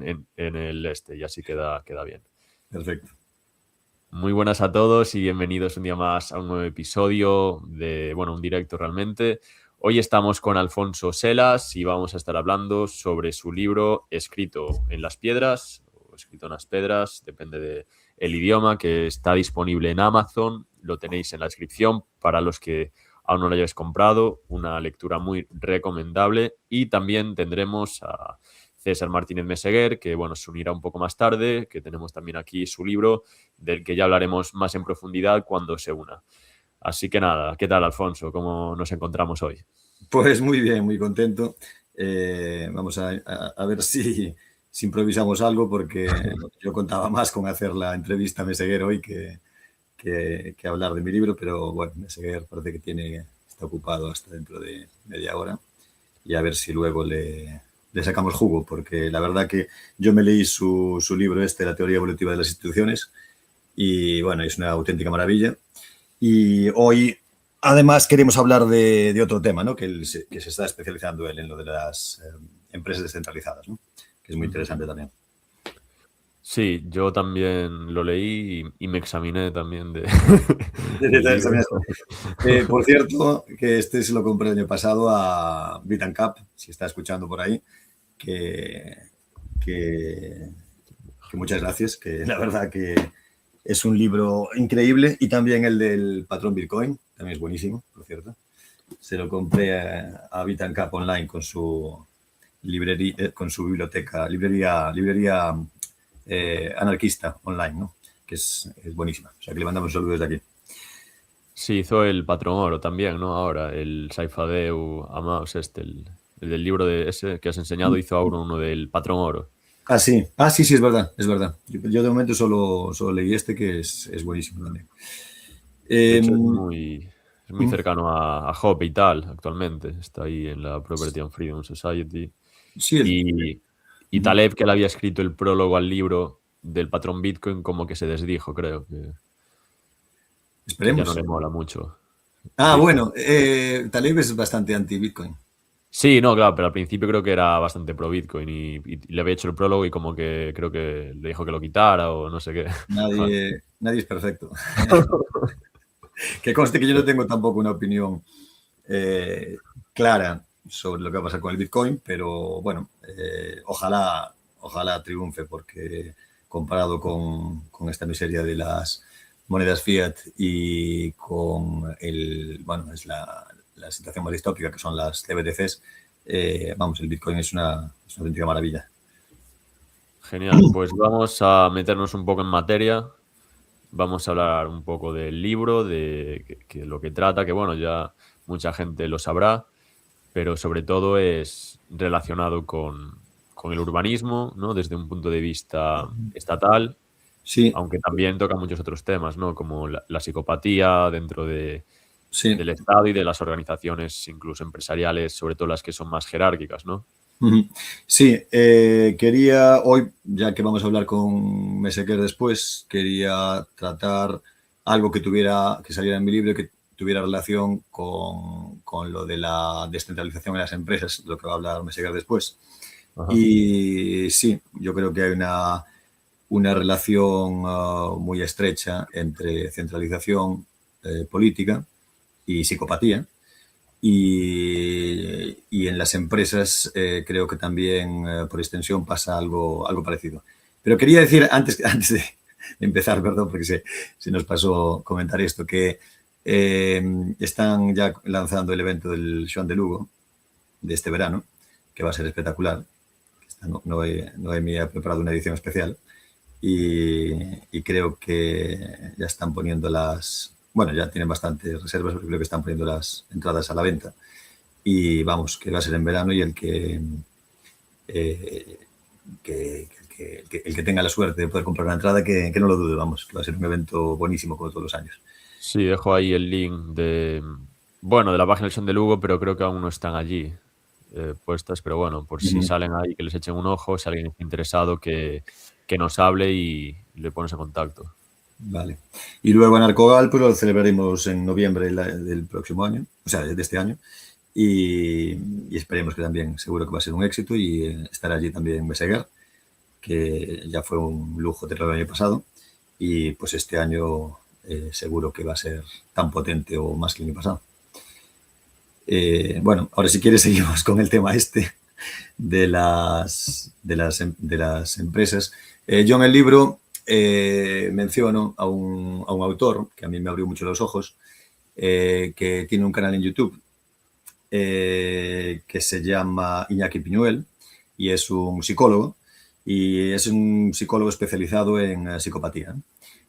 en el este y así queda bien. Perfecto. Muy buenas a todos y bienvenidos un día más a un nuevo episodio de, un directo realmente. Hoy estamos con Alfonso Selas y vamos a estar hablando sobre su libro Escrito en las piedras o Escrito en las pedras, depende del idioma, que está disponible en Amazon. Lo tenéis en la descripción para los que aún no lo hayáis comprado. Una lectura muy recomendable. Y también tendremos a César Martínez Meseguer, que se unirá un poco más tarde, que tenemos también aquí su libro, del que ya hablaremos más en profundidad cuando se una. Así que nada, ¿qué tal, Alfonso? ¿Cómo nos encontramos hoy? Pues muy bien, muy contento. Vamos a ver si improvisamos algo, porque yo contaba más con hacer la entrevista a Meseguer hoy que hablar de mi libro, pero bueno, Meseguer parece que está ocupado hasta dentro de media hora, y a ver si luego le sacamos jugo, porque la verdad que yo me leí su libro La teoría evolutiva de las instituciones, y bueno, es una auténtica maravilla. Y hoy, además, queremos hablar de otro tema, ¿no? Que se está especializando él en lo de las empresas descentralizadas, ¿no? Que es muy interesante también. Sí, yo también lo leí y me examiné también del libro. Por cierto, que se lo compré el año pasado a Bitancap, si está escuchando por ahí, que muchas gracias, que la verdad que es un libro increíble, y también el del patrón Bitcoin, también es buenísimo, por cierto. Se lo compré a Bitancap online con su librería, con su librería anarquista online, ¿no? Que es buenísima. O sea, que le mandamos saludos desde aquí. Sí, hizo el Patrón Oro también, ¿no? Ahora, el Saifadeu Amaus, el del libro de ese que has enseñado, hizo ahora uno del Patrón Oro. Sí, es verdad, es verdad. Yo de momento solo leí que es buenísimo también. De hecho, es muy cercano a Hoppe y tal, actualmente. Está ahí en la Property and Freedom Society. Sí, Y Taleb, que le había escrito el prólogo al libro del patrón Bitcoin, como que se desdijo, creo, que ya no esperemos. le mola mucho Bitcoin. Bueno, Taleb es bastante anti-Bitcoin. Sí, no, claro, pero al principio creo que era bastante pro Bitcoin y le había hecho el prólogo y como que creo que le dijo que lo quitara o no sé qué. Nadie es perfecto. Que conste que yo no tengo tampoco una opinión clara sobre lo que va a pasar con el Bitcoin, pero bueno, ojalá triunfe, porque comparado con esta miseria de las monedas fiat y con es la situación más distópica que son las CBDCs, el Bitcoin es una auténtica maravilla. Genial, pues vamos a meternos un poco en materia. Vamos a hablar un poco del libro, de lo que trata, que ya mucha gente lo sabrá, pero sobre todo es relacionado con el urbanismo, ¿no? Desde un punto de vista estatal, Sí, aunque también toca muchos otros temas, ¿no? Como la psicopatía dentro sí. del Estado y de las organizaciones, incluso empresariales, sobre todo las que son más jerárquicas, ¿no? Sí, quería hoy, ya que vamos a hablar con Meseguer después, quería tratar algo que saliera en mi libro, que tuviera relación con lo de la descentralización en las empresas, lo que va a hablar Meseguer después. Ajá. Y sí, yo creo que hay una relación muy estrecha entre centralización política y psicopatía. Y en las empresas creo que también, por extensión, pasa algo parecido. Pero quería decir, antes de empezar, perdón, porque se nos pasó comentar esto, que están ya lanzando el evento del Joan de Lugo de este verano, que va a ser espectacular. Noemi ha preparado una edición especial, y creo que ya están poniendo ya tienen bastantes reservas, porque creo que están poniendo las entradas a la venta. Y vamos, que va a ser en verano, y el que tenga la suerte de poder comprar una entrada, que no lo dude, vamos, que va a ser un evento buenísimo como todos los años. Sí, dejo ahí el link de la página del Son de Lugo, pero creo que aún no están allí puestas, pero por si salen ahí, que les echen un ojo, si alguien está interesado, que nos hable y le pones en contacto. Vale. Y luego Anarcogal, pues lo celebraremos en noviembre del próximo año, o sea, de este año, y esperemos que también, seguro que va a ser un éxito, y estará allí también Meseguer. que ya fue un lujo tenerlo el año pasado, y pues este año seguro que va a ser tan potente o más que el año pasado. Bueno, ahora si quieres seguimos con el tema este de las empresas. Yo en el libro menciono a un autor que a mí me abrió mucho los ojos, que tiene un canal en YouTube que se llama Iñaki Piñuel, y es un psicólogo, y es un psicólogo especializado en psicopatía.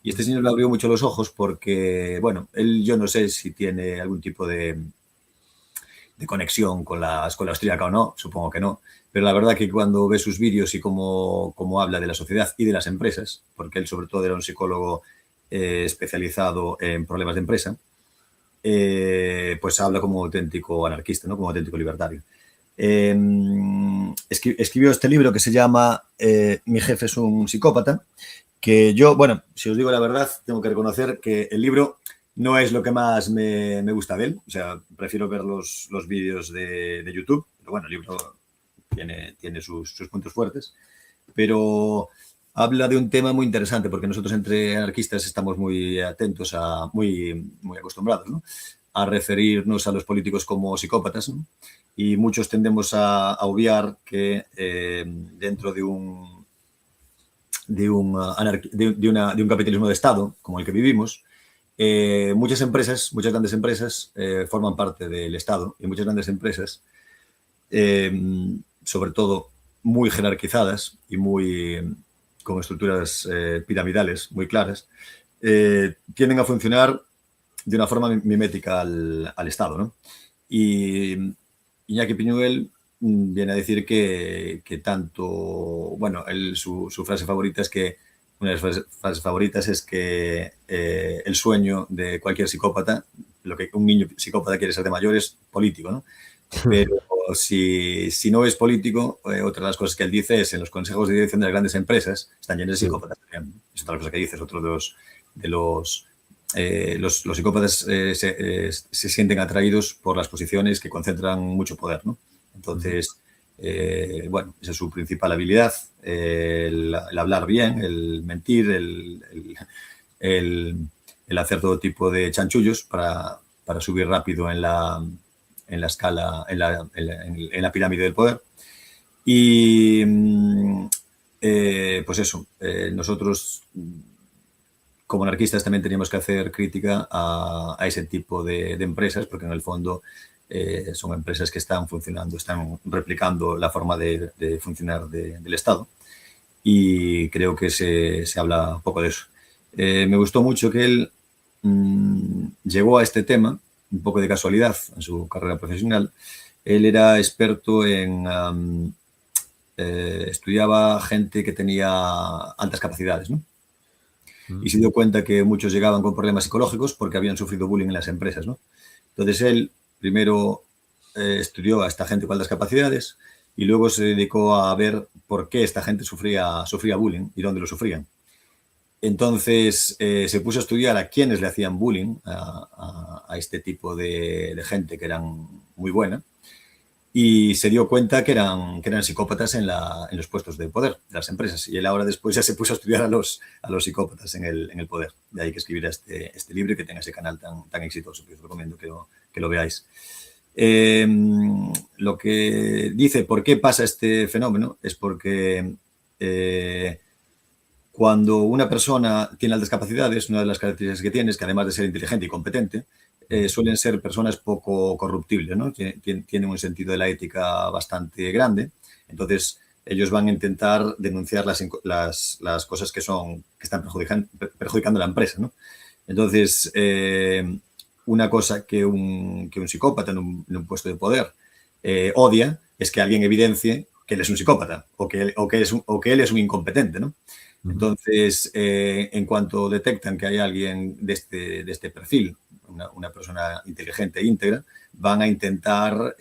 Y este señor me abrió mucho los ojos porque, bueno, él, yo no sé si tiene algún tipo de conexión con la escuela austríaca o no, supongo que no, pero la verdad que cuando ves sus vídeos y cómo habla de la sociedad y de las empresas, porque él sobre todo era un psicólogo especializado en problemas de empresa, pues habla como auténtico anarquista, ¿no? Como auténtico libertario. Escribió este libro que se llama Mi jefe es un psicópata, que yo, bueno, si os digo la verdad, tengo que reconocer que el libro no es lo que más me gusta de él. O sea, prefiero ver los vídeos de YouTube, pero bueno, el libro tiene sus puntos fuertes, pero habla de un tema muy interesante, porque nosotros entre anarquistas estamos muy atentos, muy acostumbrados, ¿no?, a referirnos a los políticos como psicópatas, ¿no? Y muchos tendemos a obviar que dentro de un capitalismo de Estado como el que vivimos, muchas grandes empresas forman parte del Estado, y muchas grandes empresas, sobre todo muy jerarquizadas y con estructuras piramidales muy claras, tienden a funcionar de una forma mimética al Estado, ¿no? Y Iñaki Piñuel viene a decir que tanto, bueno, su frase favorita es que, una de las frases favoritas es que el sueño de cualquier psicópata, lo que un niño psicópata quiere ser de mayor, es político, ¿no? Pero si no es político, otra de las cosas que él dice es: en los consejos de dirección de las grandes empresas están llenos de psicópatas. Es otra cosa que dice, es otro de los psicópatas se sienten atraídos por las posiciones que concentran mucho poder, ¿no? Entonces, bueno, esa es su principal habilidad, el hablar bien, el mentir, el hacer todo tipo de chanchullos para subir rápido en la escala, en la pirámide del poder. Y pues eso, nosotros como anarquistas también teníamos que hacer crítica a ese tipo de empresas, porque en el fondo son empresas que están funcionando, están replicando la forma de funcionar del Estado, y creo que se habla poco de eso. Me gustó mucho que él llegó a este tema un poco de casualidad en su carrera profesional. Él era experto en... estudiaba gente que tenía altas capacidades, ¿no? Y se dio cuenta que muchos llegaban con problemas psicológicos porque habían sufrido bullying en las empresas, ¿no? Entonces él primero estudió a esta gente con altas capacidades, y luego se dedicó a ver por qué esta gente sufría bullying y dónde lo sufrían. Entonces se puso a estudiar a quiénes le hacían bullying a este tipo de gente que eran muy buena, y se dio cuenta que eran psicópatas en los puestos de poder de las empresas. Y él ahora después ya se puso a estudiar a los psicópatas en el poder. De ahí que escribiera este libro y que tenga ese canal tan exitoso, que os recomiendo que lo veáis. Lo que dice por qué pasa este fenómeno es porque cuando una persona tiene altas capacidades, una de las características que tiene es que, además de ser inteligente y competente, suelen ser personas poco corruptibles, ¿no? Tienen un sentido de la ética bastante grande. Entonces, ellos van a intentar denunciar las cosas que están perjudicando a la empresa, ¿no? Entonces, una cosa que un psicópata en un puesto de poder odia es que alguien evidencie que él es un psicópata o que él es un incompetente, ¿no? Entonces, en cuanto detectan que hay alguien de este perfil, una persona inteligente e íntegra, van a intentar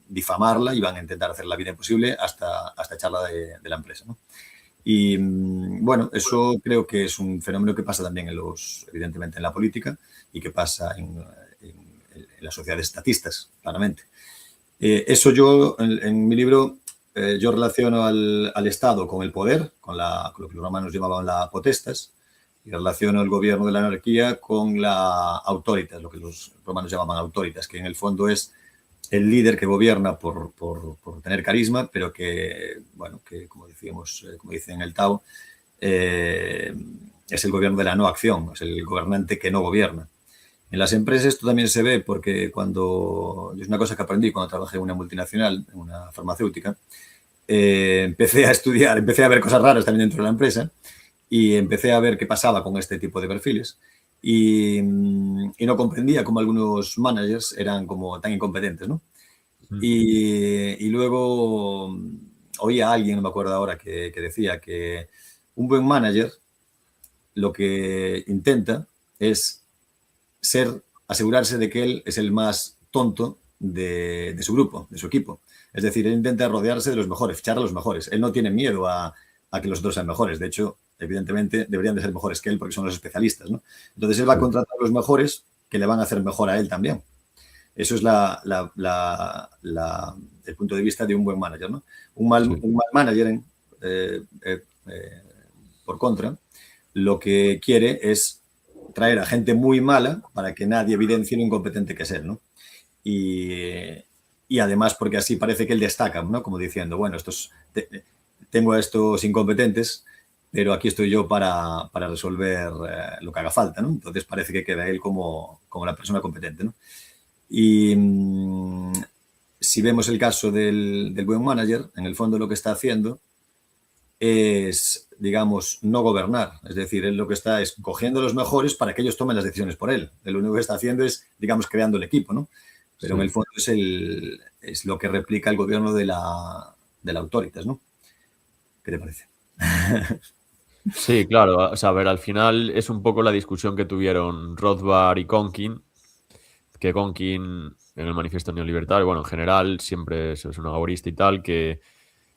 difamarla y van a intentar hacer la vida imposible hasta echarla de la empresa, ¿no? Y bueno, eso creo que es un fenómeno que pasa también evidentemente en la política, y que pasa en las sociedades estatistas, claramente. Eso yo en mi libro yo relaciono al Estado con el poder, con lo que los romanos llamaban la potestas, y relaciono el gobierno de la anarquía con la autoritas, lo que los romanos llamaban autoritas, que en el fondo es el líder que gobierna por tener carisma, pero que, bueno, que como decíamos, como dice en el Tao, es el gobierno de la no acción, es el gobernante que no gobierna. En las empresas esto también se ve porque es una cosa que aprendí cuando trabajé en una multinacional, en una farmacéutica, empecé a estudiar, empecé a ver cosas raras también dentro de la empresa y empecé a ver qué pasaba con este tipo de perfiles y no comprendía cómo algunos managers eran como tan incompetentes, ¿no? Y luego oía a alguien, no me acuerdo ahora, que decía que un buen manager lo que intenta es asegurarse de que él es el más tonto de su grupo, de su equipo. Es decir, él intenta rodearse de los mejores, fichar a los mejores. Él no tiene miedo a que los otros sean mejores. De hecho, evidentemente, deberían de ser mejores que él porque son los especialistas, ¿no? Entonces, él va a contratar a los mejores que le van a hacer mejor a él también. Eso es el punto de vista de un buen manager, ¿no? Un mal manager, por contra, lo que quiere es traer a gente muy mala para que nadie evidencie lo incompetente que es él, ¿no? Y además porque así parece que él destaca, ¿no? Como diciendo, bueno, tengo a estos incompetentes, pero aquí estoy yo para resolver lo que haga falta, ¿no? Entonces parece que queda él como la persona competente, ¿no? Y si vemos el caso del buen manager, en el fondo lo que está haciendo es, digamos, no gobernar. Es decir, él lo que está es cogiendo a los mejores para que ellos tomen las decisiones por él. Él lo único que está haciendo es, digamos, creando el equipo, ¿no? Pero en el fondo es lo que replica el gobierno de la autoritas, ¿no? ¿Qué te parece? Sí, claro. O sea, a ver, al final es un poco la discusión que tuvieron Rothbard y Conkin, que Conkin en el Manifiesto Neolibertario, bueno, en general siempre es un agorista y tal, que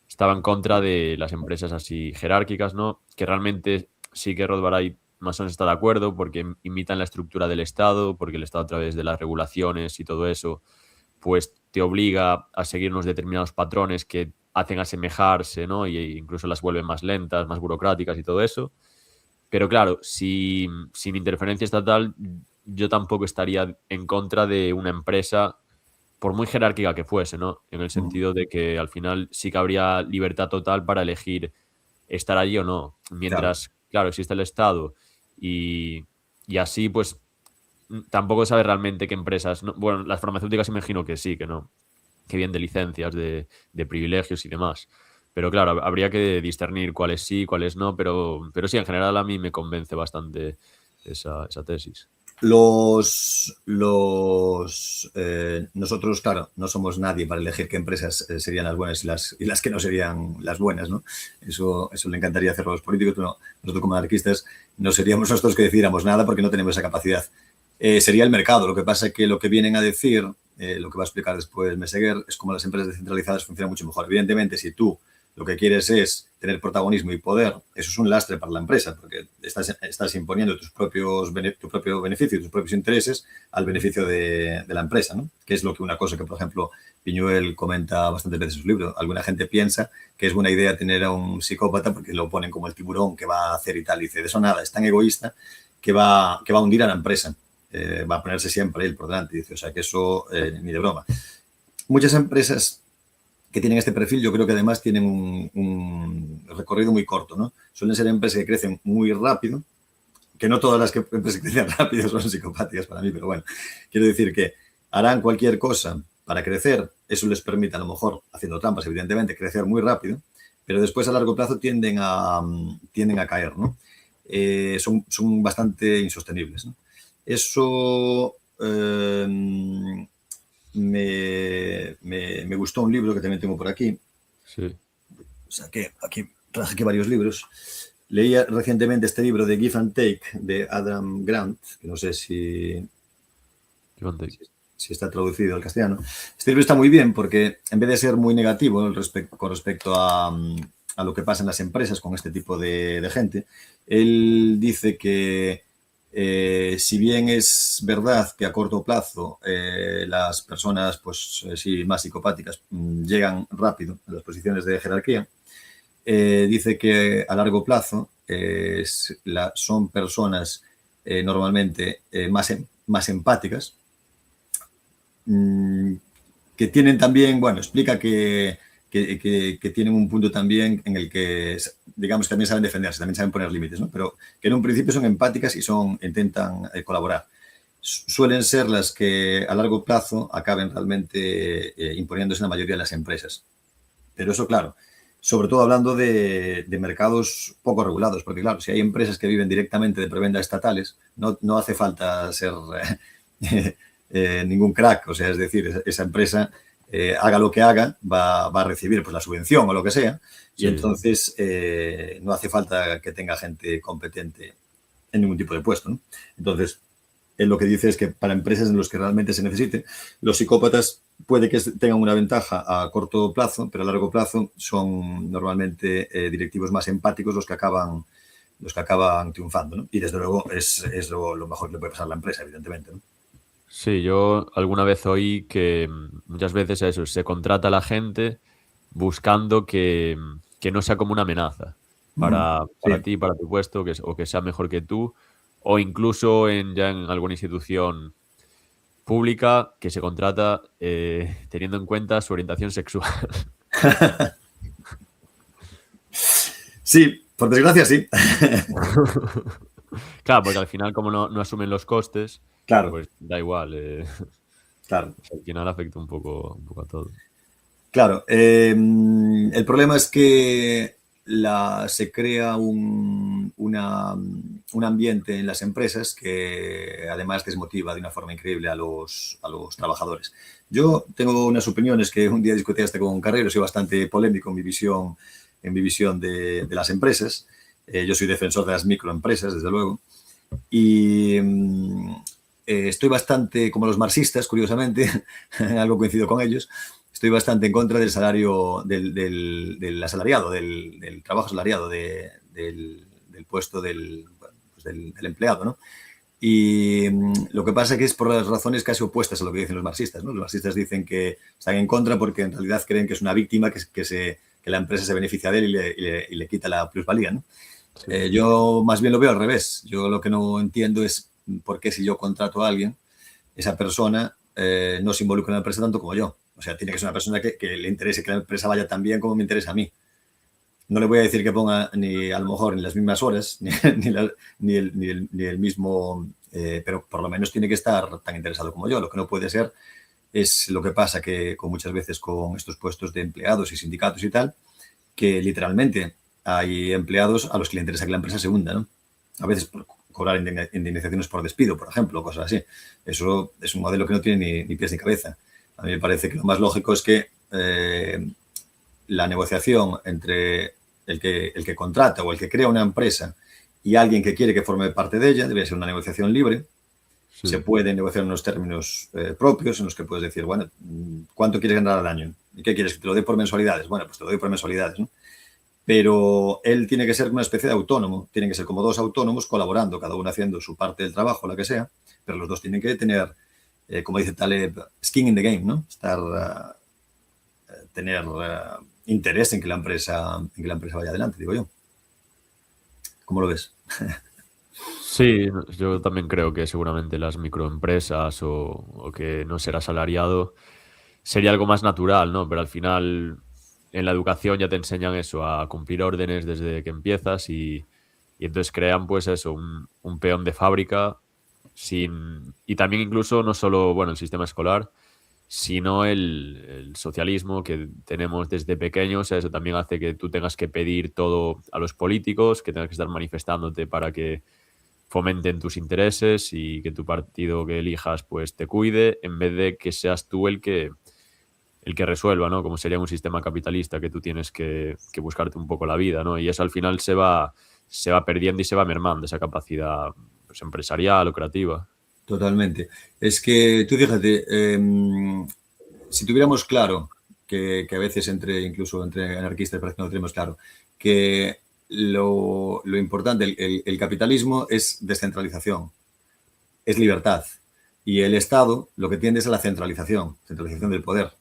estaba en contra de las empresas así jerárquicas, ¿no? Que realmente sí que Rothbard ahí más o menos está de acuerdo porque imitan la estructura del Estado, porque el Estado a través de las regulaciones y todo eso, pues te obliga a seguir unos determinados patrones que hacen asemejarse, ¿no? Y incluso las vuelven más lentas, más burocráticas y todo eso. Pero claro, sin interferencia estatal, yo tampoco estaría en contra de una empresa, por muy jerárquica que fuese, ¿no? En el sentido de que al final sí que habría libertad total para elegir estar allí o no. Mientras, claro, existe el Estado y así, pues tampoco sabe realmente qué empresas. ¿No? Bueno, las farmacéuticas imagino que sí, que no. Que bien de licencias, de privilegios y demás. Pero claro, habría que discernir cuáles sí, cuáles no, pero sí, en general a mí me convence bastante esa tesis. Nosotros, claro, no somos nadie para elegir qué empresas serían las buenas y las que no serían las buenas, ¿no? Eso le encantaría hacerlo a los políticos, pero nosotros como anarquistas no seríamos nosotros que decidiéramos nada porque no tenemos esa capacidad. Sería el mercado. Lo que pasa es que lo que vienen a decir, lo que va a explicar después Meseguer, es como las empresas descentralizadas funcionan mucho mejor. Evidentemente, si tú lo que quieres es tener protagonismo y poder, eso es un lastre para la empresa, porque estás imponiendo tu propio beneficio, tus propios intereses al beneficio de la empresa, ¿no? Que es una cosa que, por ejemplo, Piñuel comenta bastantes veces en su libro. Alguna gente piensa que es buena idea tener a un psicópata porque lo ponen como el tiburón que va a hacer y tal. Y dice, de eso nada, es tan egoísta que va a hundir a la empresa. Va a ponerse siempre él por delante. Dice, o sea, que eso ni de broma. Muchas empresas que tienen este perfil, yo creo que además tienen un recorrido muy corto, ¿no? Suelen ser empresas que crecen muy rápido, que no todas las empresas que crecen rápido son psicopáticas para mí, pero bueno, quiero decir que harán cualquier cosa para crecer, eso les permite a lo mejor, haciendo trampas evidentemente, crecer muy rápido, pero después a largo plazo tienden a caer, ¿no? Son bastante insostenibles, ¿no? Eso me gustó un libro que también tengo por aquí. Sí. Traje aquí varios libros. Leía recientemente este libro de Give and Take de Adam Grant, que no sé si está traducido al castellano. Este libro está muy bien porque en vez de ser muy negativo con respecto a lo que pasa en las empresas con este tipo de gente, él dice que Si bien es verdad que a corto plazo las personas, pues sí, más psicopáticas llegan rápido a las posiciones de jerarquía, dice que a largo plazo son personas normalmente más empáticas, que tienen también, bueno, explica que tienen un punto también en el que, digamos, también saben defenderse, también saben poner límites, ¿no? Pero que en un principio son empáticas y intentan colaborar. Suelen ser las que a largo plazo acaben realmente imponiéndose en la mayoría de las empresas. Pero eso, claro, sobre todo hablando de mercados poco regulados, porque claro, si hay empresas que viven directamente de prebendas estatales, no hace falta ser ningún crack, o sea, es decir, esa empresa haga lo que haga, va a recibir pues la subvención o lo que sea, y Sí, entonces no hace falta que tenga gente competente en ningún tipo de puesto, ¿no? Entonces, él lo que dice es que para empresas en las que realmente se necesite, los psicópatas puede que tengan una ventaja a corto plazo, pero a largo plazo son normalmente directivos más empáticos los que acaban triunfando, ¿no? Y desde luego es lo mejor que le puede pasar a la empresa, evidentemente, ¿no? sí, yo alguna vez oí que muchas veces eso, se contrata a la gente buscando que no sea como una amenaza para Sí, ti, para tu puesto, o que sea mejor que tú, o incluso ya en alguna institución pública que se contrata teniendo en cuenta su orientación sexual. sí, por desgracia sí. Claro, porque al final como no asumen los costes, Claro, pues da igual, claro. al final afecta un poco a todo. Claro, el problema es que se crea un ambiente en las empresas que además desmotiva de una forma increíble a los trabajadores. Yo tengo unas opiniones que un día discutí hasta con Carrero, soy bastante polémico en mi visión de las empresas. Yo soy defensor de las microempresas, desde luego, y estoy bastante, como los marxistas, curiosamente, algo coincido con ellos, estoy bastante en contra del salario, del asalariado, del trabajo asalariado, del puesto del empleado, ¿no? Y lo que pasa es que es por las razones casi opuestas a lo que dicen los marxistas, ¿no? Los marxistas dicen que están en contra porque en realidad creen que es una víctima, que la empresa se beneficia de él y le quita la plusvalía, ¿no? Sí. Yo más bien lo veo al revés. Yo lo que no entiendo es por qué si yo contrato a alguien, esa persona no se involucra en la empresa tanto como yo. O sea, tiene que ser una persona que le interese que la empresa vaya tan bien como me interesa a mí. No le voy a decir que ponga ni a lo mejor ni las mismas horas, ni el mismo, pero por lo menos tiene que estar tan interesado como yo. Lo que no puede ser es lo que pasa que muchas veces con estos puestos de empleados y sindicatos y tal, que literalmente hay empleados a los que le interesa que la empresa se hunda, ¿no? A veces por cobrar indemnizaciones por despido, por ejemplo, cosas así. Eso es un modelo que no tiene ni pies ni cabeza. A mí me parece que lo más lógico es que la negociación entre el que contrata o el que crea una empresa y alguien que quiere que forme parte de ella debe ser una negociación libre. Se Sí. puede negociar unos términos propios en los que puedes decir, bueno, ¿cuánto quieres ganar al año? ¿Y qué quieres? ¿Que te lo dé por mensualidades? Bueno, pues te lo doy por mensualidades, ¿no? Pero él tiene que ser una especie de autónomo, tienen que ser como dos autónomos colaborando, cada uno haciendo su parte del trabajo, la que sea, pero los dos tienen que tener, como dice Taleb, skin in the game, ¿no? Tener interés en que la empresa vaya adelante, digo yo. ¿Cómo lo ves? Sí, yo también creo que seguramente las microempresas o que no ser asalariado sería algo más natural, ¿no? Pero al final en la educación ya te enseñan eso, a cumplir órdenes desde que empiezas y entonces crean pues eso, un peón de fábrica y también incluso no solo, bueno, el sistema escolar, sino el socialismo que tenemos desde pequeños, eso también hace que tú tengas que pedir todo a los políticos, que tengas que estar manifestándote para que fomenten tus intereses y que tu partido que elijas pues te cuide, en vez de que seas tú el que resuelva, ¿no? Como sería un sistema capitalista que tú tienes que buscarte un poco la vida, ¿no? Y eso al final se va perdiendo y se va mermando esa capacidad pues, empresarial o creativa. Totalmente. Es que tú fíjate, si tuviéramos claro que a veces incluso entre anarquistas parece que no tenemos claro, que lo importante, el capitalismo es descentralización. es libertad. Y el Estado lo que tiende es a la centralización del poder.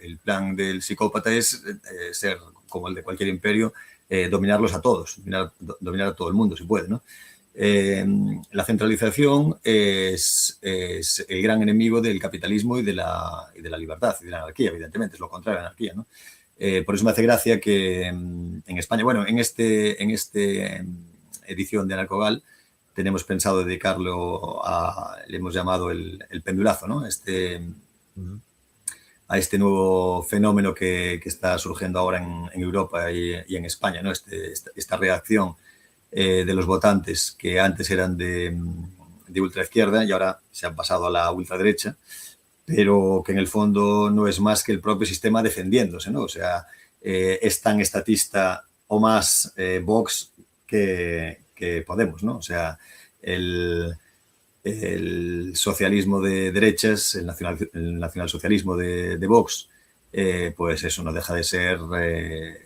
El plan del psicópata es ser, como el de cualquier imperio, dominarlos a todos, dominar a todo el mundo, si puede, ¿no? La centralización es el gran enemigo del capitalismo y de la libertad y de la anarquía, evidentemente, es lo contrario de la anarquía, ¿no? Por eso me hace gracia que en España, bueno, en esta edición de Anarcogal tenemos pensado dedicarlo le hemos llamado el pendulazo, ¿no? A este nuevo fenómeno que está surgiendo ahora en Europa y en España, ¿no? Esta reacción de los votantes que antes eran de ultraizquierda y ahora se han pasado a la ultraderecha, pero que en el fondo no es más que el propio sistema defendiéndose, ¿no? O sea, es tan estatista o más Vox que Podemos, ¿no? O sea, el socialismo de derechas, el nacionalsocialismo de Vox, pues eso no deja de ser,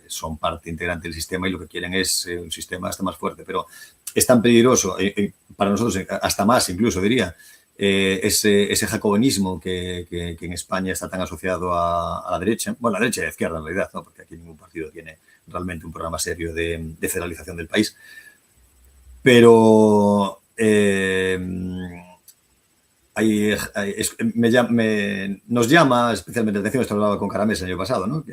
son parte integrante del sistema y lo que quieren es un sistema hasta más fuerte, pero es tan peligroso, para nosotros hasta más incluso diría, ese jacobinismo que en España está tan asociado a la derecha, bueno, la derecha y la izquierda en realidad, ¿no? Porque aquí ningún partido tiene realmente un programa serio de federalización del país, pero nos llama especialmente la atención, esto lo hablaba con Caramés el año pasado, ¿no?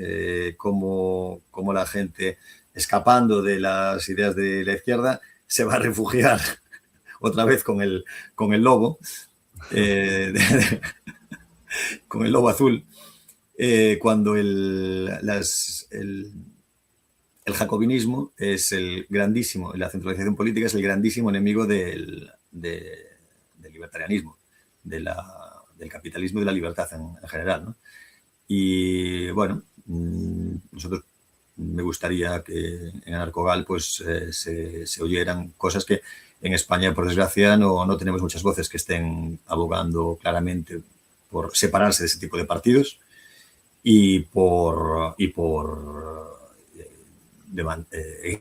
Cómo la gente, escapando de las ideas de la izquierda, se va a refugiar otra vez con el lobo, con el lobo azul, cuando el jacobinismo es el grandísimo, la centralización política es el grandísimo enemigo del libertarianismo, del capitalismo y de la libertad en general, ¿no? Y bueno, nosotros me gustaría que en Anarcogal pues se oyeran cosas que en España, por desgracia, no tenemos muchas voces que estén abogando claramente por separarse de ese tipo de partidos y por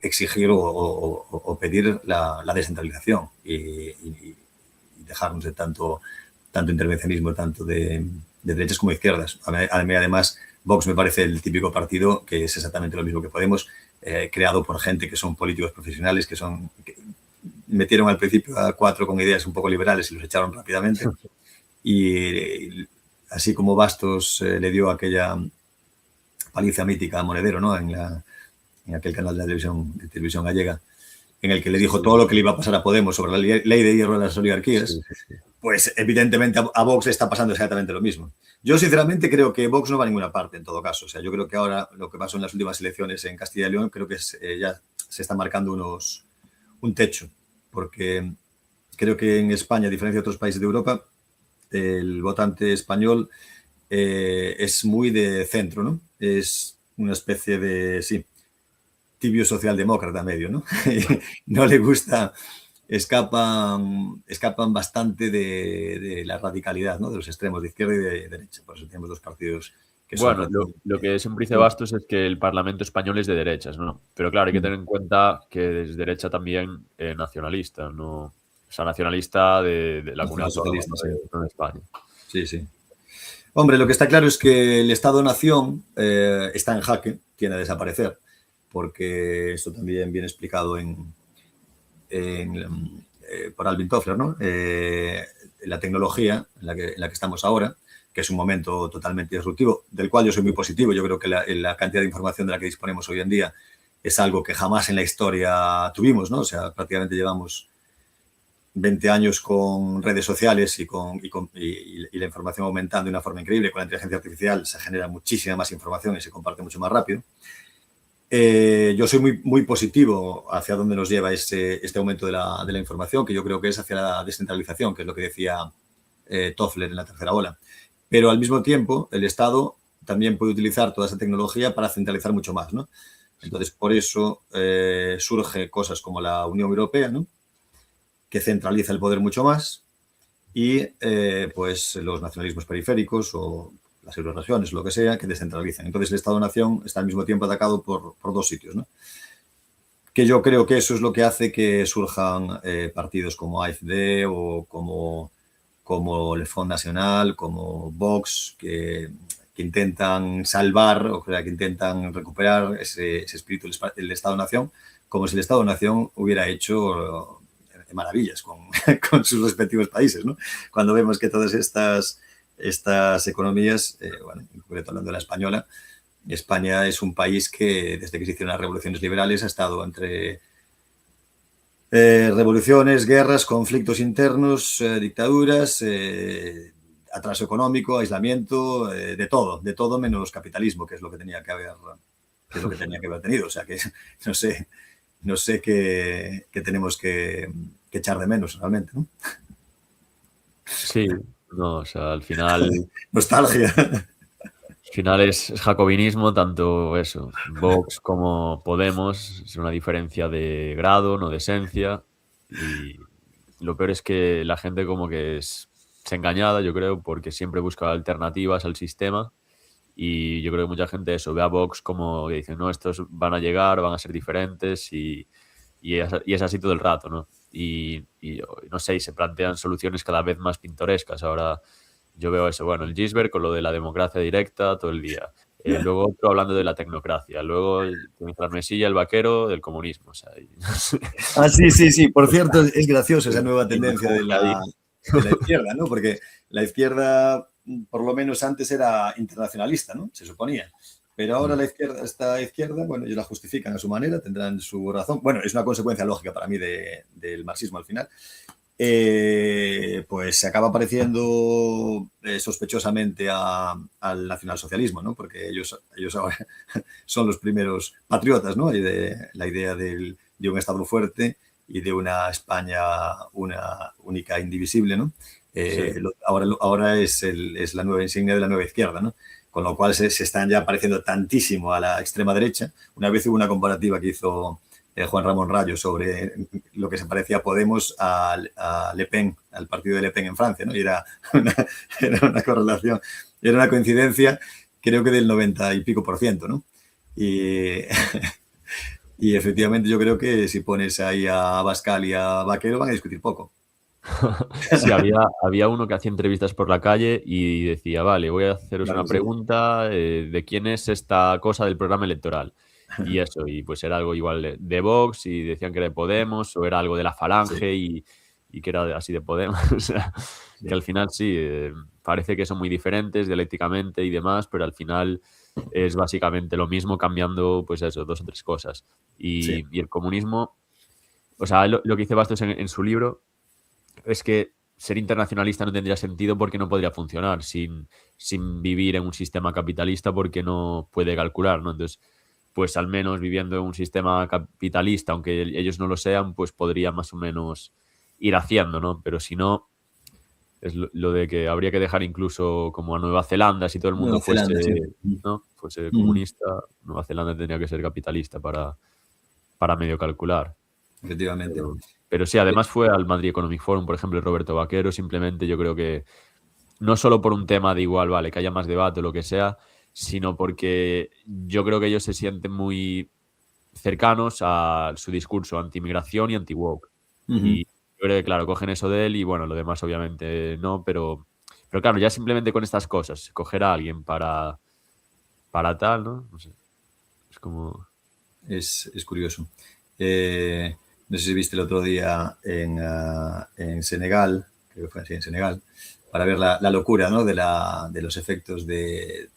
exigir o pedir la descentralización y dejarnos de tanto intervencionismo, tanto de derechas como de izquierdas. A mí, además, Vox me parece el típico partido que es exactamente lo mismo que Podemos, creado por gente que son políticos profesionales, que metieron al principio a 4 con ideas un poco liberales y los echaron rápidamente. Y así como Bastos le dio aquella paliza mítica a Monedero, ¿no? En aquel canal de televisión gallega, en el que le dijo todo lo que le iba a pasar a Podemos sobre la ley de hierro de las oligarquías, pues evidentemente a Vox le está pasando exactamente lo mismo. Yo sinceramente creo que Vox no va a ninguna parte en todo caso. O sea, yo creo que ahora lo que pasó en las últimas elecciones en Castilla y León creo que ya se está marcando un techo, porque creo que en España, a diferencia de otros países de Europa, el votante español es muy de centro, ¿no? Es una especie de, sí, tibio socialdemócrata medio, ¿no? No le gusta, escapan bastante de la radicalidad, ¿no? De los extremos de izquierda y de derecha. Por eso tenemos dos partidos que son... Bueno, lo que siempre dice Bastos es que el Parlamento español es de derechas, ¿no? Pero claro, hay que tener en cuenta que es derecha también nacionalista, ¿no? O sea, nacionalista de la comunidad socialista de España. Sí, sí. Hombre, lo que está claro es que el Estado-Nación está en jaque, tiende a desaparecer, porque esto también viene explicado por Alvin Toffler, ¿no? La tecnología en la que estamos ahora, que es un momento totalmente disruptivo, del cual yo soy muy positivo. Yo creo que la cantidad de información de la que disponemos hoy en día es algo que jamás en la historia tuvimos, ¿no? O sea, prácticamente llevamos 20 años con redes sociales y la información aumentando de una forma increíble. Con la inteligencia artificial se genera muchísima más información y se comparte mucho más rápido. Yo soy muy, muy positivo hacia dónde nos lleva este aumento de la información, que yo creo que es hacia la descentralización, que es lo que decía Toffler en la tercera ola. Pero al mismo tiempo, el Estado también puede utilizar toda esa tecnología para centralizar mucho más, ¿no? Entonces, por eso surge cosas como la Unión Europea, ¿no? Que centraliza el poder mucho más, y pues los nacionalismos periféricos o las euroregiones, lo que sea, que descentralizan. Entonces el Estado-Nación está al mismo tiempo atacado por dos sitios, ¿no? que yo creo que eso es lo que hace que surjan partidos como AfD o como el Front Nacional, como Vox, que intentan salvar, o sea, que intentan recuperar ese espíritu del Estado-Nación, como si el Estado-Nación hubiera hecho maravillas con sus respectivos países, ¿no? Cuando vemos que todas estas economías, bueno, en concreto hablando de la española, España es un país que desde que se hicieron las revoluciones liberales ha estado entre revoluciones, guerras, conflictos internos, dictaduras, atraso económico, aislamiento, de todo menos capitalismo, que es lo que tenía que haber tenido. O sea que no sé qué tenemos que echar de menos realmente, ¿no? Sí, no, o sea, al final Nostalgia. es jacobinismo, tanto eso, Vox como Podemos, es una diferencia de grado, no de esencia, y lo peor es que la gente como que se engañada, yo creo, porque siempre busca alternativas al sistema, y yo creo que mucha gente eso, ve a Vox como que dicen, no, estos van a llegar, van a ser diferentes, y es así todo el rato, ¿no? Y no sé, y se plantean soluciones cada vez más pintorescas. Ahora yo veo eso, bueno, el Gisbert con lo de la democracia directa todo el día. Luego otro hablando de la tecnocracia. Luego tras Mesilla, el vaquero del comunismo. O sea, Ah, sí. Por cierto, es gracioso esa nueva tendencia de la izquierda, ¿no? Porque la izquierda, por lo menos antes, era internacionalista, ¿no? Se suponía. Pero ahora esta izquierda, bueno, ellos la justifican a su manera, tendrán su razón. Bueno, es una consecuencia lógica para mí del marxismo al final. Pues se acaba pareciendo sospechosamente al nacionalsocialismo, ¿no? Porque ellos ahora son los primeros patriotas, ¿no? La idea de un Estado fuerte y de una España única, indivisible, ¿no? sí. Ahora es la nueva insignia de la nueva izquierda, ¿no? Con lo cual se están ya pareciendo tantísimo a la extrema derecha. Una vez hubo una comparativa que hizo Juan Ramón Rayo sobre lo que se parecía a Podemos a Le Pen, al partido de Le Pen en Francia, ¿no? Y era una correlación, era una coincidencia, creo que del 90 y pico %, ¿no? Y efectivamente yo creo que si pones ahí a Abascal y a Vaquero van a discutir poco. Sí, había uno que hacía entrevistas por la calle y decía, vale, voy a haceros Claro, una sí. pregunta de quién es esta cosa del programa electoral. Y eso, y pues era algo igual de Vox y decían que era de Podemos o era algo de la Sí, Falange y que era así de Podemos. O sea, sí. que al final sí, parece que son muy diferentes dialécticamente y demás, pero al final es básicamente lo mismo cambiando pues eso, 2 o 3 cosas. Sí. Y el comunismo, o sea, lo que dice Bastos en su libro es que ser internacionalista no tendría sentido porque no podría funcionar sin vivir en un sistema capitalista porque no puede calcular, ¿no? Entonces, pues al menos viviendo en un sistema capitalista, aunque ellos no lo sean, pues podría más o menos ir haciendo, ¿no? Pero si no, es lo de que habría que dejar incluso como a Nueva Zelanda, si todo el mundo Nueva fuese, Zelanda, sí. ¿no? Fuese Mm, comunista, Nueva Zelanda tendría que ser capitalista para medio calcular. efectivamente. Pero sí, además fue al Madrid Economic Forum, por ejemplo, Roberto Vaquero, simplemente yo creo que no solo por un tema de igual, vale, que haya más debate o lo que sea, sino porque yo creo que ellos se sienten muy cercanos a su discurso anti-inmigración y anti-woke. Ujú. Y yo creo que, claro, cogen eso de él y, bueno, lo demás obviamente no, pero claro, ya simplemente con estas cosas, coger a alguien para tal, ¿no? No sé, es como... Es curioso. No sé si viste el otro día en Senegal, creo que fue así, en Senegal, para ver la locura, ¿no? de los efectos de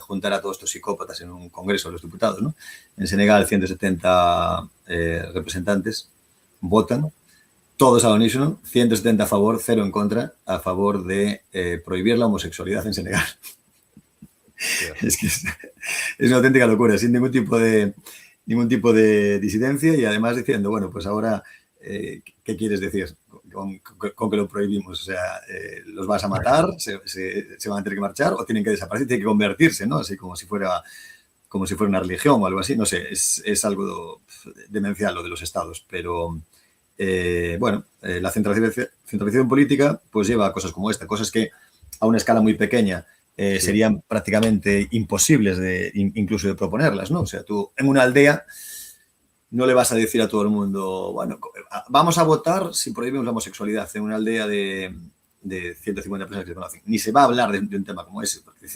juntar a todos estos psicópatas en un congreso de los diputados, ¿no? En Senegal, 170 representantes votan, todos al unísono, 170 a favor, 0 en contra, a favor de prohibir la homosexualidad en Senegal. Hostia. Es que es una auténtica locura, sin ningún tipo de disidencia y además diciendo, bueno, pues ahora, ¿qué quieres decir con que lo prohibimos? O sea, ¿los vas a matar? ¿Se van a tener que marchar? ¿O tienen que desaparecer? Tienen que convertirse, ¿no? Así como si fuera una religión o algo así. No sé, es algo demencial lo de los estados, pero... bueno, la centralización política pues lleva a cosas como esta, cosas que a una escala muy pequeña Sí. serían prácticamente imposibles incluso de proponerlas, ¿no? O sea, tú en una aldea no le vas a decir a todo el mundo, bueno, vamos a votar si prohibimos la homosexualidad en una aldea de 150 personas que se conocen. Ni se va a hablar de un tema como ese, porque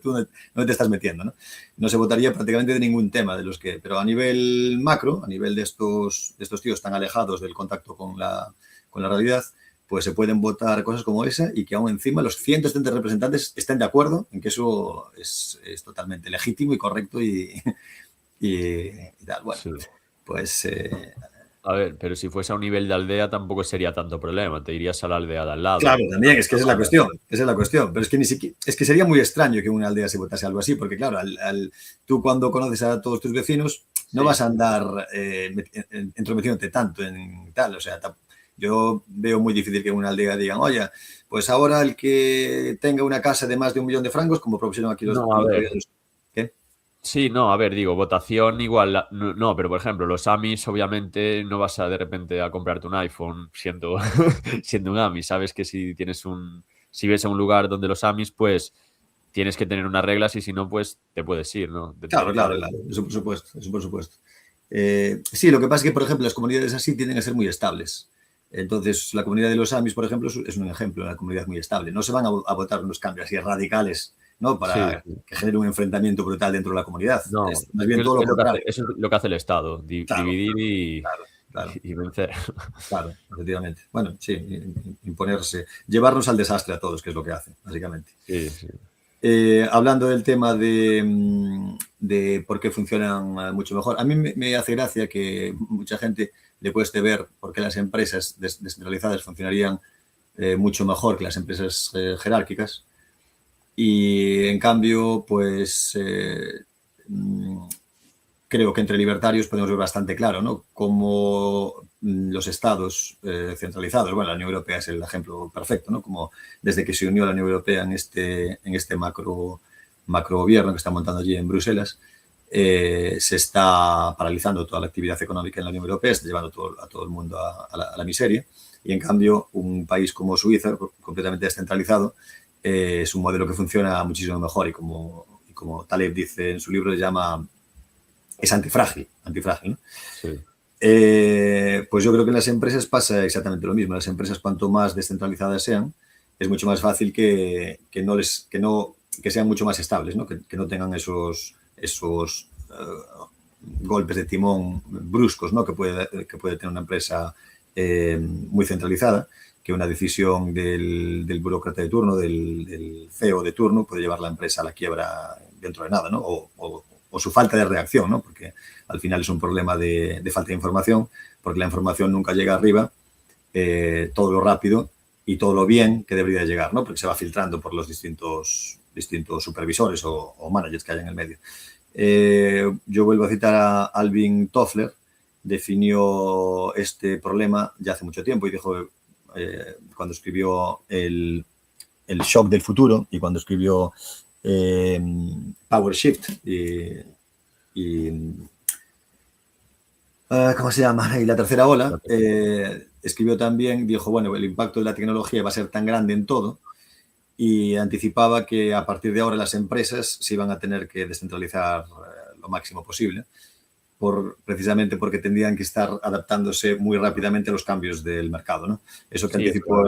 tú no te estás metiendo, ¿no? No se votaría prácticamente de ningún tema de los que... Pero a nivel macro, a nivel de estos tíos tan alejados del contacto con la realidad, pues se pueden votar cosas como esa y que aún encima los 170 representantes estén de acuerdo en que eso es totalmente legítimo y correcto y tal. Bueno, Sí. pues... A ver, pero si fuese a un nivel de aldea tampoco sería tanto problema, te irías a la aldea de al lado. Claro, también, es que esa es la cuestión, pero es que ni siquiera, es que sería muy extraño que en una aldea se votase algo así, porque claro, tú cuando conoces a todos tus vecinos no Sí. vas a andar entrometiéndote tanto en tal, o sea, yo veo muy difícil que en una aldea digan, oye, pues ahora el que tenga una casa de más de 1 millón de francos, como propusieron aquí No, a ver. ¿Qué? Sí, no, a ver, digo, votación igual, no, pero por ejemplo, los Amis, obviamente, no vas a de repente a comprarte un iPhone siendo, siendo un Ami, sabes que si ves a un lugar donde los Amis, pues tienes que tener unas reglas y si no, pues te puedes ir, ¿no? Claro, eso por supuesto, sí, lo que pasa es que, por ejemplo, las comunidades así tienden a ser muy estables. Entonces, la comunidad de los Amis, por ejemplo, es un ejemplo de una comunidad muy estable. No se van a votar unos cambios así radicales, ¿no? Sí, Para que genere un enfrentamiento brutal dentro de la comunidad. no, Es más es que bien todo lo contrario. eso es lo que hace el Estado, Claro, dividir claro, y vencer. claro, efectivamente. Bueno, sí, imponerse, llevarnos al desastre a todos, que es lo que hace, básicamente. Sí, sí. Hablando del tema de por qué funcionan mucho mejor, a mí me hace gracia que mucha gente le cueste ver por qué las empresas descentralizadas funcionarían mucho mejor que las empresas jerárquicas y en cambio pues creo que entre libertarios podemos ver bastante claro, ¿no? Cómo los estados centralizados, bueno, la Unión Europea es el ejemplo perfecto, ¿no? Como desde que se unió la Unión Europea en este macro gobierno que está montando allí en Bruselas, se está paralizando toda la actividad económica en la Unión Europea, está llevando a todo el mundo a la miseria. Y en cambio, un país como Suiza, completamente descentralizado, es un modelo que funciona muchísimo mejor y como Taleb dice en su libro, se llama... Es antifrágil, ¿no? Sí. Pues yo creo que en las empresas pasa exactamente lo mismo. Las empresas, cuanto más descentralizadas sean, es mucho más fácil que sean mucho más estables, ¿no? Que no tengan esos golpes de timón bruscos, ¿no? que puede tener una empresa muy centralizada, que una decisión del burócrata de turno, del CEO de turno, puede llevar la empresa a la quiebra dentro de nada, ¿no? O su falta de reacción, ¿no? Porque al final es un problema de falta de información, porque la información nunca llega arriba, todo lo rápido y todo lo bien que debería llegar, ¿no? Porque se va filtrando por los distintos supervisores o managers que hay en el medio. Yo vuelvo a citar a Alvin Toffler, definió este problema ya hace mucho tiempo y dijo, cuando escribió el shock del futuro y cuando escribió Power Shift ¿cómo se llama? Y la tercera ola, escribió también, dijo, bueno, el impacto de la tecnología va a ser tan grande en todo y anticipaba que a partir de ahora las empresas se iban a tener que descentralizar lo máximo posible, precisamente porque tendrían que estar adaptándose muy rápidamente a los cambios del mercado, ¿no? Eso que anticipó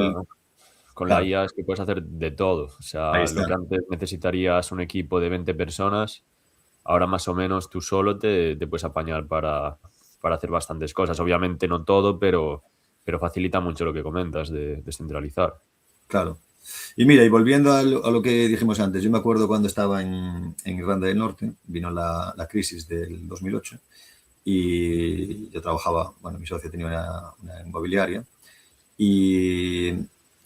Con claro. la IA es que puedes hacer de todo. O sea, lo que antes necesitarías un equipo de 20 personas, ahora más o menos tú solo te puedes apañar para hacer bastantes cosas. Obviamente no todo, pero facilita mucho lo que comentas de descentralizar. Claro. Y mira, y volviendo a lo que dijimos antes, yo me acuerdo cuando estaba en Irlanda del Norte, vino la crisis del 2008 y yo trabajaba, bueno, mi socio tenía una inmobiliaria y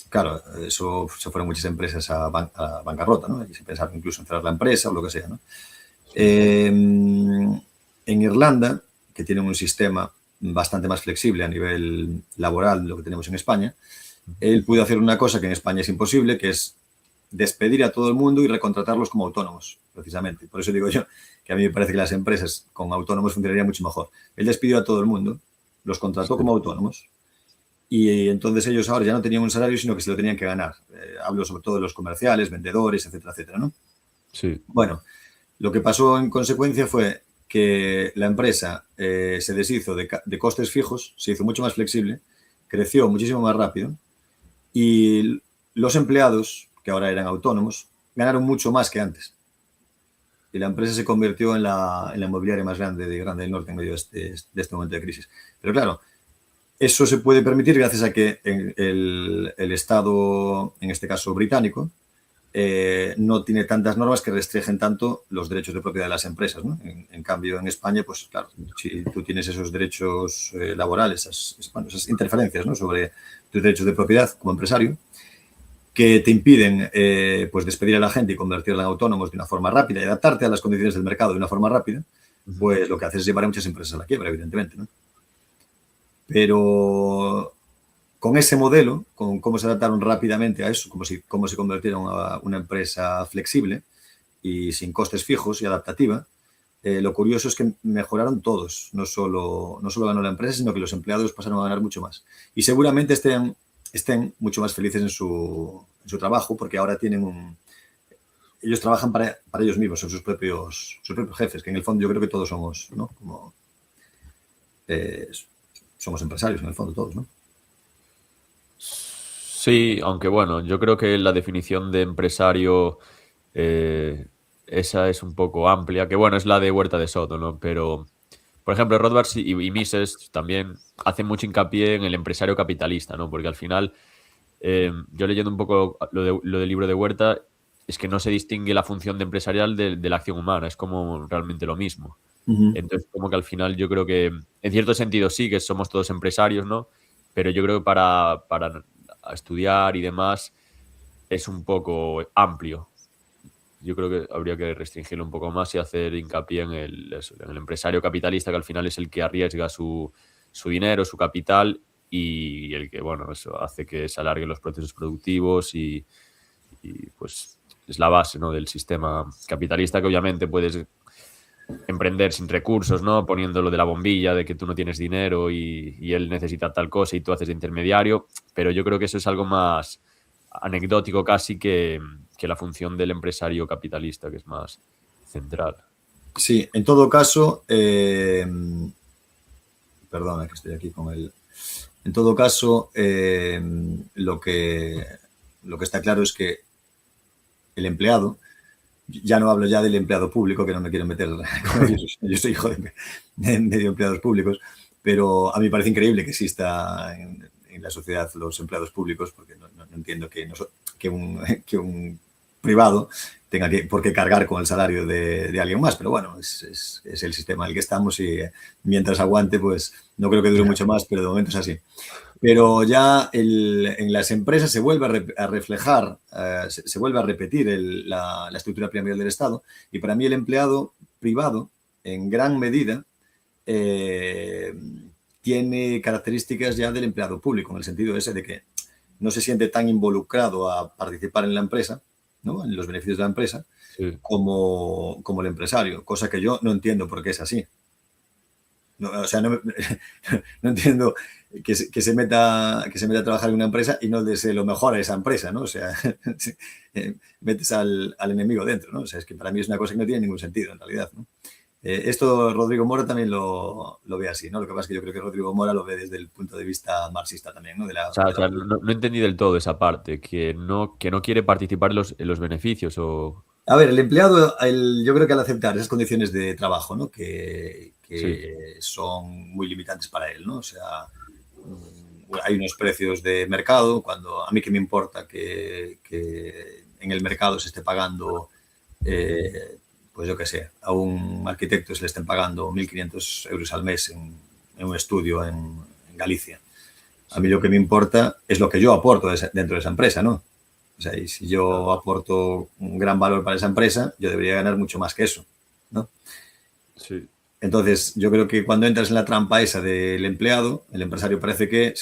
claro, eso se fueron muchas empresas a bancarrota, ¿no? Y se pensaba incluso en cerrar la empresa o lo que sea, ¿no? Sí. En Irlanda, que tienen un sistema bastante más flexible a nivel laboral de lo que tenemos en España, él pudo hacer una cosa que en España es imposible, que es despedir a todo el mundo y recontratarlos como autónomos, precisamente. Por eso digo yo que a mí me parece que las empresas con autónomos funcionarían mucho mejor. Él despidió a todo el mundo, los contrató como autónomos y entonces ellos ahora ya no tenían un salario, sino que se lo tenían que ganar. Hablo sobre todo de los comerciales, vendedores, etcétera, etcétera, ¿no? Sí. Bueno, lo que pasó en consecuencia fue que la empresa se deshizo de costes fijos, se hizo mucho más flexible, creció muchísimo más rápido y los empleados, que ahora eran autónomos, ganaron mucho más que antes. Y la empresa se convirtió en la inmobiliaria más grande del Norte en medio de este momento de crisis. Pero claro, eso se puede permitir gracias a que el Estado, en este caso británico, no tiene tantas normas que restringen tanto los derechos de propiedad de las empresas, ¿no? En cambio, en España, pues claro, si tú tienes esos derechos laborales, esas interferencias, ¿no?, sobre tus derechos de propiedad como empresario, que te impiden pues despedir a la gente y convertirla en autónomos de una forma rápida y adaptarte a las condiciones del mercado de una forma rápida, pues lo que haces es llevar a muchas empresas a la quiebra, evidentemente, ¿no? Pero con ese modelo, con cómo se adaptaron rápidamente a eso, cómo se convirtieron a una empresa flexible y sin costes fijos y adaptativa, lo curioso es que mejoraron todos. No solo ganó la empresa, sino que los empleados pasaron a ganar mucho más. Y seguramente estén mucho más felices en su trabajo, porque ahora ellos trabajan para ellos mismos, son sus propios jefes, que en el fondo yo creo que todos somos, ¿no? Somos empresarios en el fondo todos, ¿no? Sí, aunque bueno, yo creo que la definición de empresario, esa es un poco amplia, que bueno, es la de Huerta de Soto, ¿no? Pero, por ejemplo, Rothbard y Mises también hacen mucho hincapié en el empresario capitalista, ¿no? Porque al final, yo leyendo un poco lo del libro de Huerta, es que no se distingue la función de empresarial de la acción humana, es como realmente lo mismo. Entonces, como que al final yo creo que, en cierto sentido, sí que somos todos empresarios, ¿no? Pero yo creo que para estudiar y demás es un poco amplio. Yo creo que habría que restringirlo un poco más y hacer hincapié en el empresario capitalista, que al final es el que arriesga su dinero, su capital, y el que, bueno, eso hace que se alarguen los procesos productivos y pues es la base, ¿no?, del sistema capitalista, que obviamente puedes emprender sin recursos, ¿no? Poniéndolo de la bombilla, de que tú no tienes dinero y él necesita tal cosa y tú haces de intermediario, pero yo creo que eso es algo más anecdótico casi que la función del empresario capitalista, que es más central. Sí, en todo caso, perdona que estoy aquí con el... En todo caso, lo que está claro es que el empleado, ya no hablo ya del empleado público, que no me quiero meter con ellos, yo soy hijo de medio empleados públicos, pero a mí me parece increíble que exista en la sociedad los empleados públicos, porque no entiendo que un privado tenga por qué cargar con el salario de alguien más, pero bueno, es el sistema en el que estamos y mientras aguante, pues no creo que dure mucho más, pero de momento es así. Pero ya en las empresas se vuelve a reflejar, se vuelve a repetir la estructura piramidal del Estado, y para mí el empleado privado, en gran medida, tiene características ya del empleado público, en el sentido ese de que no se siente tan involucrado a participar en la empresa, ¿no?, en los beneficios de la empresa, sí, como el empresario, cosa que yo no entiendo por qué es así. No, o sea, no entiendo que se meta a trabajar en una empresa y no desee lo mejor a esa empresa, ¿no? O sea, metes al enemigo dentro, ¿no? O sea, es que para mí es una cosa que no tiene ningún sentido, en realidad, ¿no? Esto Rodrigo Mora también lo ve así, ¿no? Lo que pasa es que yo creo que Rodrigo Mora lo ve desde el punto de vista marxista también, ¿no? O sea, no entendí del todo esa parte, que no quiere participar en los beneficios o... A ver, el empleado, yo creo que al aceptar esas condiciones de trabajo, ¿no?, que sí, son muy limitantes para él, ¿no? O sea, hay unos precios de mercado, cuando a mí que me importa que en el mercado se esté pagando, pues yo qué sé, a un arquitecto se le estén pagando 1.500 euros al mes en un estudio en Galicia. A mí lo que me importa es lo que yo aporto dentro de esa empresa, ¿no? O sea, y si yo aporto un gran valor para esa empresa, yo debería ganar mucho más que eso, ¿no? Sí. Entonces, yo creo que cuando entras en la trampa esa del empleado, el empresario parece que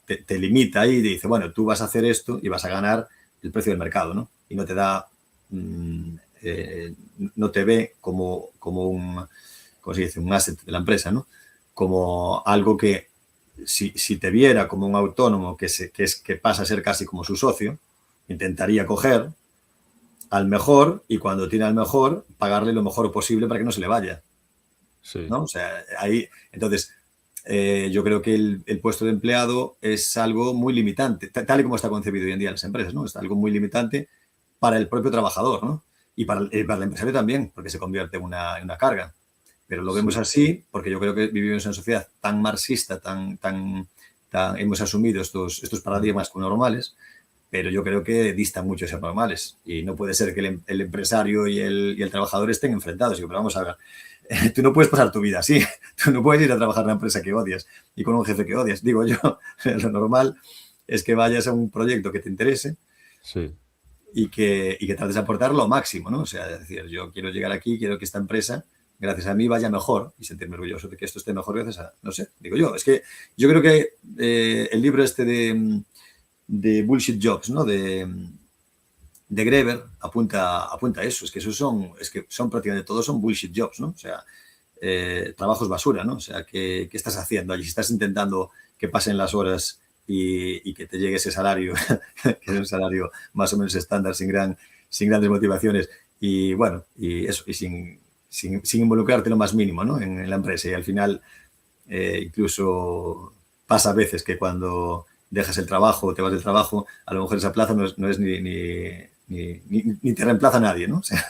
te limita ahí y dice, bueno, tú vas a hacer esto y vas a ganar el precio del mercado, ¿no? Y no te da, no te ve como un, ¿cómo se dice?, un asset de la empresa, ¿no? Como algo que, si te viera como un autónomo que pasa a ser casi como su socio, intentaría coger al mejor y cuando tiene al mejor, pagarle lo mejor posible para que no se le vaya. Sí. ¿No? O sea, ahí, entonces, yo creo que el puesto de empleado es algo muy limitante, tal y como está concebido hoy en día en las empresas, ¿no? Es algo muy limitante para el propio trabajador, ¿no? Y para el empresario también, porque se convierte en una carga. Pero lo vemos Sí. así porque yo creo que vivimos en una sociedad tan marxista, hemos asumido estos paradigmas como normales, pero yo creo que distan mucho de ser normales. Y no puede ser que el empresario y el trabajador estén enfrentados. Pero vamos a ver, tú no puedes pasar tu vida así. Tú no puedes ir a trabajar en una empresa que odias y con un jefe que odias. Digo yo, lo normal es que vayas a un proyecto que te interese Sí. y que trates de aportar lo máximo, ¿no? O sea, es decir, yo quiero llegar aquí, quiero que esta empresa, gracias a mí, vaya mejor y sentirme orgulloso de que esto esté mejor gracias a, no sé, digo yo. Es que yo creo que el libro este de Bullshit Jobs, ¿no? De Greber apunta a eso. Es que son prácticamente todos son bullshit jobs, ¿no? O sea, trabajos basura, ¿no? O sea, ¿qué estás haciendo allí? Si estás intentando que pasen las horas y que te llegue ese salario, que es un salario más o menos estándar, sin grandes motivaciones, y bueno, y eso, y sin involucrarte lo más mínimo, ¿no? En la empresa. Y al final, incluso pasa a veces que cuando dejas el trabajo o te vas del trabajo, a lo mejor esa plaza no es ni te reemplaza nadie, ¿no? O sea,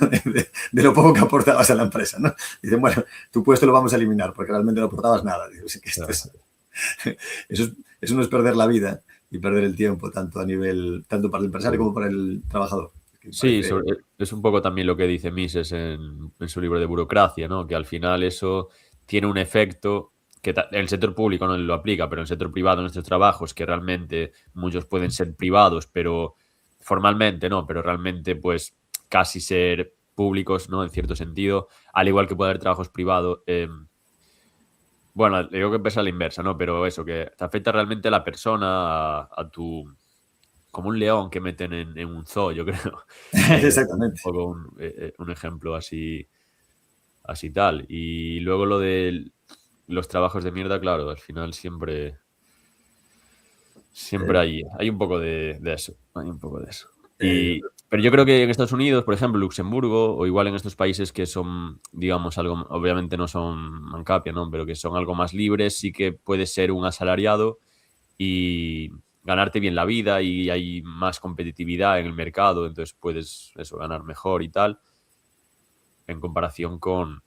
de lo poco que aportabas a la empresa, ¿no? Dicen, bueno, tu puesto lo vamos a eliminar porque realmente no aportabas nada. Digo, sí que eso no es perder la vida y perder el tiempo, tanto para el empresario como para el trabajador. Que Sí, parece, es un poco también lo que dice Mises en su libro de Burocracia, ¿no? Que al final eso tiene un efecto que en el sector público no lo aplica, pero en el sector privado, en nuestros trabajos, que realmente muchos pueden ser privados, pero formalmente no, pero realmente pues casi ser públicos, ¿no? En cierto sentido, al igual que puede haber trabajos privados. Bueno, digo que pesa a la inversa, ¿no? Pero eso, que te afecta realmente a la persona, a tu como un león que meten en un zoo, yo creo. Es un exactamente. poco un ejemplo así tal. Y luego lo de los trabajos de mierda, claro, al final siempre Eh, hay un poco de eso. Hay un poco de eso. eh, Pero yo creo que en Estados Unidos, por ejemplo, Luxemburgo, o igual en estos países que son, digamos, algo, obviamente no son Mancapia, ¿no? Pero que son algo más libres, sí que puedes ser un asalariado y ganarte bien la vida y hay más competitividad en el mercado, entonces puedes eso, ganar mejor y tal, en comparación con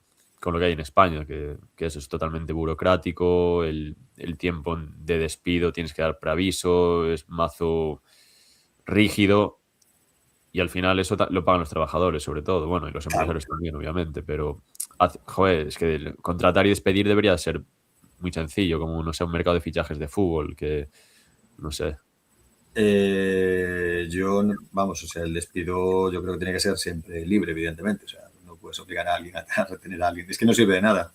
lo que hay en España, que eso es totalmente burocrático, el tiempo de despido tienes que dar preaviso, es mazo rígido y al final eso lo pagan los trabajadores sobre todo, bueno, y los claro. empresarios también, obviamente, pero joder, es que contratar y despedir debería ser muy sencillo, como no sé, un mercado de fichajes de fútbol, que no sé. Vamos, o sea, el despido yo creo que tiene que ser siempre libre, evidentemente. O sea, no puedes obligar a alguien a retener a alguien. Es que no sirve de nada.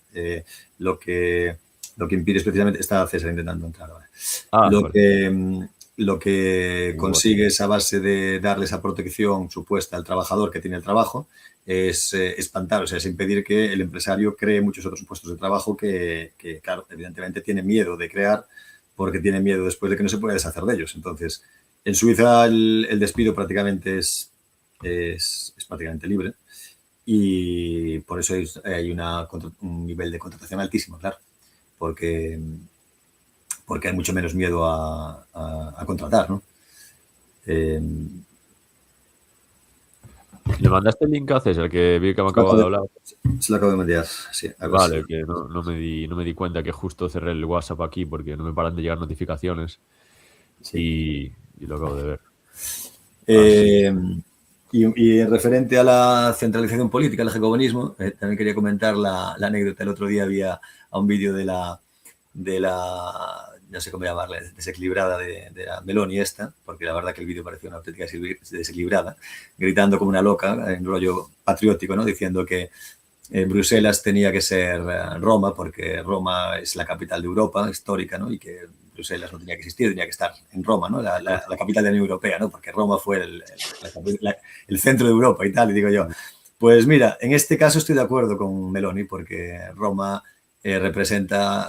Lo que, lo que impide es precisamente, está César intentando entrar ahora. Ah, Lo vale. que, lo que Igual. consigues a base de darle esa protección supuesta al trabajador que tiene el trabajo es espantar, o sea, es impedir que el empresario cree muchos otros puestos de trabajo que, claro, evidentemente tiene miedo de crear porque tiene miedo después de que no se pueda deshacer de ellos. Entonces, en Suiza el despido prácticamente es prácticamente libre y por eso hay un nivel de contratación altísimo, claro, porque, porque hay mucho menos miedo a contratar, ¿no? Eh, ¿Le mandaste el link a César, que vi que me se, lo acabo acabo de de, hablar? se lo acabo de enviar, sí, a ver si. Vale, que no me di cuenta que justo cerré el WhatsApp aquí porque no me paran de llegar notificaciones Sí. y lo acabo de ver. Así. Eh, y referente a la centralización política, el jacobinismo, también quería comentar la anécdota. El otro día había a un vídeo de la, no sé cómo llamarla, desequilibrada de la Meloni esta, porque la verdad que el vídeo parecía una auténtica desequilibrada, gritando como una loca, en rollo patriótico, ¿no? Diciendo que Bruselas tenía que ser Roma, porque Roma es la capital de Europa histórica, ¿no? Y que Bruselas no tenía que existir, tenía que estar en Roma, ¿no? La capital de la Unión Europea, ¿no? Porque Roma fue el centro de Europa y tal. Y digo yo, pues mira, en este caso estoy de acuerdo con Meloni, porque Roma representa,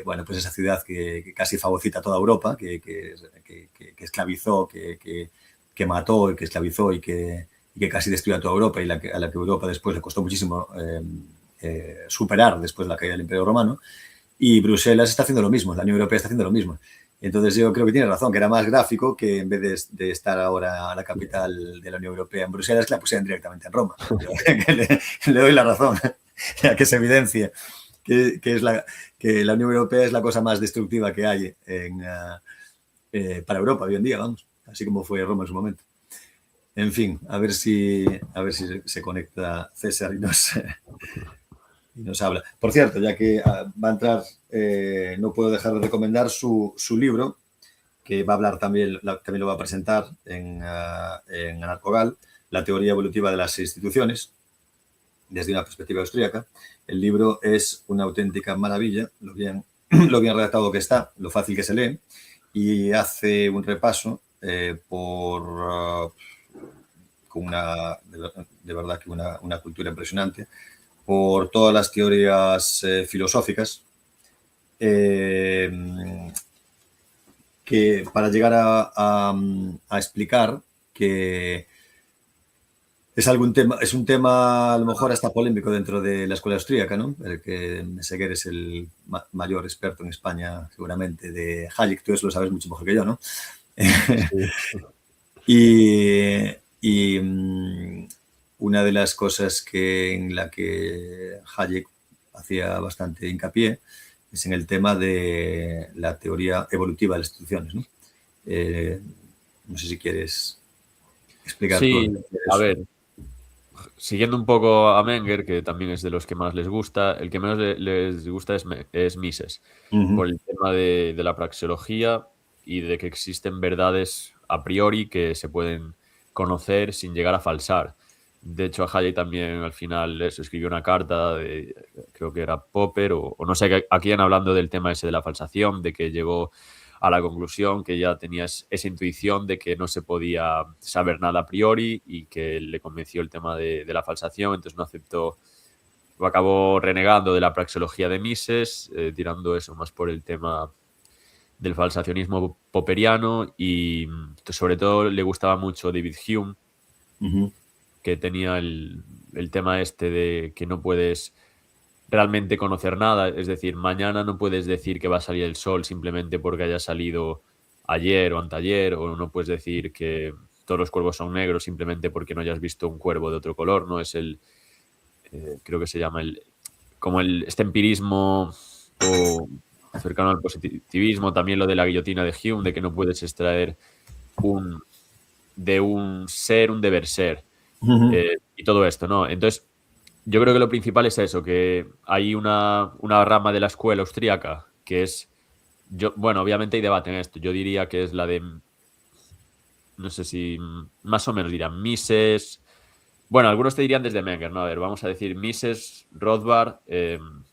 bueno, pues esa ciudad que casi fagocita toda Europa, que esclavizó, que mató, que esclavizó y y que casi destruyó a toda Europa y a la que Europa después le costó muchísimo superar después de la caída del Imperio Romano. Y Bruselas está haciendo lo mismo, la Unión Europea está haciendo lo mismo. Entonces yo creo que tiene razón, que era más gráfico que en vez de estar ahora la capital de la Unión Europea en Bruselas, que la pusieran directamente en Roma. le doy la razón, ya que se evidencia que la Unión Europea es la cosa más destructiva que hay para Europa hoy en día, vamos, así como fue Roma en su momento. En fin, a ver si se conecta César y nos habla. Por cierto, ya que va a entrar, no puedo dejar de recomendar su libro, que va a hablar también lo va a presentar en Anarcogal, La teoría evolutiva de las instituciones, desde una perspectiva austríaca. El libro es una auténtica maravilla, lo bien redactado que está, lo fácil que se lee, y hace un repaso con de verdad que una cultura impresionante, por todas las teorías filosóficas, que para llegar a explicar que es un tema a lo mejor hasta polémico dentro de la escuela austríaca, ¿no? El que Meseguer es el mayor experto en España, seguramente, de Hayek. Tú eso lo sabes mucho mejor que yo, ¿no? Sí. y una de las cosas en la que Hayek hacía bastante hincapié es en el tema de la teoría evolutiva de las instituciones, ¿no? No sé si quieres explicar. Sí, a ver, siguiendo un poco a Menger, que también es de los que más les gusta, el que menos les gusta es Mises, por el tema de la praxeología y de que existen verdades a priori que se pueden conocer sin llegar a falsar. De hecho, a Hayek también al final escribió una carta, creo que era Popper, o no sé a quién, hablando del tema ese de la falsación, de que llegó a la conclusión que ya tenía esa intuición de que no se podía saber nada a priori y que le convenció el tema de la falsación, entonces no aceptó, acabó renegando de la praxeología de Mises, tirando eso más por el tema del falsacionismo popperiano, y sobre todo le gustaba mucho David Hume, que tenía el tema este de que no puedes realmente conocer nada, es decir, mañana no puedes decir que va a salir el sol simplemente porque haya salido ayer o anteayer, o no puedes decir que todos los cuervos son negros simplemente porque no hayas visto un cuervo de otro color, ¿no? Es creo que se llama este empirismo o cercano al positivismo, también lo de la guillotina de Hume, de que no puedes extraer de un ser un deber ser, y todo esto, ¿no? Entonces, yo creo que lo principal es eso, que hay una rama de la escuela austríaca que es, bueno, obviamente hay debate en esto, yo diría que es la de, no sé si más o menos dirán Mises, bueno, algunos te dirían desde Menger, ¿no? A ver, vamos a decir Mises, Rothbard,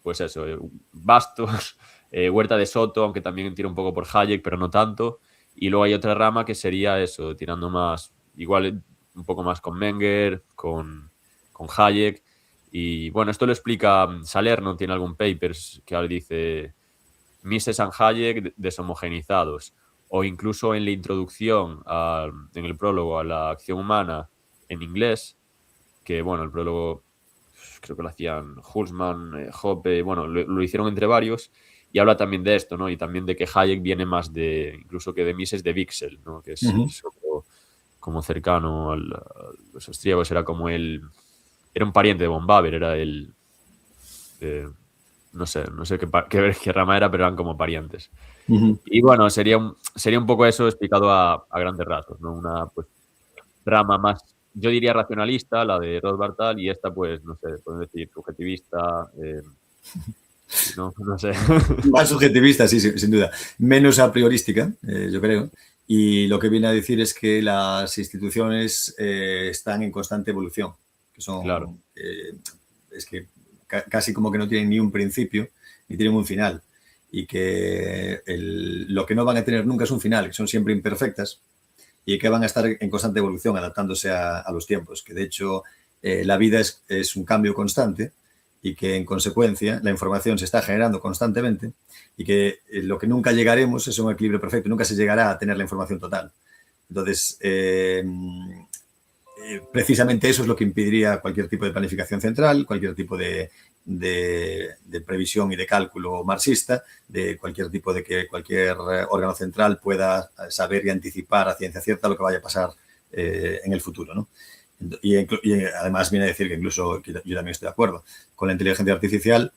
pues eso, Bastos, Huerta de Soto, aunque también tira un poco por Hayek, pero no tanto, y luego hay otra rama que sería eso, tirando más, igual un poco más con Menger, con Hayek. Y bueno, esto lo explica Salerno, tiene algún paper que ahora dice Mises and Hayek deshomogenizados, o incluso en la introducción, en el prólogo a la acción humana en inglés, que bueno, el prólogo creo que lo hacían Hulsman, Hoppe, bueno, lo hicieron entre varios, y habla también de esto, ¿no? Y también de que Hayek viene más incluso que de Mises, de Wicksell, ¿no? Que es como cercano a los austríacos, era como era un pariente de von Baber, era no sé qué rama era, pero eran como parientes. Y bueno, sería un poco eso explicado a grandes rasgos, ¿no? Una pues rama más, yo diría racionalista, la de Rothbard tal, y esta pues, no sé, podemos decir subjetivista, no sé. Más subjetivista, sí, sin duda. Menos a priorística, yo creo. Y lo que viene a decir es que las instituciones están en constante evolución, que son, claro. Es que casi como que no tienen ni un principio ni tienen un final, y que lo que no van a tener nunca es un final, que son siempre imperfectas y que van a estar en constante evolución, adaptándose a los tiempos, que de hecho la vida es un cambio constante y que en consecuencia la información se está generando constantemente y que lo que nunca llegaremos es un equilibrio perfecto, nunca se llegará a tener la información total. Entonces, precisamente eso es lo que impediría cualquier tipo de planificación central, cualquier tipo de previsión y de cálculo marxista, de cualquier tipo de que cualquier órgano central pueda saber y anticipar a ciencia cierta lo que vaya a pasar en el futuro, ¿no? Y además viene a decir que incluso, yo también estoy de acuerdo, con la inteligencia artificial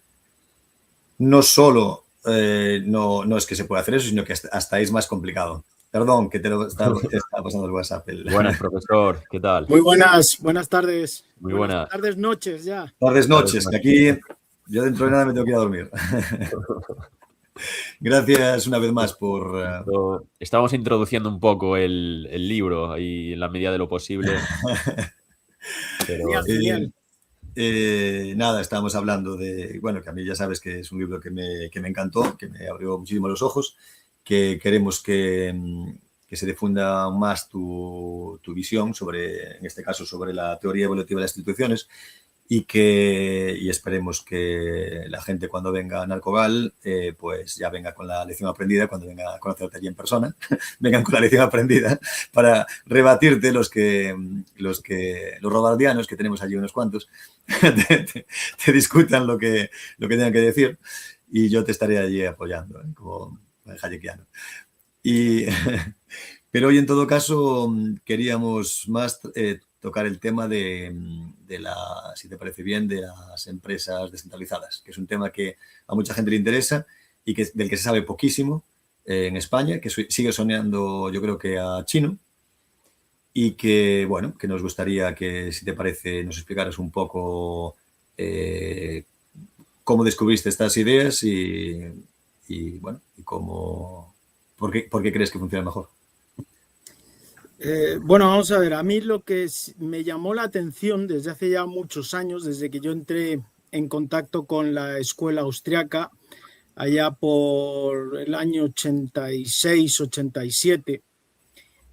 no solo no es que se pueda hacer eso, sino que hasta es más complicado. Perdón, que te estaba pasando el WhatsApp. Buenas, profesor, ¿qué tal? Muy buenas tardes. Muy buenas. Tardes, noches ya. Tardes, noches, que aquí yo dentro de nada me tengo que ir a dormir. Gracias una vez más por... Estamos introduciendo un poco el libro y en la medida de lo posible. Pero... Genial. Nada, estábamos hablando de... Bueno, que a mí ya sabes que es un libro que me encantó, que me abrió muchísimo los ojos, que queremos que se difunda más tu visión sobre, en este caso, sobre la teoría evolutiva de las instituciones y esperemos que la gente cuando venga a Narcogal pues ya venga con la lección aprendida, cuando venga a conocerte allí en persona, vengan con la lección aprendida para rebatirte los robaldianos, que tenemos allí unos cuantos, te discutan lo que tengan que decir y yo te estaré allí apoyando, como hayekiano. Pero hoy en todo caso queríamos más tocar el tema de si te parece bien, de las empresas descentralizadas, que es un tema que a mucha gente le interesa y del que se sabe poquísimo en España, que sigue sonando yo creo que a chino y que, bueno, que nos gustaría que, si te parece, nos explicaras un poco cómo descubriste estas ideas y bueno, y por qué crees que funciona mejor. Bueno, vamos a ver, a mí lo que me llamó la atención desde hace ya muchos años, desde que yo entré en contacto con la escuela austriaca, allá por el año 86, 87,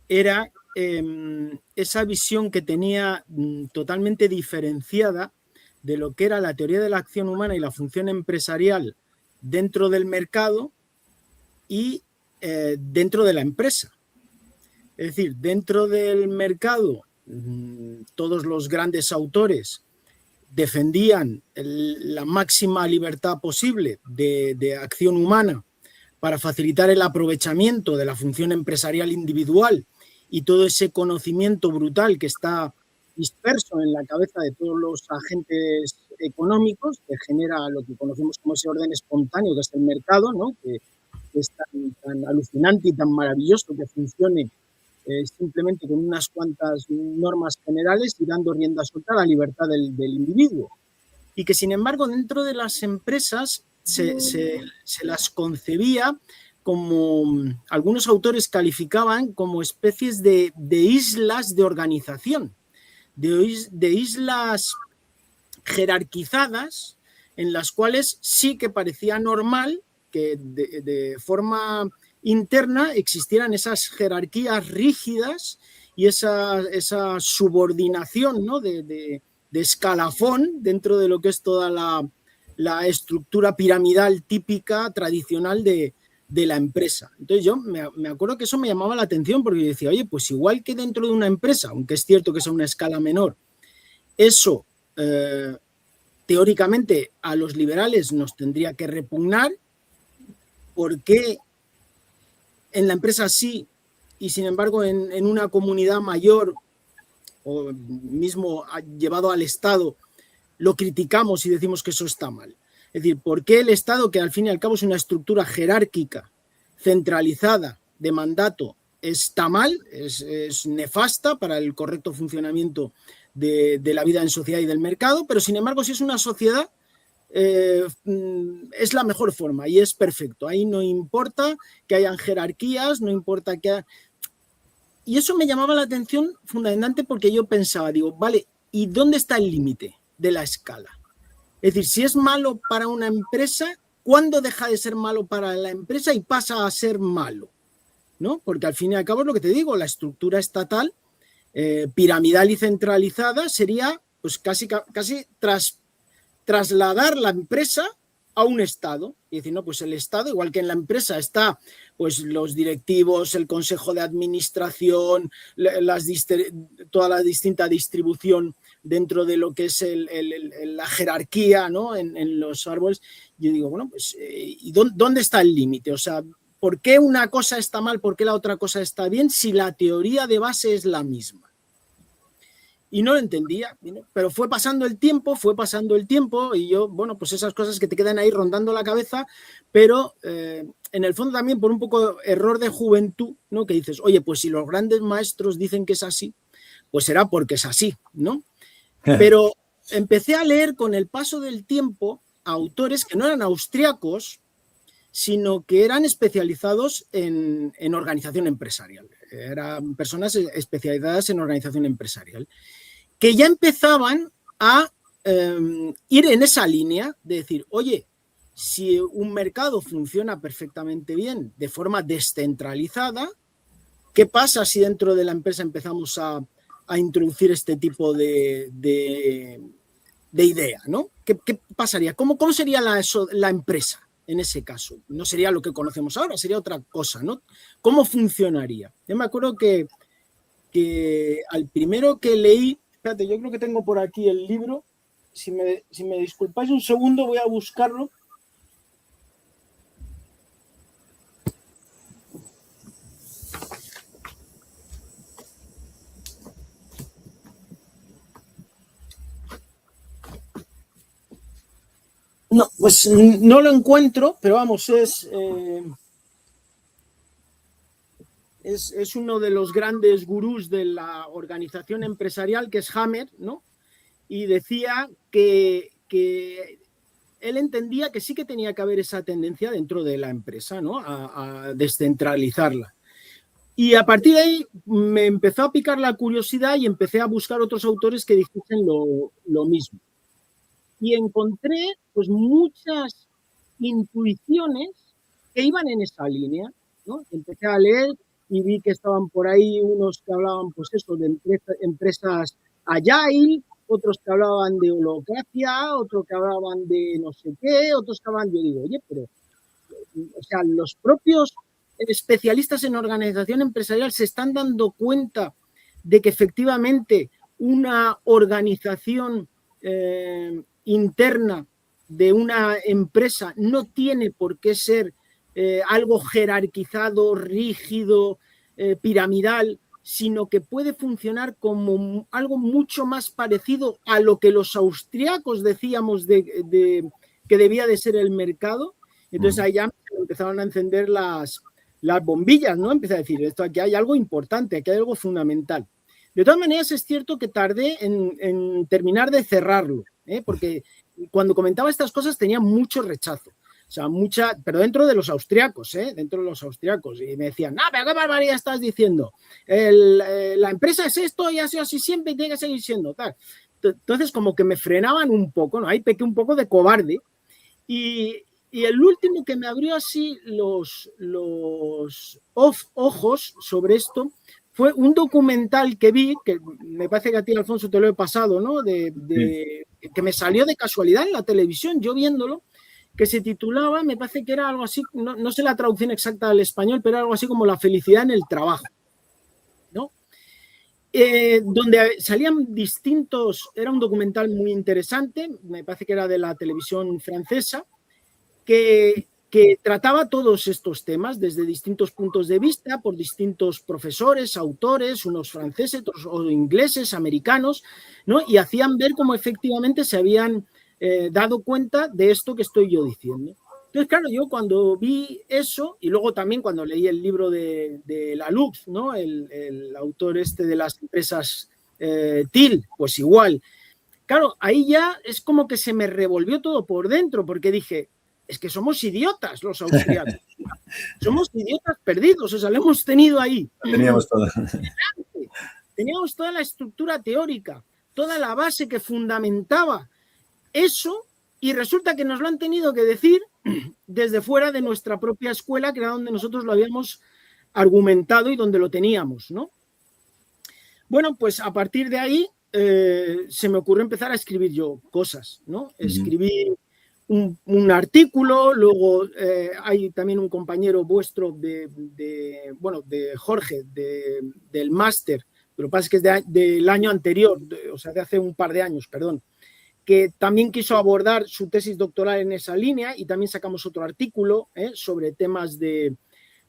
era esa visión que tenía totalmente diferenciada de lo que era la teoría de la acción humana y la función empresarial dentro del mercado y dentro de la empresa. Es decir, dentro del mercado, todos los grandes autores defendían la máxima libertad posible de acción humana para facilitar el aprovechamiento de la función empresarial individual y todo ese conocimiento brutal que está disperso en la cabeza de todos los agentes económicos, que genera lo que conocemos como ese orden espontáneo que es el mercado, ¿no? que es tan alucinante y tan maravilloso que funcione simplemente con unas cuantas normas generales y dando rienda suelta a la libertad del individuo. Y que, sin embargo, dentro de las empresas se las concebía como algunos autores calificaban como especies de islas de organización, de islas jerarquizadas en las cuales sí que parecía normal que de forma interna existieran esas jerarquías rígidas y esa subordinación, ¿no? de escalafón dentro de lo que es toda la estructura piramidal típica, tradicional de la empresa. Entonces yo me acuerdo que eso me llamaba la atención porque yo decía, oye, pues igual que dentro de una empresa, aunque es cierto que es a una escala menor, eso teóricamente a los liberales nos tendría que repugnar. ¿Por qué en la empresa sí y sin embargo en una comunidad mayor o mismo llevado al Estado lo criticamos y decimos que eso está mal? Es decir, ¿por qué el Estado, que al fin y al cabo es una estructura jerárquica, centralizada, de mandato, está mal, es nefasta para el correcto funcionamiento de la vida en sociedad y del mercado, pero sin embargo si es una sociedad es la mejor forma y es perfecto? Ahí no importa que hayan jerarquías, no importa que haya... Y eso me llamaba la atención fundamentalmente porque yo pensaba, digo, vale, ¿y dónde está el límite de la escala? Es decir, si es malo para una empresa, ¿cuándo deja de ser malo para la empresa y pasa a ser malo? ¿No? Porque al fin y al cabo es lo que te digo, la estructura estatal piramidal y centralizada sería pues casi trasladar la empresa a un Estado. Y decir, no, pues el Estado, igual que en la empresa está pues los directivos, el consejo de administración, toda la distinta distribución dentro de lo que es la jerarquía, ¿no? en los árboles. Yo digo, bueno, pues ¿y dónde está el límite? O sea, ¿por qué una cosa está mal? ¿Por qué la otra cosa está bien? Si la teoría de base es la misma. Y no lo entendía, pero fue pasando el tiempo y yo, bueno, pues esas cosas que te quedan ahí rondando la cabeza, pero en el fondo también por un poco error de juventud, ¿no? Que dices, oye, pues si los grandes maestros dicen que es así, pues será porque es así, ¿no? Pero empecé a leer con el paso del tiempo a autores que no eran austriacos, sino que eran especializados en organización empresarial. Eran personas especializadas en organización empresarial, que ya empezaban a ir en esa línea de decir, oye, si un mercado funciona perfectamente bien de forma descentralizada, ¿qué pasa si dentro de la empresa empezamos a introducir este tipo de idea, ¿no? ¿Qué pasaría? ¿Cómo sería la empresa en ese caso? No sería lo que conocemos ahora, sería otra cosa, ¿no? ¿Cómo funcionaría? Yo me acuerdo que al primero que leí, espérate, yo creo que tengo por aquí el libro, si me disculpáis un segundo voy a buscarlo. No, pues no lo encuentro, pero vamos, es uno de los grandes gurús de la organización empresarial, que es Hammer, ¿no? Y decía que él entendía que sí que tenía que haber esa tendencia dentro de la empresa, ¿no? A descentralizarla. Y a partir de ahí me empezó a picar la curiosidad y empecé a buscar otros autores que dijesen lo mismo. Y encontré pues muchas intuiciones que iban en esa línea, ¿no? Empecé a leer y vi que estaban por ahí unos que hablaban pues eso de empresas agile, otros que hablaban de holocracia, otros que hablaban de no sé qué, otros que hablaban, yo digo, oye, pero o sea, los propios especialistas en organización empresarial se están dando cuenta de que efectivamente una organización interna de una empresa no tiene por qué ser algo jerarquizado, rígido, piramidal, sino que puede funcionar como algo mucho más parecido a lo que los austriacos decíamos que debía de ser el mercado. Entonces ahí ya empezaron a encender las bombillas, ¿no? Empecé a decir, esto aquí hay algo importante, aquí hay algo fundamental. De todas maneras, es cierto que tardé en terminar de cerrarlo, porque cuando comentaba estas cosas tenía mucho rechazo. O sea, pero dentro de los austriacos, dentro de los austriacos. Y me decían, no, pero qué barbaridad estás diciendo. La empresa es esto y ha sido así siempre y tiene que seguir siendo tal. Entonces, como que me frenaban un poco, ¿no? Ahí pequé un poco de cobarde. Y el último que me abrió así los ojos sobre esto fue un documental que vi, que me parece que a ti, Alfonso, te lo he pasado, ¿no? Que me salió de casualidad en la televisión, yo viéndolo, que se titulaba, me parece que era algo así, no sé la traducción exacta al español, pero algo así como La felicidad en el trabajo, ¿no? Donde salían distintos, era un documental muy interesante, me parece que era de la televisión francesa, que trataba todos estos temas desde distintos puntos de vista, por distintos profesores, autores, unos franceses, otros ingleses, americanos, ¿no? Y hacían ver cómo efectivamente se habían dado cuenta de esto que estoy yo diciendo. Entonces, claro, yo cuando vi eso, y luego también cuando leí el libro de Lalux, ¿no? El autor este de las empresas TIL, pues igual. Claro, ahí ya es como que se me revolvió todo por dentro, porque dije, es que somos idiotas los austriacos. Somos idiotas perdidos, o sea, lo hemos tenido ahí. Teníamos todo. Teníamos toda la estructura teórica, toda la base que fundamentaba eso, y resulta que nos lo han tenido que decir desde fuera de nuestra propia escuela, que era donde nosotros lo habíamos argumentado y donde lo teníamos, ¿no? Bueno, pues a partir de ahí se me ocurrió empezar a escribir yo cosas, ¿no? Escribir un artículo, luego hay también un compañero vuestro de Jorge, del máster, pero lo que pasa es que es del año anterior, o sea, de hace un par de años, perdón, que también quiso abordar su tesis doctoral en esa línea, y también sacamos otro artículo sobre temas de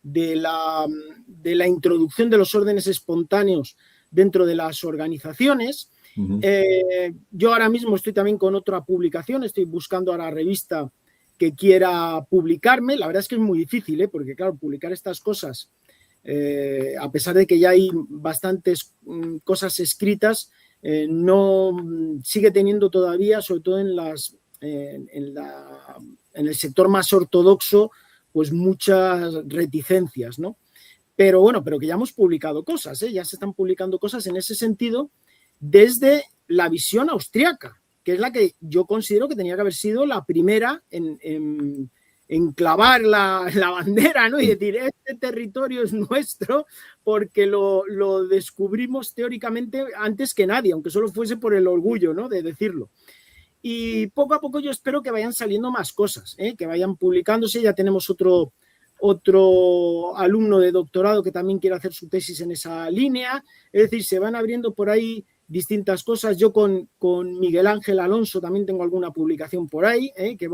la introducción de los órdenes espontáneos dentro de las organizaciones. Yo ahora mismo estoy también con otra publicación, estoy buscando a la revista que quiera publicarme. La verdad es que es muy difícil, porque claro, publicar estas cosas, a pesar de que ya hay bastantes cosas escritas, no sigue teniendo todavía, sobre todo en el sector más ortodoxo, pues muchas reticencias, ¿no? Pero bueno, pero que ya hemos publicado cosas, ya se están publicando cosas en ese sentido desde la visión austriaca, que es la que yo considero que tenía que haber sido la primera en clavar la bandera, ¿no? Y decir, este territorio es nuestro porque lo descubrimos teóricamente antes que nadie, aunque solo fuese por el orgullo, ¿no?, de decirlo. Y poco a poco yo espero que vayan saliendo más cosas, que vayan publicándose. Ya tenemos otro alumno de doctorado que también quiere hacer su tesis en esa línea. Es decir, se van abriendo por ahí distintas cosas. Yo con Miguel Ángel Alonso también tengo alguna publicación por ahí, que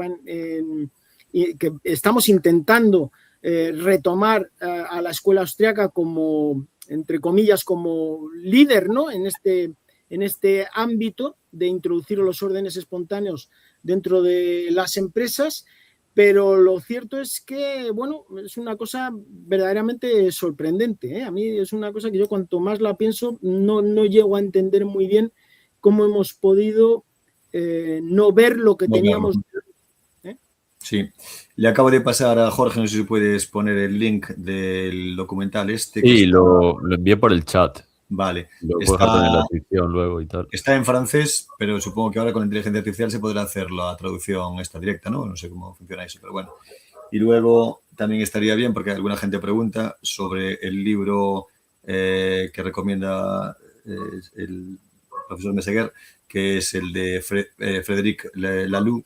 estamos intentando retomar a la escuela austriaca como, entre comillas, como líder, ¿no?, en este ámbito de introducir los órdenes espontáneos dentro de las empresas. Pero lo cierto es que, bueno, es una cosa verdaderamente sorprendente, A mí es una cosa que yo, cuanto más la pienso, no llego a entender muy bien cómo hemos podido no ver lo que teníamos. Sí, le acabo de pasar a Jorge, no sé si puedes poner el link del documental Sí, lo envié por el chat. Vale. Lo puedes poner en la descripción luego y tal. Está en francés, pero supongo que ahora con la inteligencia artificial se podrá hacer la traducción directa, ¿no? No sé cómo funciona eso, pero bueno. Y luego también estaría bien, porque alguna gente pregunta sobre el libro que recomienda el profesor Meseguer, que es el de Frédéric Laloux,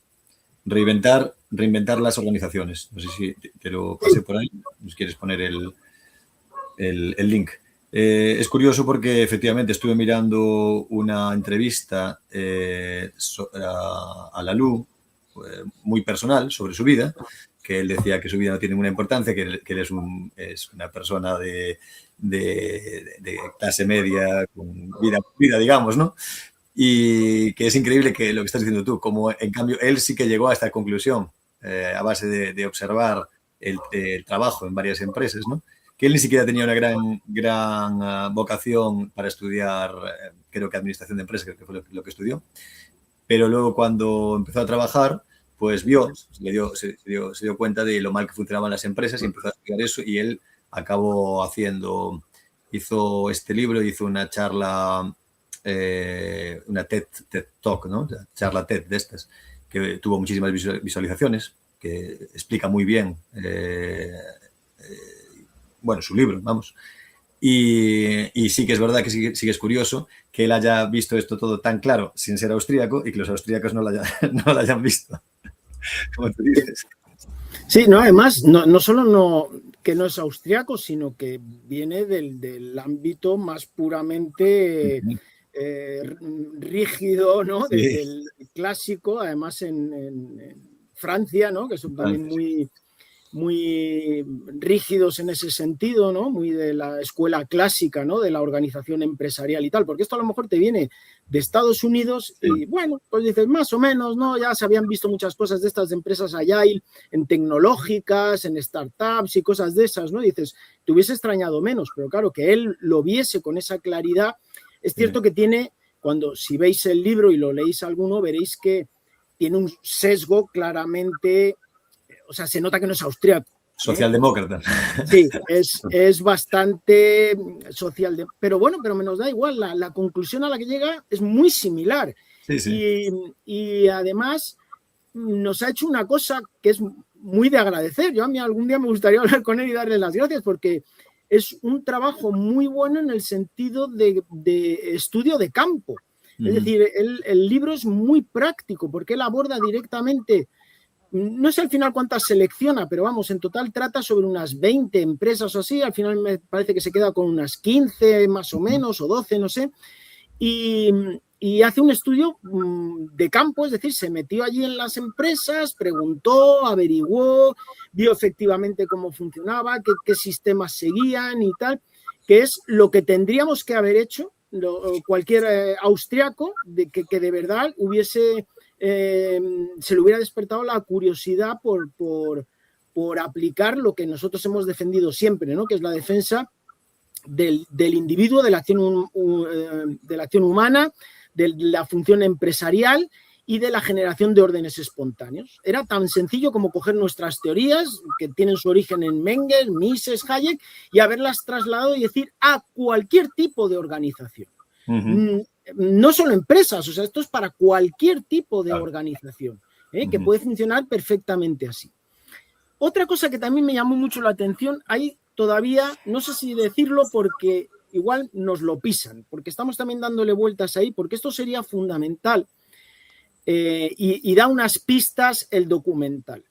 Reinventar las organizaciones. No sé si te lo pasé por ahí, si quieres poner el link. Es curioso porque efectivamente estuve mirando una entrevista a Laloux, muy personal, sobre su vida, que él decía que su vida no tiene ninguna importancia, que él es una persona de clase media, con vida, digamos, ¿no? Y que es increíble que lo que estás diciendo tú, como en cambio él sí que llegó a esta conclusión a base de observar el trabajo en varias empresas, ¿no? Que él ni siquiera tenía una gran vocación para estudiar, creo que administración de empresas, creo que fue lo que estudió. Pero luego, cuando empezó a trabajar, pues se dio cuenta de lo mal que funcionaban las empresas y empezó a estudiar eso, y él acabó hizo este libro, hizo una charla, una TED Talk, ¿no? Charla TED de estas, que tuvo muchísimas visualizaciones, que explica muy bien su libro, vamos. Y sí que es verdad que sí que es curioso que él haya visto esto todo tan claro sin ser austríaco y que los austríacos no lo hayan visto. Como tú dices. Sí, no, además, no solo que no es austríaco, sino que viene del ámbito más puramente rígido, ¿no? Sí. Del clásico, además en Francia, ¿no? Que son también muy rígidos en ese sentido, ¿no? Muy de la escuela clásica, ¿no? De la organización empresarial y tal, porque esto a lo mejor te viene de Estados Unidos y bueno, pues dices más o menos, ¿no? Ya se habían visto muchas cosas de estas empresas agile, en tecnológicas, en startups y cosas de esas, ¿no? Y dices, te hubiese extrañado menos, pero claro, que él lo viese con esa claridad. Es cierto que tiene, si veis el libro y lo leéis alguno, veréis que tiene un sesgo claramente. O sea, se nota que no es austríaco. Socialdemócrata. Sí, es bastante socialdemócrata. Pero bueno, pero nos da igual. La conclusión a la que llega es muy similar. Sí. Y además nos ha hecho una cosa que es muy de agradecer. Yo a mí algún día me gustaría hablar con él y darle las gracias, porque es un trabajo muy bueno en el sentido de estudio de campo. Es decir, el libro es muy práctico porque él aborda directamente no sé al final cuántas selecciona, pero vamos, en total trata sobre unas 20 empresas o así, al final me parece que se queda con unas 15 más o menos, o 12, no sé, y hace un estudio de campo, es decir, se metió allí en las empresas, preguntó, averiguó, vio efectivamente cómo funcionaba, qué sistemas seguían y tal, que es lo que tendríamos que haber hecho cualquier austriaco, que de verdad hubiese... se le hubiera despertado la curiosidad por aplicar lo que nosotros hemos defendido siempre, ¿no? Que es la defensa del individuo, de la acción humana, de la función empresarial y de la generación de órdenes espontáneos. Era tan sencillo como coger nuestras teorías, que tienen su origen en Mengel, Mises, Hayek, y haberlas trasladado y decir a cualquier tipo de organización. No solo empresas, o sea, esto es para cualquier tipo de organización, que puede funcionar perfectamente así. Otra cosa que también me llamó mucho la atención, hay todavía, no sé si decirlo porque igual nos lo pisan, porque estamos también dándole vueltas ahí, porque esto sería fundamental y da unas pistas el documental.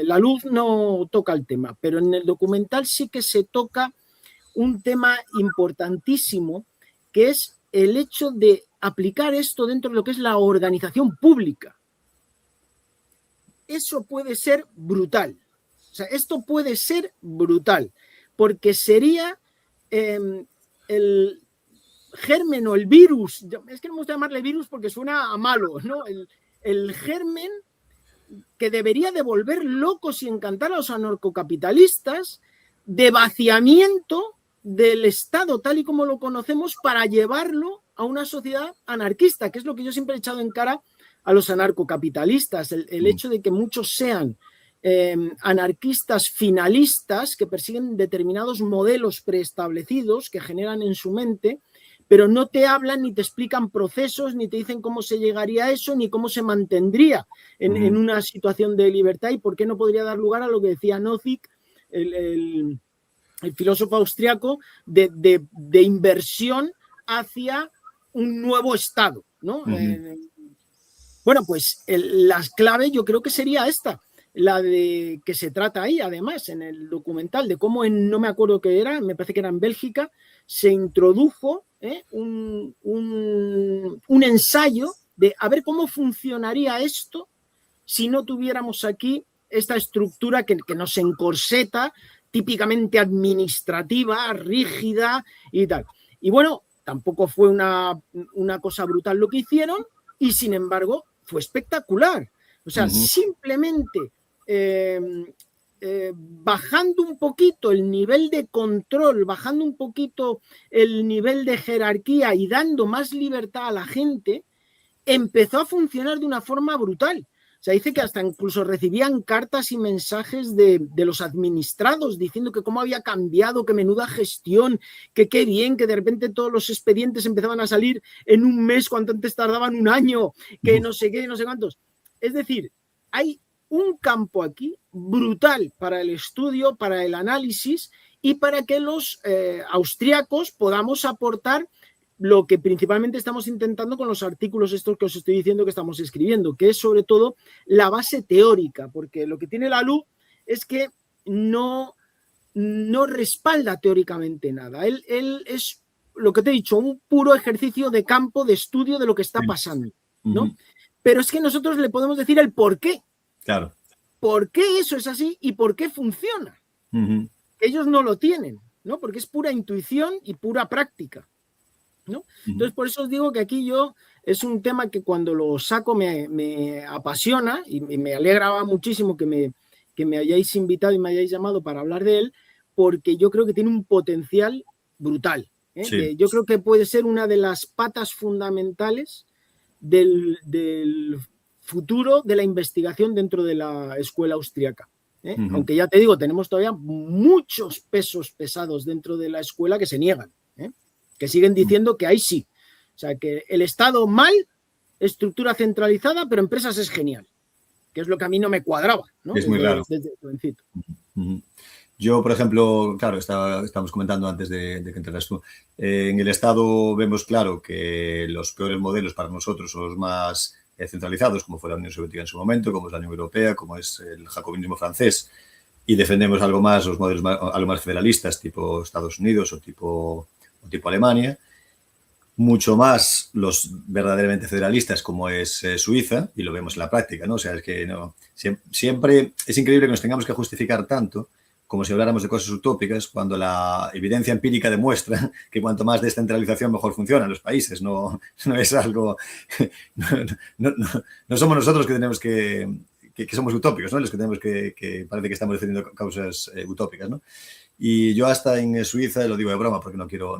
La luz no toca el tema, pero en el documental sí que se toca un tema importantísimo, que es el hecho de aplicar esto dentro de lo que es la organización pública. Eso puede ser brutal. O sea, esto puede ser brutal, porque sería el germen o el virus, es que no me gusta llamarle virus porque suena a malo, ¿no? El germen que debería de volver locos y encantar a los anarcocapitalistas, de vaciamiento del Estado tal y como lo conocemos para llevarlo a una sociedad anarquista, que es lo que yo siempre he echado en cara a los anarcocapitalistas, el hecho de que muchos sean anarquistas finalistas que persiguen determinados modelos preestablecidos que generan en su mente, pero no te hablan ni te explican procesos, ni te dicen cómo se llegaría a eso, ni cómo se mantendría en una situación de libertad y por qué no podría dar lugar a lo que decía Nozick, el filósofo austriaco, de inversión hacia un nuevo Estado, ¿no? Bueno, pues la clave yo creo que sería esta, la de que se trata ahí, además, en el documental, de cómo no me acuerdo qué era, me parece que era en Bélgica, se introdujo un ensayo de a ver cómo funcionaría esto si no tuviéramos aquí esta estructura que nos encorseta, típicamente administrativa, rígida y tal. Y bueno, tampoco fue una cosa brutal lo que hicieron y sin embargo fue espectacular. O sea, simplemente bajando un poquito el nivel de control, bajando un poquito el nivel de jerarquía y dando más libertad a la gente, empezó a funcionar de una forma brutal. O sea, dice que hasta incluso recibían cartas y mensajes de los administrados diciendo que cómo había cambiado, que menuda gestión, que qué bien, que de repente todos los expedientes empezaban a salir en un mes cuando antes tardaban un año, que no sé qué, no sé cuántos. Es decir, hay un campo aquí brutal para el estudio, para el análisis y para que los austríacos podamos aportar lo que principalmente estamos intentando con los artículos estos que os estoy diciendo que estamos escribiendo, que es sobre todo la base teórica, porque lo que tiene la LUC es que no respalda teóricamente nada. Él es, lo que te he dicho, un puro ejercicio de campo, de estudio de lo que está pasando, ¿no? Pero es que nosotros le podemos decir el por qué. Claro. ¿Por qué eso es así y por qué funciona? Ellos no lo tienen, ¿no? Porque es pura intuición y pura práctica, ¿no? Entonces, por eso os digo que aquí es un tema que cuando lo saco me apasiona y me alegraba muchísimo que me hayáis invitado y me hayáis llamado para hablar de él, porque yo creo que tiene un potencial brutal. Sí. Yo creo que puede ser una de las patas fundamentales del futuro de la investigación dentro de la escuela austríaca. Aunque ya te digo, tenemos todavía muchos pesos pesados dentro de la escuela que se niegan, que siguen diciendo que ahí sí. O sea, que el Estado mal, estructura centralizada, pero empresas es genial, que es lo que a mí no me cuadraba, ¿no? Es muy raro. Desde el jovencito. Yo, por ejemplo, claro, estábamos comentando antes de que entraras tú, en el Estado vemos claro que los peores modelos para nosotros son los más centralizados, como fue la Unión Soviética en su momento, como es la Unión Europea, como es el jacobinismo francés, y defendemos algo más, los modelos algo más federalistas, tipo Estados Unidos o tipo Alemania, mucho más los verdaderamente federalistas, como es Suiza, y lo vemos en la práctica, ¿no? O sea, es que no, siempre es increíble que nos tengamos que justificar tanto como si habláramos de cosas utópicas, cuando la evidencia empírica demuestra que cuanto más descentralización mejor funcionan los países. No es algo... No somos nosotros que tenemos que somos utópicos, ¿no? Los que tenemos que parece que estamos defendiendo causas utópicas, ¿no? Y yo hasta en Suiza, lo digo de broma porque no quiero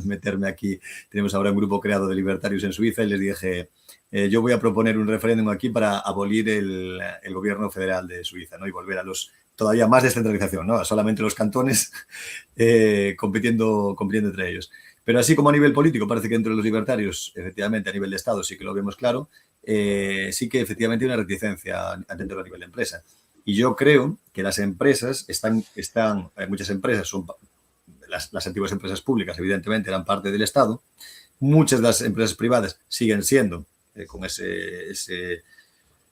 meterme aquí, tenemos ahora un grupo creado de libertarios en Suiza y les dije, yo voy a proponer un referéndum aquí para abolir el gobierno federal de Suiza, ¿no? Y volver a todavía más descentralización, ¿no? A solamente los cantones compitiendo entre ellos. Pero así como a nivel político, parece que entre los libertarios, efectivamente, a nivel de Estado sí que lo vemos claro, sí que efectivamente hay una reticencia dentro del nivel de empresa. Y yo creo que las empresas muchas empresas son las antiguas empresas públicas, evidentemente, eran parte del Estado. Muchas de las empresas privadas siguen siendo con ese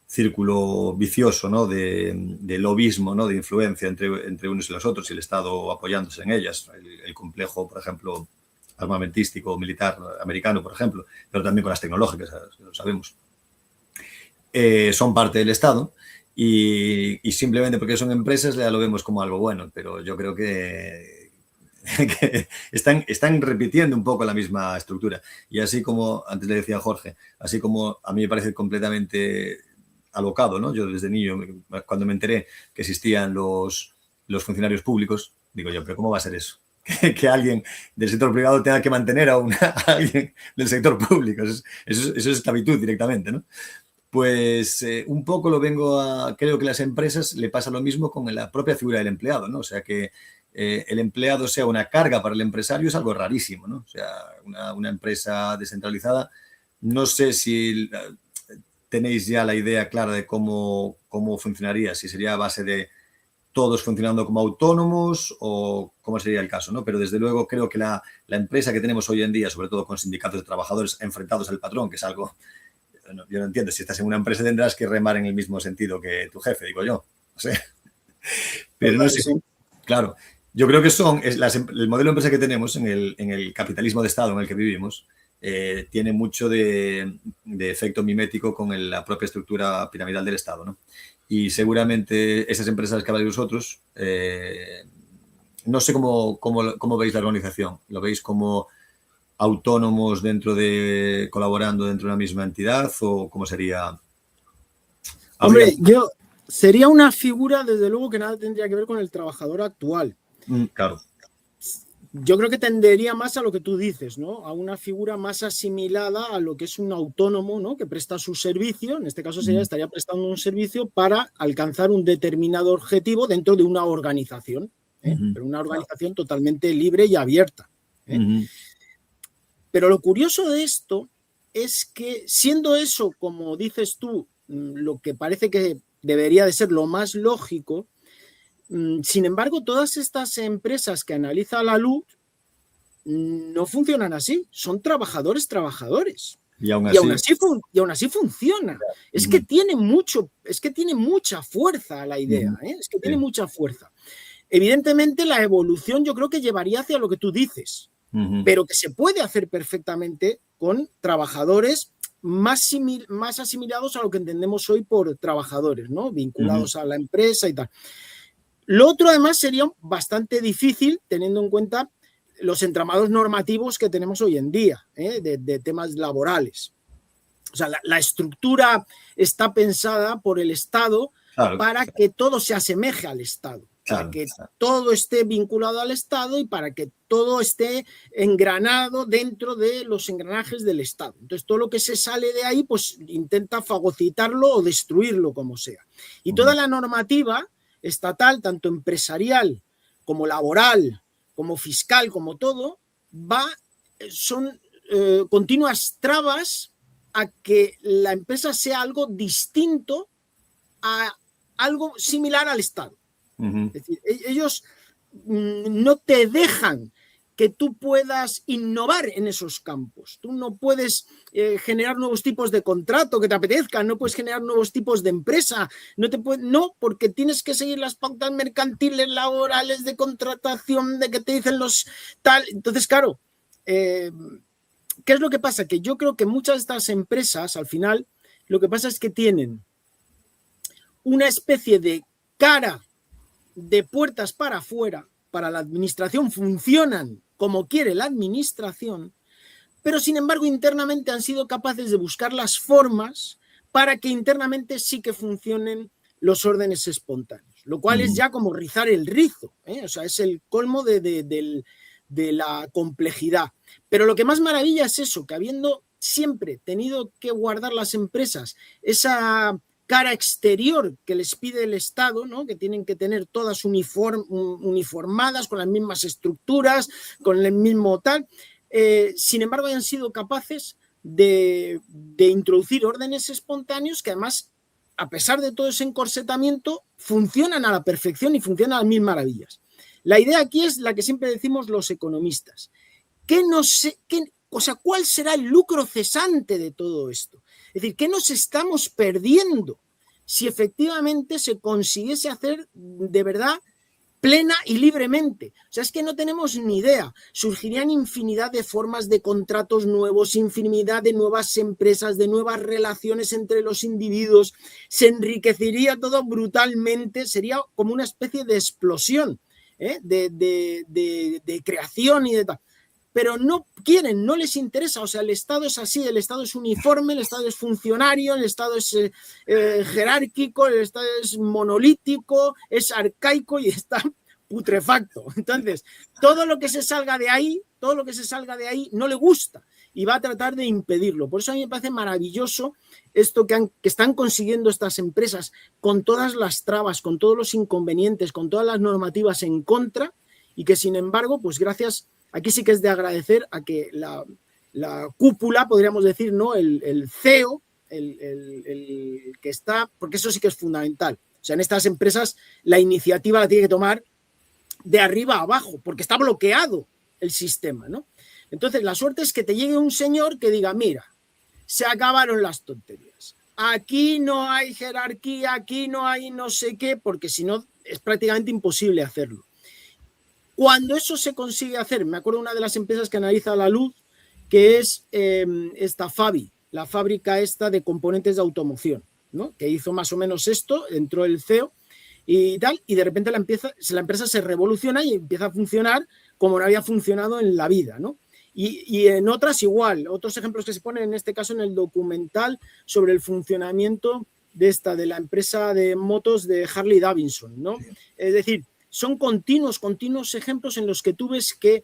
círculo vicioso, ¿no? de lobismo, ¿no? De influencia entre unos y los otros, y el Estado apoyándose en ellas. El complejo, por ejemplo, armamentístico militar americano, por ejemplo, pero también con las tecnológicas, lo sabemos. Son parte del Estado y simplemente porque son empresas ya lo vemos como algo bueno, pero yo creo que están repitiendo un poco la misma estructura. Y así como, antes le decía a Jorge, así como a mí me parece completamente alocado, ¿no? Yo desde niño, cuando me enteré que existían los funcionarios públicos, digo yo, ¿pero cómo va a ser eso? Que alguien del sector privado tenga que mantener a alguien del sector público. Eso es esclavitud directamente, ¿no? Pues un poco creo que a las empresas le pasa lo mismo con la propia figura del empleado, ¿no? O sea, que el empleado sea una carga para el empresario es algo rarísimo, ¿no? O sea, una empresa descentralizada, no sé si tenéis ya la idea clara de cómo funcionaría, si sería a base de todos funcionando como autónomos o cómo sería el caso, ¿no? Pero desde luego creo que la empresa que tenemos hoy en día, sobre todo con sindicatos de trabajadores enfrentados al patrón, que es algo... Yo no entiendo, si estás en una empresa tendrás que remar en el mismo sentido que tu jefe, digo yo. No sé. Pero no sé. Claro, yo creo que el modelo de empresa que tenemos en el capitalismo de Estado en el que vivimos tiene mucho de efecto mimético con la propia estructura piramidal del Estado, ¿no? Y seguramente esas empresas que habláis vosotros, no sé cómo veis la organización. ¿Lo veis como autónomos colaborando dentro de una misma entidad o cómo sería? Hombre, sería una figura, desde luego, que nada tendría que ver con el trabajador actual. Claro. Yo creo que tendería más a lo que tú dices, ¿no? A una figura más asimilada a lo que es un autónomo, ¿no? Que presta su servicio, en este caso estaría prestando un servicio para alcanzar un determinado objetivo dentro de una organización, pero una organización totalmente libre y abierta. Pero lo curioso de esto es que, siendo eso, como dices tú, lo que parece que debería de ser lo más lógico, sin embargo, todas estas empresas que analiza la LUC no funcionan así, son trabajadores. Y aún así funciona. Es que tiene mucha fuerza la idea, es que tiene mucha fuerza. Evidentemente, la evolución yo creo que llevaría hacia lo que tú dices, pero que se puede hacer perfectamente con trabajadores más asimilados a lo que entendemos hoy por trabajadores, ¿no? Vinculados a la empresa y tal. Lo otro, además, sería bastante difícil teniendo en cuenta los entramados normativos que tenemos hoy en día, de temas laborales. O sea, la estructura está pensada por el Estado para que todo se asemeje al Estado, para que todo esté vinculado al Estado y para que todo esté engranado dentro de los engranajes del Estado. Entonces, todo lo que se sale de ahí, pues intenta fagocitarlo o destruirlo como sea. Y toda la normativa estatal, tanto empresarial como laboral, como fiscal, como todo, son continuas trabas a que la empresa sea algo distinto a algo similar al Estado. Es decir, ellos no te dejan que tú puedas innovar en esos campos. Tú no puedes generar nuevos tipos de contrato que te apetezcan, no puedes generar nuevos tipos de empresa, no, porque tienes que seguir las pautas mercantiles, laborales, de contratación, de que te dicen los tal. Entonces, claro, ¿qué es lo que pasa? Que yo creo que muchas de estas empresas, al final, lo que pasa es que tienen una especie de cara de puertas para afuera, para la administración, funcionan como quiere la administración, pero sin embargo internamente han sido capaces de buscar las formas para que internamente sí que funcionen los órdenes espontáneos, lo cual es ya como rizar el rizo, ¿eh? O sea, es el colmo de la complejidad. Pero lo que más maravilla es eso, que habiendo siempre tenido que guardar las empresas esa cara exterior que les pide el Estado, ¿no? Que tienen que tener todas uniformadas, con las mismas estructuras, con el mismo tal. Sin embargo, hayan sido capaces de introducir órdenes espontáneos que además, a pesar de todo ese encorsetamiento, funcionan a la perfección y funcionan a las mil maravillas. La idea aquí es la que siempre decimos los economistas. ¿Cuál será el lucro cesante de todo esto? Es decir, ¿qué nos estamos perdiendo si efectivamente se consiguiese hacer de verdad plena y libremente? O sea, es que no tenemos ni idea. Surgirían infinidad de formas de contratos nuevos, infinidad de nuevas empresas, de nuevas relaciones entre los individuos. Se enriquecería todo brutalmente. Sería como una especie de explosión, ¿eh? de creación y de tal. Pero no quieren, no les interesa. O sea, el Estado es así, el Estado es uniforme, el Estado es funcionario, el Estado es jerárquico, el Estado es monolítico, es arcaico y está putrefacto. Entonces, todo lo que se salga de ahí no le gusta y va a tratar de impedirlo. Por eso a mí me parece maravilloso esto que están consiguiendo estas empresas con todas las trabas, con todos los inconvenientes, con todas las normativas en contra y que, sin embargo, pues gracias... Aquí sí que es de agradecer a que la cúpula, podríamos decir, ¿no? El CEO, el que está, porque eso sí que es fundamental. O sea, en estas empresas la iniciativa la tiene que tomar de arriba a abajo, porque está bloqueado el sistema, ¿no? Entonces, la suerte es que te llegue un señor que diga, mira, se acabaron las tonterías. Aquí no hay jerarquía, aquí no hay no sé qué, porque si no es prácticamente imposible hacerlo. Cuando eso se consigue hacer, me acuerdo de una de las empresas que analiza la luz, que es esta Fabi, la fábrica esta de componentes de automoción, ¿no? Que hizo más o menos esto, entró el CEO y tal, y de repente la empresa se revoluciona y empieza a funcionar como no había funcionado en la vida, ¿no? Y en otras igual, otros ejemplos que se ponen en este caso en el documental sobre el funcionamiento de la empresa de motos de Harley Davidson, ¿no? Es decir, son continuos ejemplos en los que tú ves que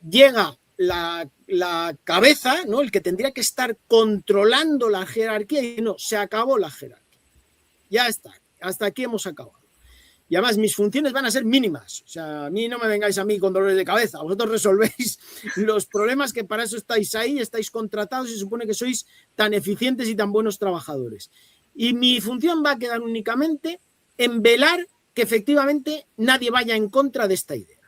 llega la cabeza, ¿no? El que tendría que estar controlando la jerarquía y no, se acabó la jerarquía. Ya está, hasta aquí hemos acabado. Y además mis funciones van a ser mínimas. O sea, a mí no me vengáis a mí con dolores de cabeza. Vosotros resolvéis los problemas que para eso estáis ahí, estáis contratados y se supone que sois tan eficientes y tan buenos trabajadores. Y mi función va a quedar únicamente en velar que efectivamente nadie vaya en contra de esta idea.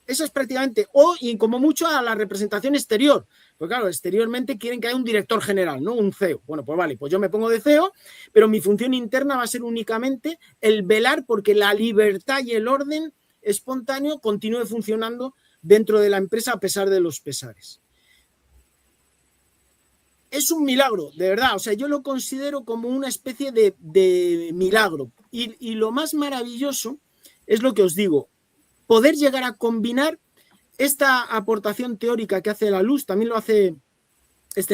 Eso es prácticamente, y como mucho a la representación exterior. Pues claro, exteriormente quieren que haya un director general, ¿no? Un CEO. Bueno, pues vale, pues yo me pongo de CEO, pero mi función interna va a ser únicamente el velar porque la libertad y el orden espontáneo continúe funcionando dentro de la empresa a pesar de los pesares. Es un milagro, de verdad. O sea, yo lo considero como una especie de milagro. Y lo más maravilloso es lo que os digo, poder llegar a combinar esta aportación teórica que hace la luz, también lo hace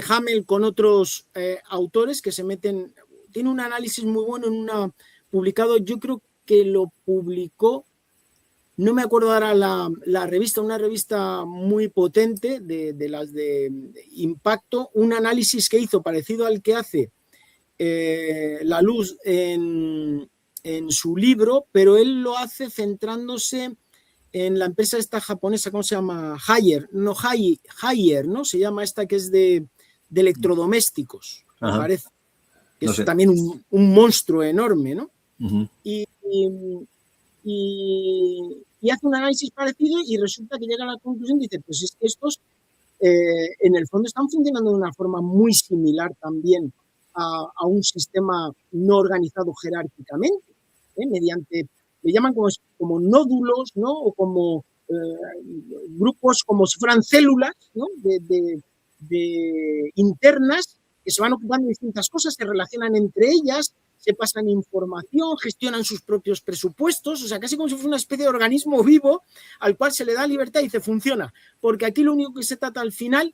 Hamel con otros autores que se meten, tiene un análisis muy bueno publicado, yo creo que lo publicó, no me acuerdo ahora la revista, una revista muy potente de las de impacto, un análisis que hizo parecido al que hace la luz en su libro, pero él lo hace centrándose en la empresa esta japonesa, ¿cómo se llama? Haier, ¿no? Se llama esta que es de electrodomésticos, me parece. Que es también un monstruo enorme, ¿no? Uh-huh. Y y hace un análisis parecido y resulta que llega a la conclusión y dice, pues es que estos en el fondo están funcionando de una forma muy similar también a un sistema no organizado jerárquicamente, mediante, le llaman como nódulos, ¿no? O como grupos, como si fueran células, ¿no? de internas que se van ocupando de distintas cosas, se relacionan entre ellas, se pasan información, gestionan sus propios presupuestos, o sea, casi como si fuera una especie de organismo vivo al cual se le da libertad y dice, funciona. Porque aquí lo único que se trata al final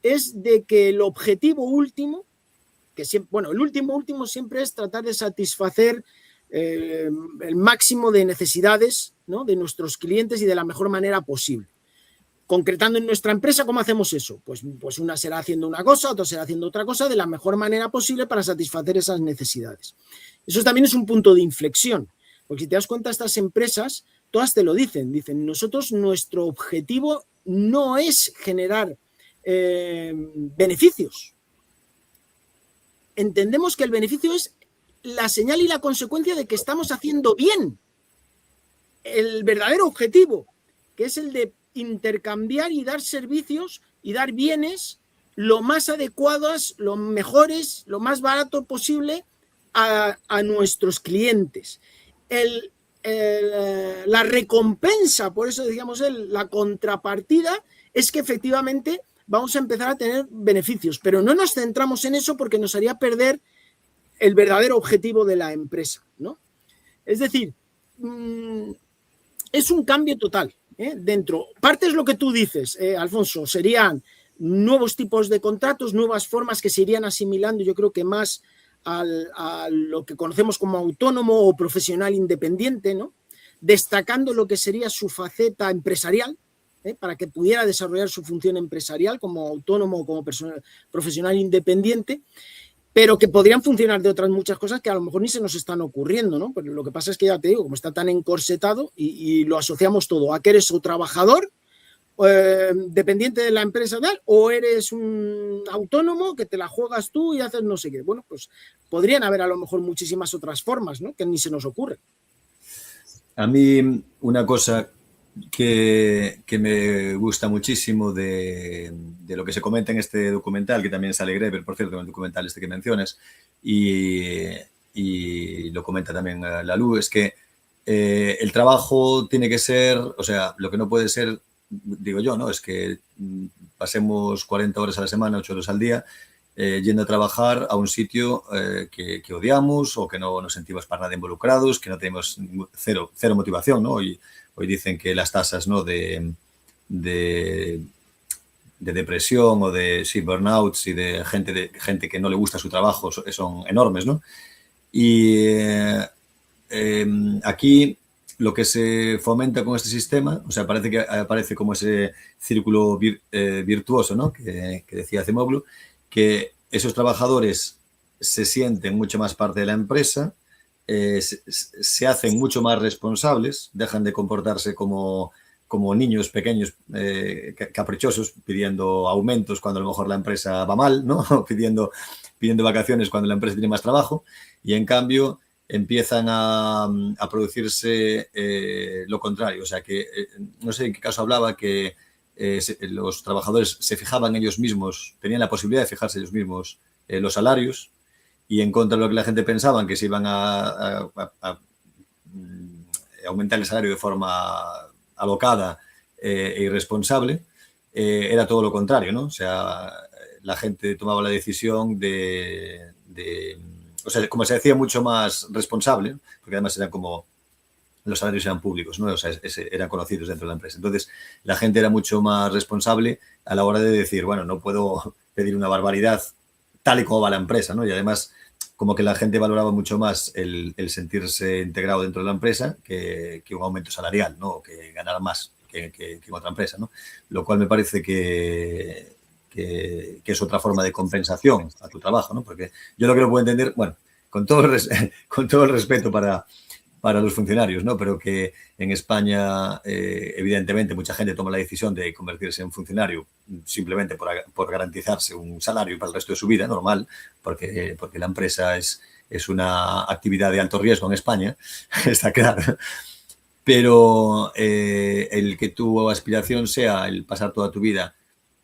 es de que el objetivo último, que siempre, bueno, el último siempre es tratar de satisfacer el máximo de necesidades, ¿no? De nuestros clientes y de la mejor manera posible. Concretando en nuestra empresa, ¿cómo hacemos eso? Pues una será haciendo una cosa, otra será haciendo otra cosa de la mejor manera posible para satisfacer esas necesidades. Eso también es un punto de inflexión, porque si te das cuenta, estas empresas, todas te lo dicen, nosotros, nuestro objetivo no es generar beneficios. Entendemos que el beneficio es la señal y la consecuencia de que estamos haciendo bien. El verdadero objetivo, que es el de intercambiar y dar servicios y dar bienes lo más adecuados, lo mejores, lo más barato posible a nuestros clientes. La recompensa, por eso decíamos la contrapartida, es que efectivamente vamos a empezar a tener beneficios, pero no nos centramos en eso porque nos haría perder el verdadero objetivo de la empresa, ¿no? Es decir, es un cambio total. Dentro, parte es lo que tú dices, Alfonso, serían nuevos tipos de contratos, nuevas formas que se irían asimilando, yo creo que más a lo que conocemos como autónomo o profesional independiente, ¿no? Destacando lo que sería su faceta empresarial, para que pudiera desarrollar su función empresarial como autónomo o como profesional independiente, pero que podrían funcionar de otras muchas cosas que a lo mejor ni se nos están ocurriendo, ¿no? Pero lo que pasa es que ya te digo, como está tan encorsetado y lo asociamos todo a que eres o trabajador, dependiente de la empresa o eres un autónomo que te la juegas tú y haces no sé qué. Bueno, pues podrían haber a lo mejor muchísimas otras formas, ¿no? Que ni se nos ocurre. A mí una cosa que me gusta muchísimo de lo que se comenta en este documental, que también sale Greber, por cierto, en el documental este que mencionas, y lo comenta también Lalou, es que el trabajo tiene que ser, o sea, lo que no puede ser, digo yo, ¿no? Es que pasemos 40 horas a la semana, 8 horas al día, yendo a trabajar a un sitio que odiamos o que no nos sentimos para nada involucrados, que no tenemos cero motivación, ¿no? Hoy dicen que las tasas, ¿no? de depresión o de burnouts y de gente que no le gusta su trabajo son enormes, ¿no? Y aquí lo que se fomenta con este sistema, o sea, parece que aparece como ese círculo virtuoso, ¿no? que decía Acemoglu, que esos trabajadores se sienten mucho más parte de la empresa, se hacen mucho más responsables, dejan de comportarse como niños pequeños caprichosos, pidiendo aumentos cuando a lo mejor la empresa va mal, ¿no? pidiendo vacaciones cuando la empresa tiene más trabajo, y en cambio empiezan a producirse lo contrario. O sea que, no sé en qué caso hablaba, que los trabajadores se fijaban ellos mismos, tenían la posibilidad de fijarse ellos mismos los salarios, y en contra de lo que la gente pensaba, que se iban a aumentar el salario de forma alocada e irresponsable, era todo lo contrario, ¿no? O sea, la gente tomaba la decisión o sea, como se decía, mucho más responsable, porque además eran como, los salarios eran públicos, ¿no? O sea, eran conocidos dentro de la empresa. Entonces, la gente era mucho más responsable a la hora de decir, bueno, no puedo pedir una barbaridad tal y como va la empresa, ¿no? Y además, como que la gente valoraba mucho más el sentirse integrado dentro de la empresa que un aumento salarial, ¿no? O que ganar más que en otra empresa, ¿no? Lo cual me parece que es otra forma de compensación a tu trabajo, ¿no? Porque yo lo que no puedo entender, bueno, con todo el respeto para los funcionarios, ¿no? Pero que en España, evidentemente, mucha gente toma la decisión de convertirse en funcionario simplemente por garantizarse un salario para el resto de su vida, normal, porque la empresa es una actividad de alto riesgo en España, está claro. pero el que tu aspiración sea el pasar toda tu vida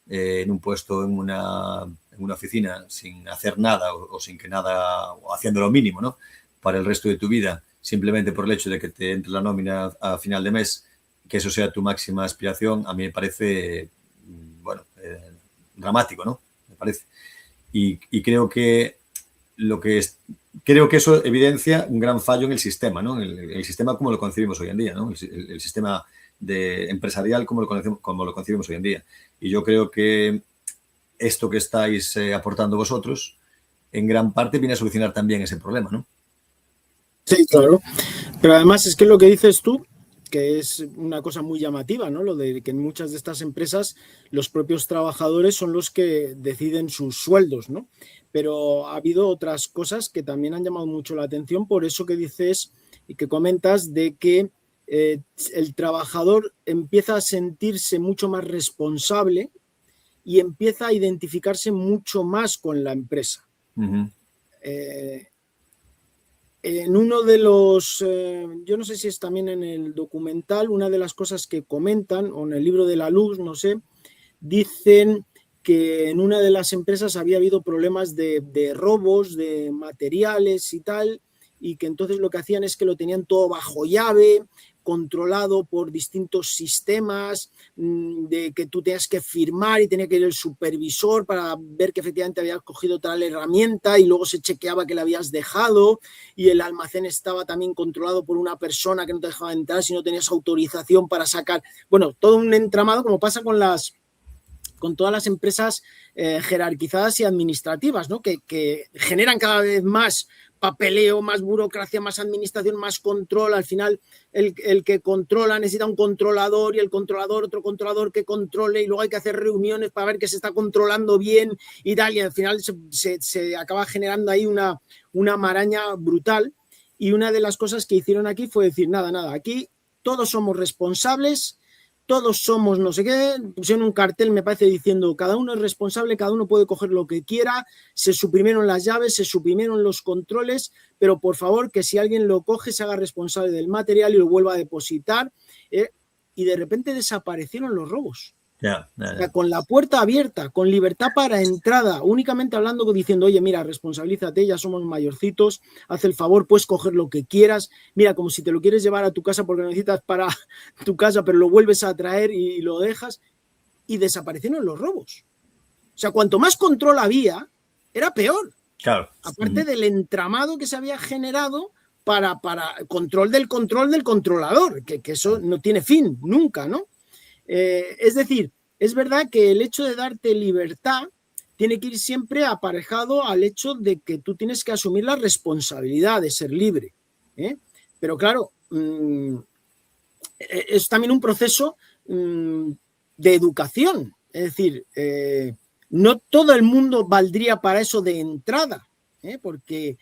en un puesto, en una oficina, sin hacer nada o sin que nada, o haciendo lo mínimo, ¿no? Para el resto de tu vida, simplemente por el hecho de que te entre la nómina a final de mes, que eso sea tu máxima aspiración, a mí me parece, bueno, dramático, ¿no? Me parece. Y creo que creo que eso evidencia un gran fallo en el sistema, ¿no? El sistema como lo concebimos hoy en día, ¿no? El sistema empresarial como lo concebimos hoy en día. Y yo creo que esto que estáis aportando vosotros, en gran parte viene a solucionar también ese problema, ¿no? Sí, claro. Pero además es que lo que dices tú, que es una cosa muy llamativa, ¿no? Lo de que en muchas de estas empresas los propios trabajadores son los que deciden sus sueldos, ¿no? Pero ha habido otras cosas que también han llamado mucho la atención, por eso que dices y que comentas de que el trabajador empieza a sentirse mucho más responsable y empieza a identificarse mucho más con la empresa. Uh-huh. En uno de los, yo no sé si es también en el documental, una de las cosas que comentan, o en el libro de la luz, no sé, dicen que en una de las empresas había habido problemas de robos, de materiales y tal, y que entonces lo que hacían es que lo tenían todo bajo llave, controlado por distintos sistemas, de que tú tenías que firmar y tenía que ir el supervisor para ver que efectivamente habías cogido tal herramienta y luego se chequeaba que la habías dejado, y el almacén estaba también controlado por una persona que no te dejaba entrar si no tenías autorización para sacar. Bueno, todo un entramado como pasa con todas las empresas jerarquizadas y administrativas, ¿no? Que generan cada vez más papeleo, más burocracia, más administración, más control. Al final el que controla necesita un controlador y el controlador otro controlador que controle, y luego hay que hacer reuniones para ver que se está controlando bien y tal, y al final se acaba generando ahí una maraña brutal. Y una de las cosas que hicieron aquí fue decir, nada, aquí todos somos responsables, todos somos no sé qué, pusieron un cartel, me parece, diciendo cada uno es responsable, cada uno puede coger lo que quiera, se suprimieron las llaves, se suprimieron los controles, pero por favor que si alguien lo coge se haga responsable del material y lo vuelva a depositar, y de repente desaparecieron los robos. Yeah. O sea, con la puerta abierta, con libertad para entrada, únicamente hablando, diciendo, oye, mira, responsabilízate, ya somos mayorcitos, haz el favor, puedes coger lo que quieras, mira, como si te lo quieres llevar a tu casa porque lo necesitas para tu casa, pero lo vuelves a traer y lo dejas, y desaparecieron los robos. O sea, cuanto más control había, era peor. Claro. Aparte del entramado que se había generado para control del controlador, que eso no tiene fin, nunca, ¿no? Es decir, es verdad que el hecho de darte libertad tiene que ir siempre aparejado al hecho de que tú tienes que asumir la responsabilidad de ser libre, ¿eh? Pero claro, es también un proceso de educación. Es decir, no todo el mundo valdría para eso de entrada, porque,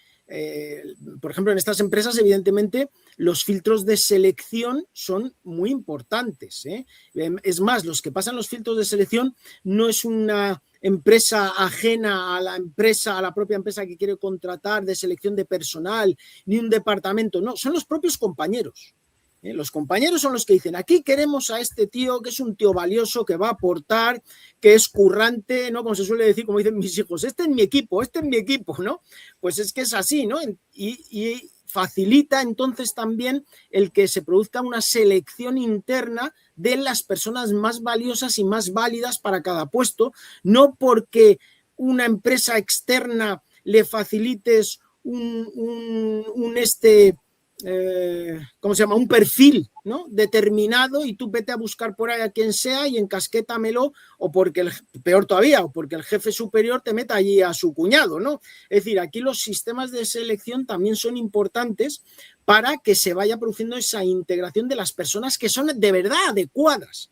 por ejemplo, en estas empresas, evidentemente, los filtros de selección son muy importantes. Es más, los que pasan los filtros de selección no es una empresa ajena a la propia empresa que quiere contratar, de selección de personal, ni un departamento, no, son los propios compañeros. Los compañeros son los que dicen, aquí queremos a este tío que es un tío valioso, que va a aportar, que es currante, ¿no? Como se suele decir, como dicen mis hijos, este es mi equipo, ¿no? Pues es que es así, ¿no? Y facilita entonces también el que se produzca una selección interna de las personas más valiosas y más válidas para cada puesto, no porque una empresa externa le facilites ¿cómo se llama? Un perfil, ¿no? Determinado, y tú vete a buscar por ahí a quien sea y encasquétamelo, o porque, peor todavía, o porque el jefe superior te meta allí a su cuñado, ¿no? Es decir, aquí los sistemas de selección también son importantes para que se vaya produciendo esa integración de las personas que son de verdad adecuadas.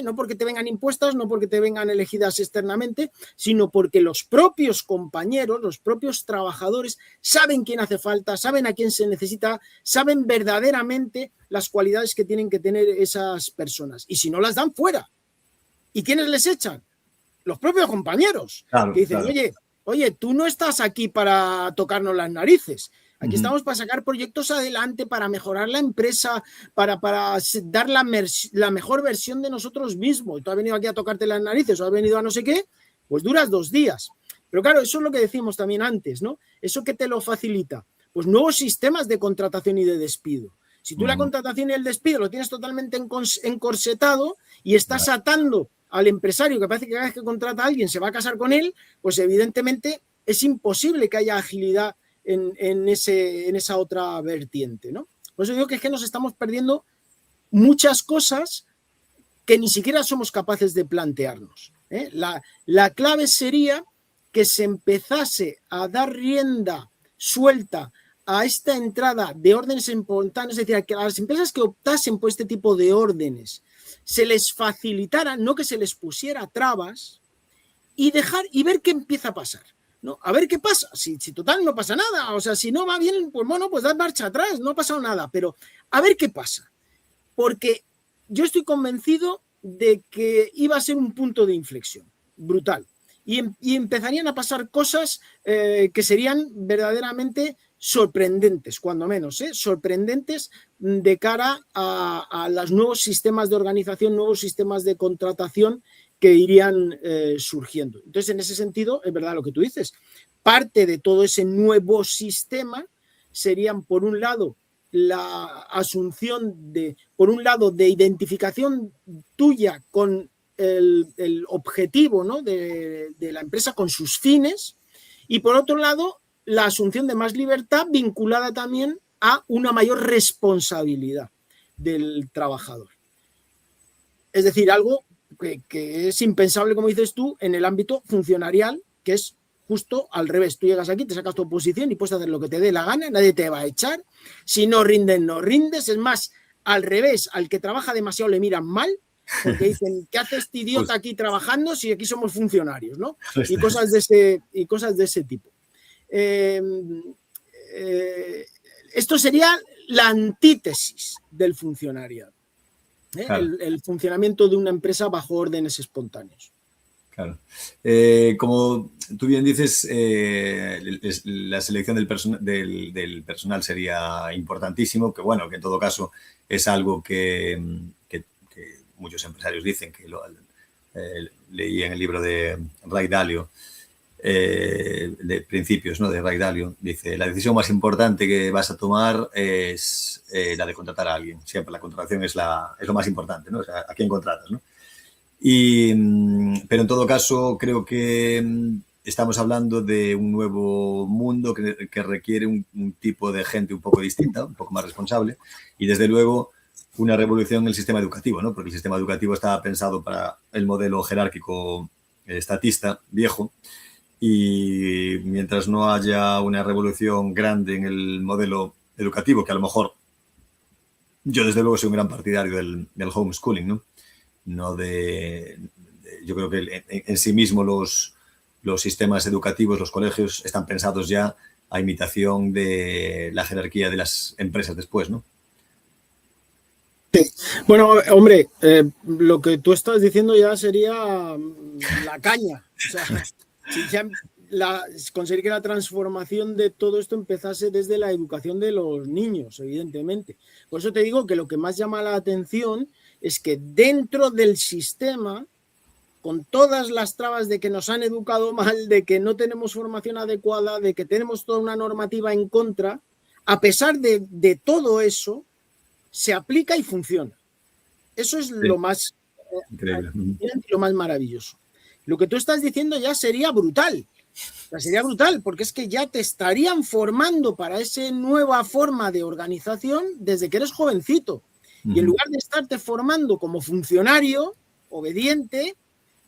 No porque te vengan impuestas, no porque te vengan elegidas externamente, sino porque los propios compañeros, los propios trabajadores saben quién hace falta, saben a quién se necesita, saben verdaderamente las cualidades que tienen que tener esas personas. Y si no las dan, fuera. ¿Y quiénes les echan? Los propios compañeros. Claro, que dicen, claro. Oye, tú no estás aquí para tocarnos las narices. Aquí estamos para sacar proyectos adelante, para mejorar la empresa, para dar la mejor versión de nosotros mismos. Tú has venido aquí a tocarte las narices o has venido a no sé qué, pues duras 2 días. Pero claro, eso es lo que decimos también antes, ¿no? Eso que te lo facilita. Pues nuevos sistemas de contratación y de despido. Si tú la contratación y el despido lo tienes totalmente encorsetado y estás atando al empresario que parece que cada vez que contrata a alguien se va a casar con él, pues evidentemente es imposible que haya agilidad en esa otra vertiente, ¿no? Por eso digo que es que nos estamos perdiendo muchas cosas que ni siquiera somos capaces de plantearnos, ¿eh? La clave sería que se empezase a dar rienda suelta a esta entrada de órdenes espontáneas, es decir, que a las empresas que optasen por este tipo de órdenes se les facilitara, no que se les pusiera trabas, y ver qué empieza a pasar, ¿no? A ver qué pasa, si total no pasa nada, o sea, si no va bien, pues bueno, pues da marcha atrás, no ha pasado nada, pero a ver qué pasa, porque yo estoy convencido de que iba a ser un punto de inflexión brutal y empezarían a pasar cosas que serían verdaderamente sorprendentes, cuando menos, sorprendentes de cara a los nuevos sistemas de organización, nuevos sistemas de contratación que irían surgiendo. Entonces, en ese sentido, es verdad lo que tú dices. Parte de todo ese nuevo sistema serían, por un lado, la asunción de identificación tuya con el objetivo, ¿no?, de la empresa, con sus fines, y por otro lado, la asunción de más libertad vinculada también a una mayor responsabilidad del trabajador. Es decir, algo que es impensable, como dices tú, en el ámbito funcionarial, que es justo al revés. Tú llegas aquí, te sacas tu posición y puedes hacer lo que te dé la gana, nadie te va a echar. Si no rindes, no rindes. Es más, al revés, al que trabaja demasiado le miran mal, porque dicen, ¿qué hace este idiota aquí trabajando si aquí somos funcionarios, ¿no? Y cosas de ese tipo. Esto sería la antítesis del funcionariado. Claro. El funcionamiento de una empresa bajo órdenes espontáneos. Claro. Como tú bien dices, la selección del personal sería importantísimo, que bueno, que en todo caso es algo que muchos empresarios dicen, que leí en el libro de Ray Dalio, de principios, ¿no?, de Ray Dalio, dice: la decisión más importante que vas a tomar es la de contratar a alguien. Siempre la contratación es lo más importante, ¿no? O sea, a quién contratas, ¿no? Pero en todo caso creo que estamos hablando de un nuevo mundo que requiere un tipo de gente un poco distinta, un poco más responsable, y desde luego una revolución en el sistema educativo, ¿no? Porque el sistema educativo estaba pensado para el modelo jerárquico estatista viejo, y mientras no haya una revolución grande en el modelo educativo, que a lo mejor yo desde luego soy un gran partidario del homeschooling, ¿no? Yo creo que en sí mismo los sistemas educativos, los colegios, están pensados ya a imitación de la jerarquía de las empresas después, ¿no? Sí. Bueno, hombre, lo que tú estás diciendo ya sería la caña. O sea, si ya conseguir que la transformación de todo esto empezase desde la educación de los niños, evidentemente. Por eso te digo que lo que más llama la atención es que dentro del sistema, con todas las trabas de que nos han educado mal, de que no tenemos formación adecuada, de que tenemos toda una normativa en contra, a pesar de todo eso, se aplica y funciona. Eso es lo más increíble, lo más maravilloso. Lo que tú estás diciendo ya sería brutal. O sea, sería brutal, porque es que ya te estarían formando para esa nueva forma de organización desde que eres jovencito. Y en lugar de estarte formando como funcionario, obediente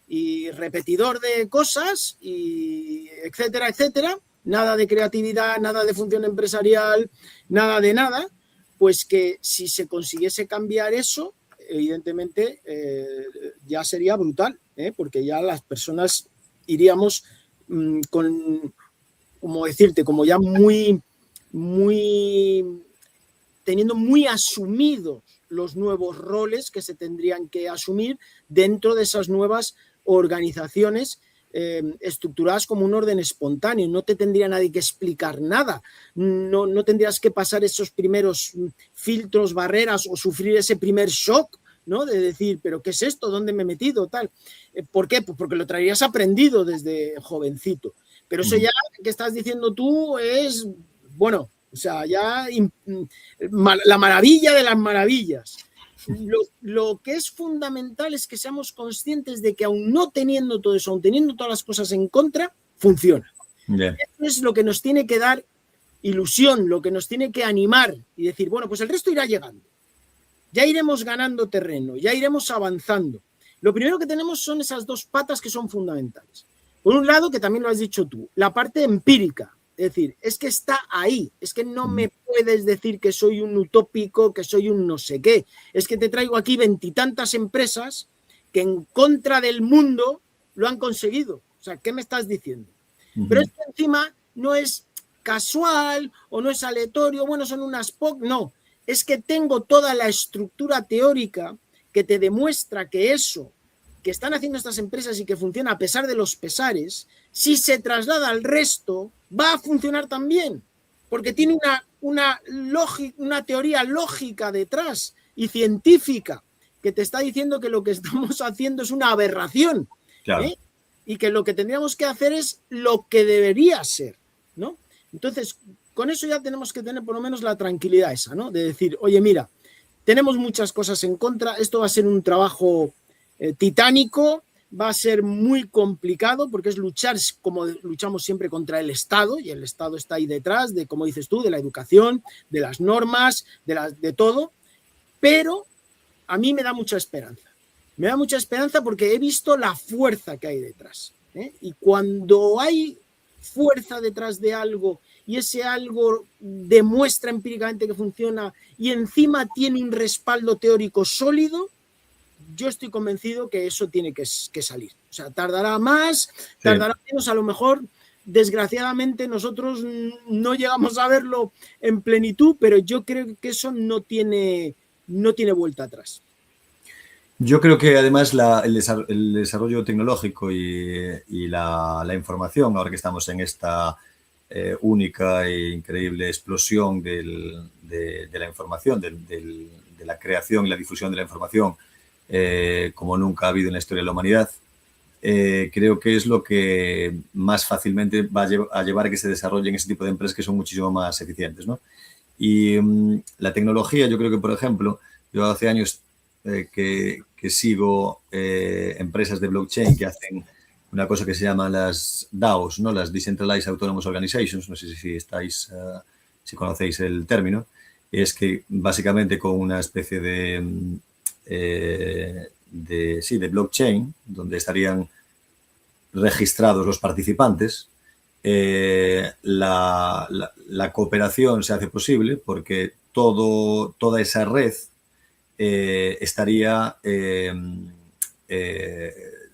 y repetidor de cosas, y etcétera, etcétera, nada de creatividad, nada de función empresarial, nada de nada, pues que si se consiguiese cambiar eso, evidentemente ya sería brutal, porque ya las personas iríamos como decirte, como ya teniendo muy asumidos los nuevos roles que se tendrían que asumir dentro de esas nuevas organizaciones estructuradas como un orden espontáneo. No te tendría nadie que explicar nada. No tendrías que pasar esos primeros filtros, barreras o sufrir ese primer shock, ¿no? De decir, ¿pero qué es esto? ¿Dónde me he metido? Tal. ¿Por qué? Pues porque lo traerías aprendido desde jovencito. Pero eso ya que estás diciendo tú es, bueno, o sea, ya la maravilla de las maravillas. Lo que es fundamental es que seamos conscientes de que aún no teniendo todo eso, aún teniendo todas las cosas en contra, funciona. Yeah. Eso es lo que nos tiene que dar ilusión, lo que nos tiene que animar y decir, bueno, pues el resto irá llegando. Ya iremos ganando terreno, ya iremos avanzando. Lo primero que tenemos son esas dos patas que son fundamentales. Por un lado, que también lo has dicho tú, la parte empírica. Es decir, es que está ahí, es que no me puedes decir que soy un utópico, que soy un no sé qué. Es que te traigo aquí 20 y tantas empresas que en contra del mundo lo han conseguido. O sea, ¿qué me estás diciendo? Pero es que encima no es casual o no es aleatorio, bueno, son unas pocas, no. Es que tengo toda la estructura teórica que te demuestra que eso que están haciendo estas empresas y que funciona a pesar de los pesares, si se traslada al resto, va a funcionar también, porque tiene una teoría lógica detrás y científica que te está diciendo que lo que estamos haciendo es una aberración, claro. Y que lo que tendríamos que hacer es lo que debería ser, ¿no? Entonces, con eso ya tenemos que tener por lo menos la tranquilidad esa, ¿no? De decir, oye, mira, tenemos muchas cosas en contra, esto va a ser un trabajo titánico, va a ser muy complicado porque es luchar como luchamos siempre contra el Estado y el Estado está ahí detrás de, como dices tú, de la educación, de las normas, de todo, pero a mí me da mucha esperanza. Me da mucha esperanza porque he visto la fuerza que hay detrás, ¿eh? Y cuando hay fuerza detrás de algo y ese algo demuestra empíricamente que funciona y encima tiene un respaldo teórico sólido, yo estoy convencido que eso tiene que salir. O sea, tardará más, tardará menos, a lo mejor, desgraciadamente, nosotros no llegamos a verlo en plenitud, pero yo creo que eso no tiene vuelta atrás. Yo creo que además el desarrollo tecnológico y la información, ahora que estamos en esta única e increíble explosión de la información, de la creación y la difusión de la información, como nunca ha habido en la historia de la humanidad, creo que es lo que más fácilmente va a llevar a que se desarrollen ese tipo de empresas que son muchísimo más eficientes, ¿no? Y la tecnología, yo creo que, por ejemplo, yo hace años que sigo empresas de blockchain que hacen una cosa que se llama las DAOs, ¿no? Las Decentralized Autonomous Organizations, no sé si conocéis el término, es que básicamente con una especie de blockchain, donde estarían registrados los participantes, la cooperación se hace posible porque toda esa red estaría,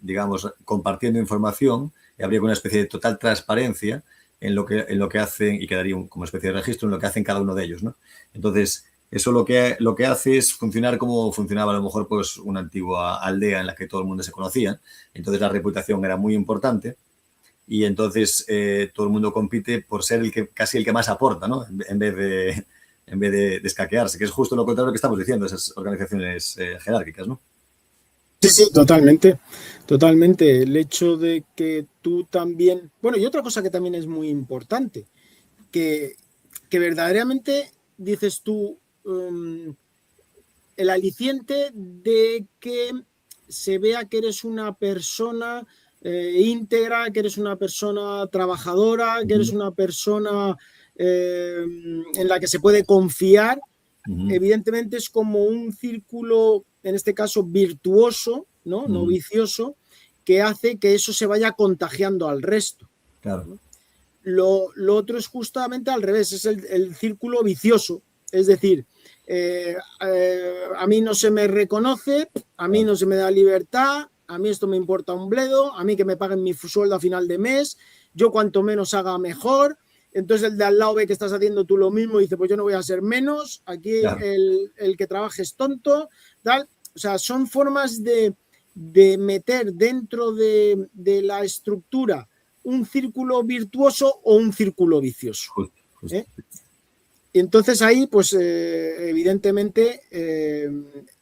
digamos, compartiendo información y habría una especie de total transparencia en lo que hacen y quedaría como especie de registro en lo que hacen cada uno de ellos, ¿no? Entonces, eso lo que hace es funcionar como funcionaba a lo mejor pues una antigua aldea en la que todo el mundo se conocía. Entonces la reputación era muy importante y entonces todo el mundo compite por ser casi el que más aporta, ¿no? En vez de escaquearse, que es justo lo contrario que estamos diciendo, esas organizaciones jerárquicas, ¿no? Sí, totalmente, totalmente. El hecho de que tú también... Bueno, y otra cosa que también es muy importante, que verdaderamente dices tú, el aliciente de que se vea que eres una persona íntegra, que eres una persona trabajadora, que eres una persona en la que se puede confiar, evidentemente es como un círculo, en este caso virtuoso, no vicioso, que hace que eso se vaya contagiando al resto. Claro. ¿No? Lo otro es justamente al revés, es el círculo vicioso. Es decir, a mí no se me reconoce, a mí no se me da libertad, a mí esto me importa un bledo, a mí que me paguen mi sueldo a final de mes, yo cuanto menos haga mejor. Entonces el de al lado ve que estás haciendo tú lo mismo y dice, pues yo no voy a ser menos, aquí claro. el que trabaje es tonto, tal. O sea, son formas de de meter dentro de la estructura un círculo virtuoso o un círculo vicioso. ¿Eh? Y entonces ahí, pues evidentemente,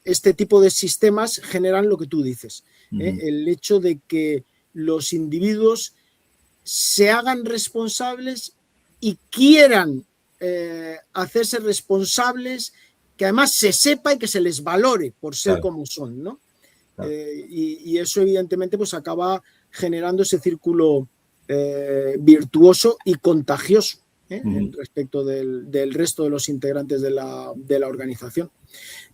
este tipo de sistemas generan lo que tú dices. El hecho de que los individuos se hagan responsables y quieran hacerse responsables, que además se sepa y que se les valore por ser como son, ¿no? Y eso evidentemente pues acaba generando ese círculo virtuoso y contagioso respecto del resto de los integrantes de la organización.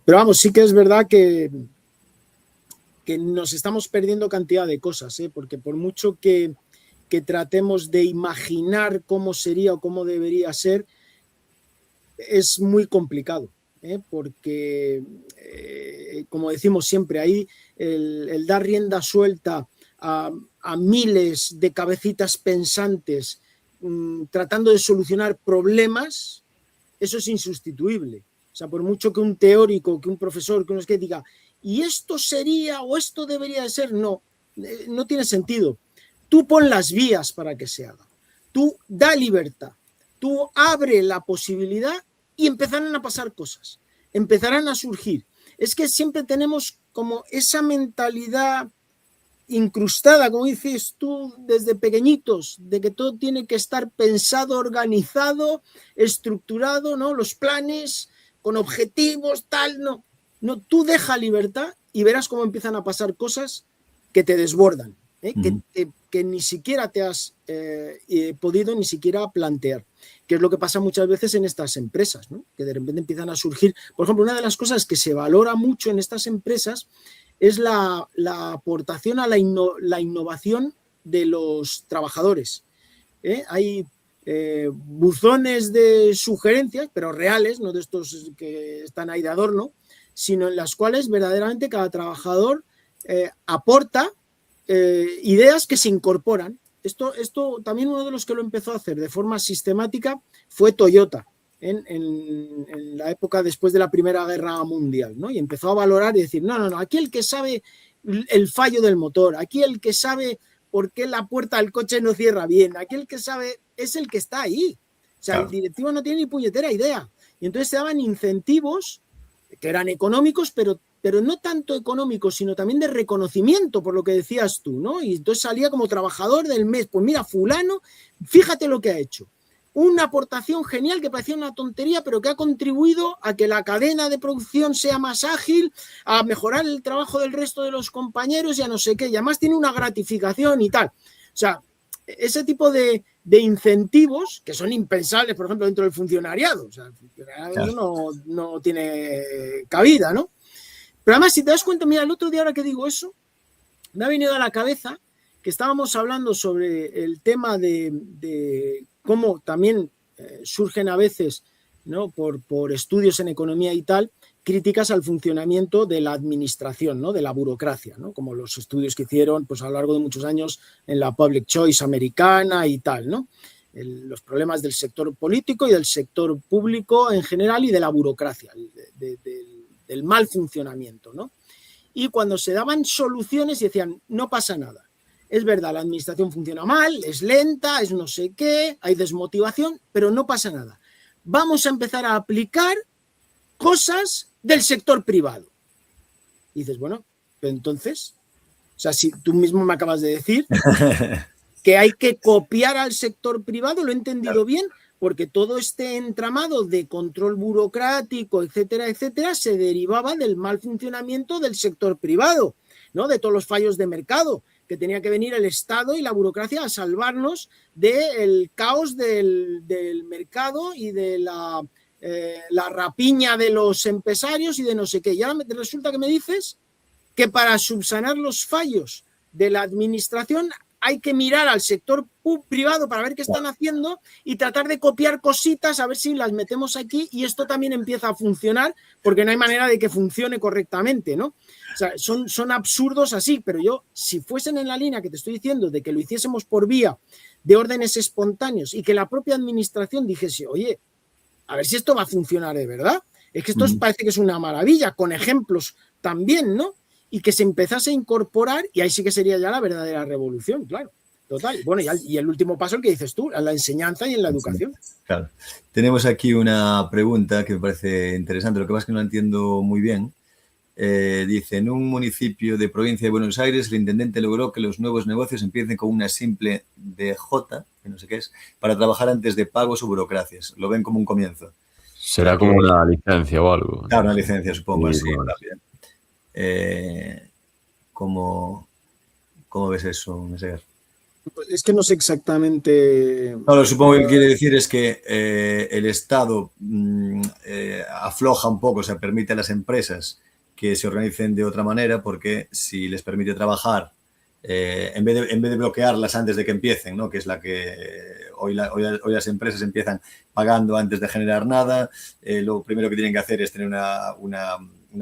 Pero vamos, sí que es verdad que nos estamos perdiendo cantidad de cosas, porque por mucho que tratemos de imaginar cómo sería o cómo debería ser, es muy complicado, porque, como decimos siempre, ahí el dar rienda suelta a miles de cabecitas pensantes tratando de solucionar problemas, eso es insustituible. O sea, por mucho que un teórico, que un profesor, que uno es que diga, y esto sería o esto debería de ser, no tiene sentido. Tú pon las vías para que se haga. Tú da libertad. Tú abre la posibilidad y empezarán a pasar cosas. Empezarán a surgir. Es que siempre tenemos como esa mentalidad incrustada, como dices tú, desde pequeñitos, de que todo tiene que estar pensado, organizado, estructurado, ¿no? Los planes con objetivos, tal, no. No, tú deja libertad y verás cómo empiezan a pasar cosas que te desbordan, que ni siquiera te has podido ni siquiera plantear, que es lo que pasa muchas veces en estas empresas, ¿no? Que de repente empiezan a surgir. Por ejemplo, una de las cosas que se valora mucho en estas empresas es la aportación a la innovación de los trabajadores. Hay buzones de sugerencias, pero reales, no de estos que están ahí de adorno, sino en las cuales verdaderamente cada trabajador aporta ideas que se incorporan. Esto también uno de los que lo empezó a hacer de forma sistemática fue Toyota en la época después de la Primera Guerra Mundial, ¿no? Y empezó a valorar y decir, no, aquí el que sabe el fallo del motor, aquí el que sabe por qué la puerta del coche no cierra bien, aquí el que sabe es el que está ahí. O sea, el directivo no tiene ni puñetera idea. Y entonces se daban incentivos que eran económicos, pero no tanto económicos, sino también de reconocimiento, por lo que decías tú, ¿no? Y entonces salía como trabajador del mes. Pues mira, fulano, fíjate lo que ha hecho. Una aportación genial que parecía una tontería, pero que ha contribuido a que la cadena de producción sea más ágil, a mejorar el trabajo del resto de los compañeros y a no sé qué. Y además tiene una gratificación y tal. O sea, ese tipo de incentivos que son impensables, por ejemplo, dentro del funcionariado. O sea, el funcionariado no tiene cabida, ¿no? Pero además, si te das cuenta, mira, el otro día ahora que digo eso, me ha venido a la cabeza que estábamos hablando sobre el tema de cómo también surgen a veces, ¿no? por estudios en economía y tal, críticas al funcionamiento de la administración, ¿no? De la burocracia, ¿no? Como los estudios que hicieron pues, a lo largo de muchos años en la Public Choice americana y tal, ¿no? Los problemas del sector político y del sector público en general y de la burocracia, del mal funcionamiento, ¿no? Y cuando se daban soluciones y decían, no pasa nada. Es verdad, la administración funciona mal, es lenta, es no sé qué, hay desmotivación, pero no pasa nada. Vamos a empezar a aplicar cosas del sector privado. Y dices, bueno, pero entonces, o sea, si tú mismo me acabas de decir que hay que copiar al sector privado, lo he entendido bien, porque todo este entramado de control burocrático, etcétera, etcétera, se derivaba del mal funcionamiento del sector privado, ¿no? De todos los fallos de mercado, que tenía que venir el Estado y la burocracia a salvarnos del caos del mercado y de la rapiña de los empresarios y de no sé qué. Y ahora resulta que me dices que para subsanar los fallos de la administración hay que mirar al sector privado para ver qué están haciendo y tratar de copiar cositas a ver si las metemos aquí y esto también empieza a funcionar porque no hay manera de que funcione correctamente, ¿no? O sea, son absurdos así, pero yo, si fuesen en la línea que te estoy diciendo de que lo hiciésemos por vía de órdenes espontáneos y que la propia administración dijese, oye, a ver si esto va a funcionar de verdad. Es que esto parece que es una maravilla, con ejemplos también, ¿no? y que se empezase a incorporar, y ahí sí que sería ya la verdadera revolución, claro. Total. Bueno, y el último paso, el que dices tú, a la enseñanza y en la educación. Claro. Tenemos aquí una pregunta que me parece interesante, lo que pasa es que no la entiendo muy bien. Dice, en un municipio de provincia de Buenos Aires, el intendente logró que los nuevos negocios empiecen con una simple DJ, que no sé qué es, para trabajar antes de pagos o burocracias. Lo ven como un comienzo. Será como una licencia o algo. Claro, una licencia, supongo, Sí, así. bueno. ¿Cómo ves eso, Meseguer? Es que no sé exactamente. No, lo supongo que quiere decir es que el Estado afloja un poco, o sea, permite a las empresas que se organicen de otra manera, porque si les permite trabajar, en vez de bloquearlas antes de que empiecen, ¿no? Que es la que hoy las empresas empiezan pagando antes de generar nada, lo primero que tienen que hacer es tener una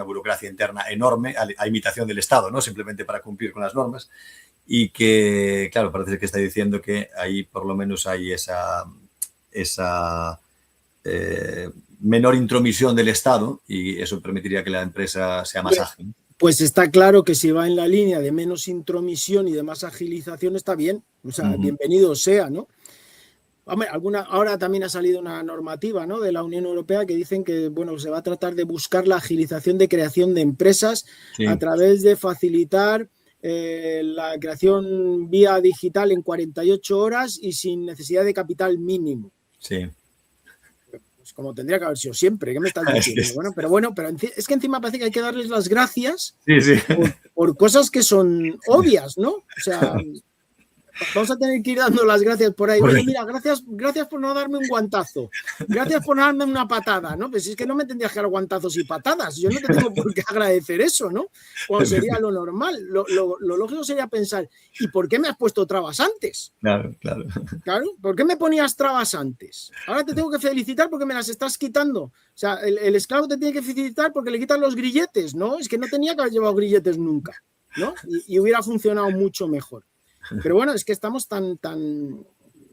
burocracia interna enorme, a imitación del Estado, ¿no? Simplemente para cumplir con las normas. Y que, claro, parece que está diciendo que ahí por lo menos hay esa menor intromisión del Estado y eso permitiría que la empresa sea más ágil. Pues está claro que si va en la línea de menos intromisión y de más agilización está bien, o sea, bienvenido sea, ¿no? Hombre, ahora también ha salido una normativa, ¿no?, de la Unión Europea que dicen que, bueno, se va a tratar de buscar la agilización de creación de empresas a través de facilitar la creación vía digital en 48 horas y sin necesidad de capital mínimo. Sí. Pues como tendría que haber sido siempre, ¿qué me estás diciendo? Pero es que encima parece que hay que darles las gracias por cosas que son obvias, ¿no? O sea, vamos a tener que ir dando las gracias por ahí. Oye, mira, gracias por no darme un guantazo. Gracias por no darme una patada, ¿no? Pues es que no me tendrías que dar guantazos y patadas. Yo no te tengo por qué agradecer eso, ¿no? Cuando sería lo normal. Lo lógico sería pensar, ¿y por qué me has puesto trabas antes? Claro. Claro, ¿por qué me ponías trabas antes? Ahora te tengo que felicitar porque me las estás quitando. O sea, el esclavo te tiene que felicitar porque le quitan los grilletes, ¿no? Es que no tenía que haber llevado grilletes nunca, ¿no? Y hubiera funcionado mucho mejor. Pero bueno, es que estamos tan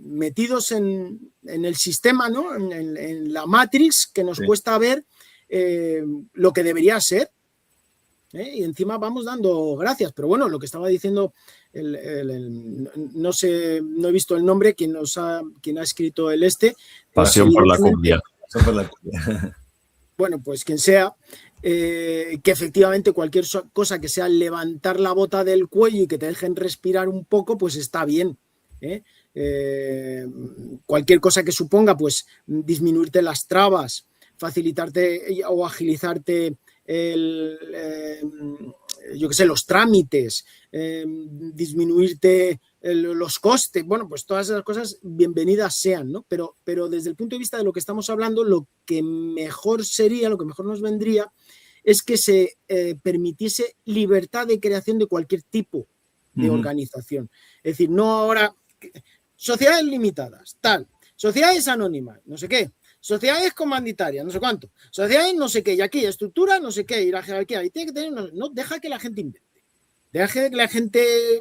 metidos en el sistema, ¿no? En la Matrix, que nos cuesta ver lo que debería ser. Y encima vamos dando gracias. Pero bueno, lo que estaba diciendo, no sé, no he visto el nombre, quien ha escrito el Pasión por la cumbia. Bueno, pues quien sea. Que efectivamente cualquier cosa que sea levantar la bota del cuello y que te dejen respirar un poco, pues está bien. Cualquier cosa que suponga, pues disminuirte las trabas, facilitarte o agilizarte los trámites, disminuirte los costes, bueno, pues todas esas cosas bienvenidas sean, ¿no? Pero desde el punto de vista de lo que estamos hablando, lo que mejor nos vendría es que se permitiese libertad de creación de cualquier tipo de organización. Es decir, no ahora sociedades limitadas, tal, sociedades anónimas, no sé qué, sociedades comanditarias, no sé cuánto, sociedades no sé qué, y aquí estructura, no sé qué, y la jerarquía, y tiene que tener, no, deja que la gente invente. Deja que la gente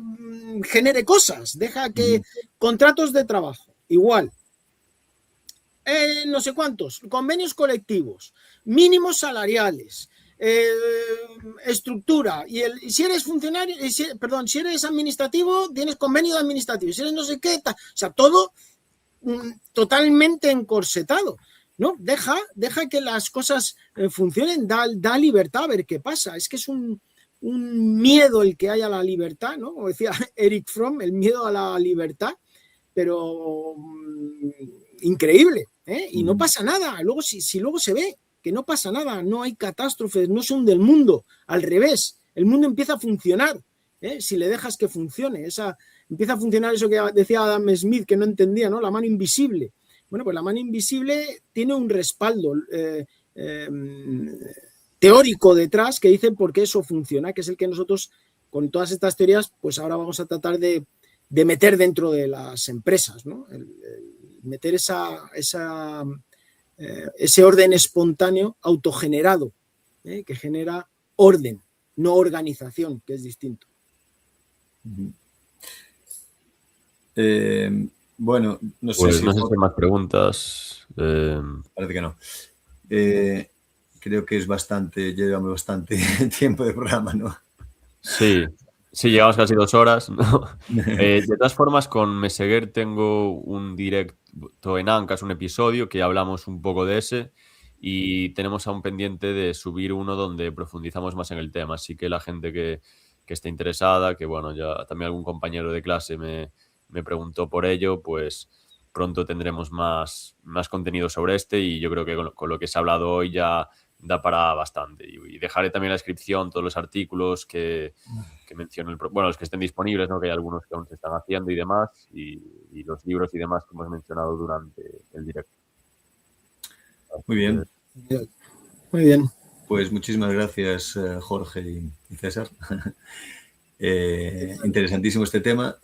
genere cosas, deja que contratos de trabajo, igual, no sé cuántos, convenios colectivos, mínimos salariales, estructura, y si eres funcionario, si eres administrativo, tienes convenio administrativo, si eres no sé qué, o sea, todo totalmente encorsetado. No, deja que las cosas funcionen, da libertad a ver qué pasa. Es que es un miedo el que hay a la libertad, ¿no? Como decía Eric Fromm, el miedo a la libertad, pero increíble, ¿eh? Y no pasa nada. Luego, si luego se ve que no pasa nada, no hay catástrofes, no se hunde el mundo, al revés, el mundo empieza a funcionar, ¿eh? Si le dejas que funcione, empieza a funcionar eso que decía Adam Smith, que no entendía, ¿no? La mano invisible. Bueno, pues la mano invisible tiene un respaldo teórico detrás que dice por qué eso funciona, que es el que nosotros, con todas estas teorías, pues ahora vamos a tratar de meter dentro de las empresas, ¿no? Meter ese orden espontáneo autogenerado, que genera orden, no organización, que es distinto. Bueno, no sé pues si... no sé si hay más preguntas. Parece que no. Creo que llevamos bastante tiempo de programa, ¿no? Sí, sí, llegamos casi 2 horas, ¿no? De todas formas, con Meseguer tengo un directo en Ancas, un episodio que hablamos un poco de ese y tenemos aún pendiente de subir uno donde profundizamos más en el tema. Así que la gente que esté interesada, que bueno, ya también algún compañero de clase me preguntó por ello, pues pronto tendremos más contenido sobre este y yo creo que con lo que se ha hablado hoy ya da para bastante. Y dejaré también en la descripción todos los artículos que menciono, bueno, los que estén disponibles, ¿no? Que hay algunos que aún se están haciendo y demás, y los libros y demás que hemos mencionado durante el directo. Muy bien. Muy bien. Pues muchísimas gracias, Jorge y César. Interesantísimo este tema.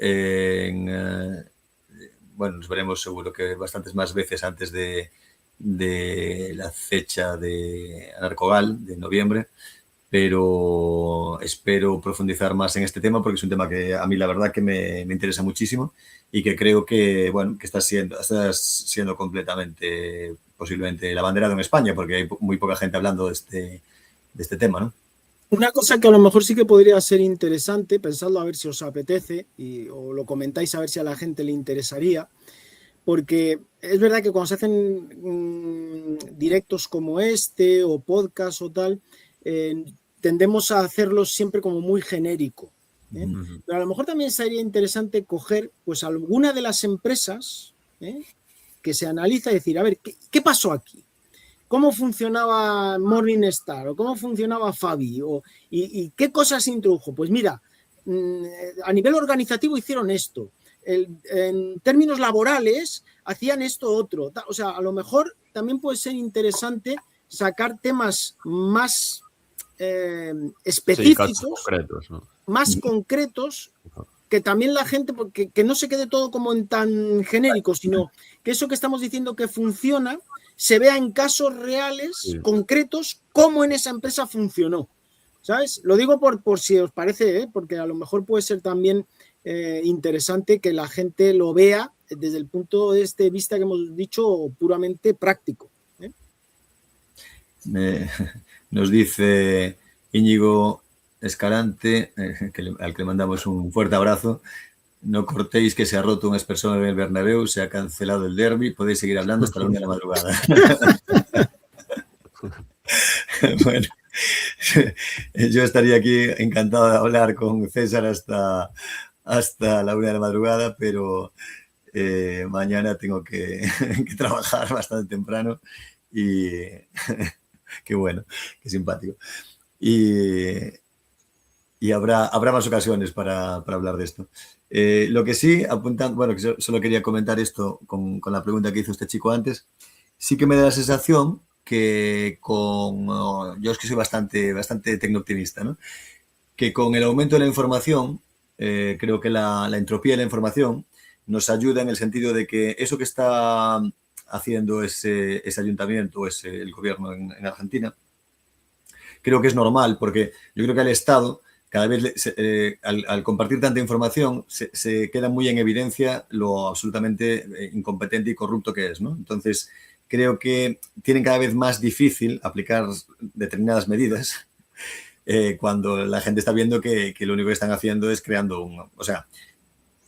Bueno, nos veremos seguro que bastantes más veces antes de la fecha de Anarcogal, de noviembre, pero espero profundizar más en este tema porque es un tema que a mí la verdad que me interesa muchísimo y que creo que, bueno, que estás siendo completamente, posiblemente, el abanderado en España, porque hay muy poca gente hablando de este tema, ¿no? Una cosa que a lo mejor sí que podría ser interesante, pensadlo a ver si os apetece o lo comentáis a ver si a la gente le interesaría, porque es verdad que cuando se hacen directos como este o podcast o tal, tendemos a hacerlos siempre como muy genérico. Pero a lo mejor también sería interesante coger pues alguna de las empresas que se analiza y decir, a ver, ¿qué pasó aquí? ¿Cómo funcionaba Morningstar o cómo funcionaba Fabi? ¿Y qué cosas introdujo? Pues mira, a nivel organizativo hicieron esto. En términos laborales hacían esto otro. O sea, a lo mejor también puede ser interesante sacar temas más específicos, sí, concretos, ¿no? más concretos, que también la gente, que no se quede todo como en tan genérico, sino que eso que estamos diciendo que funciona se vea en casos reales, concretos, cómo en esa empresa funcionó. ¿Sabes? Lo digo por si os parece, porque a lo mejor puede ser también interesante que la gente lo vea desde el punto de vista que hemos dicho puramente práctico. Nos dice Íñigo Escalante, al que le mandamos un fuerte abrazo: no cortéis que se ha roto un expresor en el Bernabéu, se ha cancelado el derbi, podéis seguir hablando hasta la 1 de la madrugada. Bueno, yo estaría aquí encantado de hablar con César hasta la 1 de la madrugada, pero mañana tengo que trabajar bastante temprano y qué bueno, qué simpático. Y habrá más ocasiones para hablar de esto. Lo que sí, apuntando, bueno, que solo quería comentar esto con la pregunta que hizo este chico antes, sí que me da la sensación que yo es que soy bastante tecno-optimista, ¿no? Que con el aumento de la información, creo que la entropía de la información nos ayuda en el sentido de que eso que está haciendo ese ayuntamiento, el gobierno en Argentina, creo que es normal, porque yo creo que al Estado, cada vez al compartir tanta información, se queda muy en evidencia lo absolutamente incompetente y corrupto que es, ¿no? Entonces, creo que tienen cada vez más difícil aplicar determinadas medidas cuando la gente está viendo que lo único que están haciendo es creando o sea,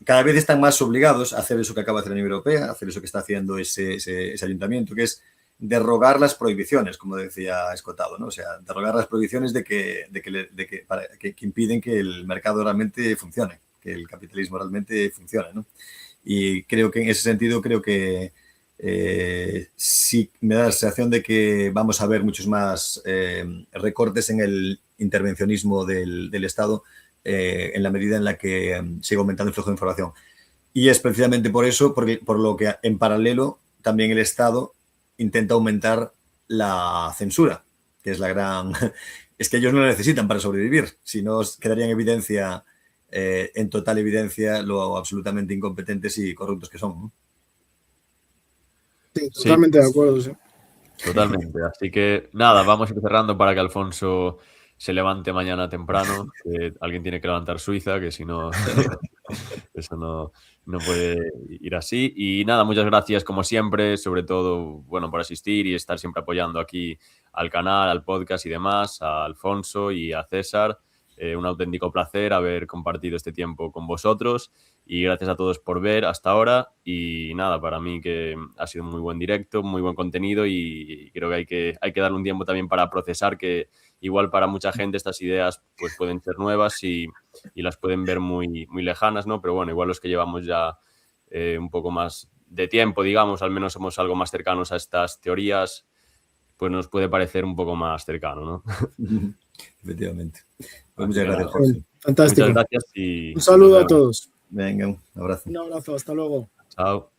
cada vez están más obligados a hacer eso que acaba de hacer la Unión Europea, a hacer eso que está haciendo ese ayuntamiento, que es derrogar las prohibiciones, como decía Escotado, ¿no? O sea, derrogar las prohibiciones que impiden que el mercado realmente funcione, que el capitalismo realmente funcione, ¿no? Y creo que en ese sentido, creo que sí me da la sensación de que vamos a ver muchos más recortes en el intervencionismo del Estado en la medida en la que sigue aumentando el flujo de información. Y es precisamente por eso, por lo que en paralelo también el Estado intenta aumentar la censura, que es la gran... Es que ellos no la necesitan para sobrevivir, si no quedaría en total evidencia lo absolutamente incompetentes y corruptos que son, ¿no? Sí, totalmente de acuerdo, sí. Totalmente. Así que nada, vamos a ir cerrando para que Alfonso se levante mañana temprano, que alguien tiene que levantar Suiza, que si no, eso no puede ir así. Y nada, muchas gracias como siempre, sobre todo, bueno, por asistir y estar siempre apoyando aquí al canal, al podcast y demás, a Alfonso y a César. un auténtico placer haber compartido este tiempo con vosotros y gracias a todos por ver hasta ahora y nada, para mí que ha sido un muy buen directo, muy buen contenido y creo que hay que darle un tiempo también para procesar, que igual para mucha gente estas ideas pues pueden ser nuevas y las pueden ver muy, muy lejanas, ¿no? Pero bueno, igual los que llevamos ya un poco más de tiempo, digamos, al menos somos algo más cercanos a estas teorías, pues nos puede parecer un poco más cercano, ¿no? Efectivamente. Pues muchas gracias, Jorge. Fantástico. Muchas gracias y un saludo a todos. Venga, un abrazo. Un abrazo, hasta luego. Chao.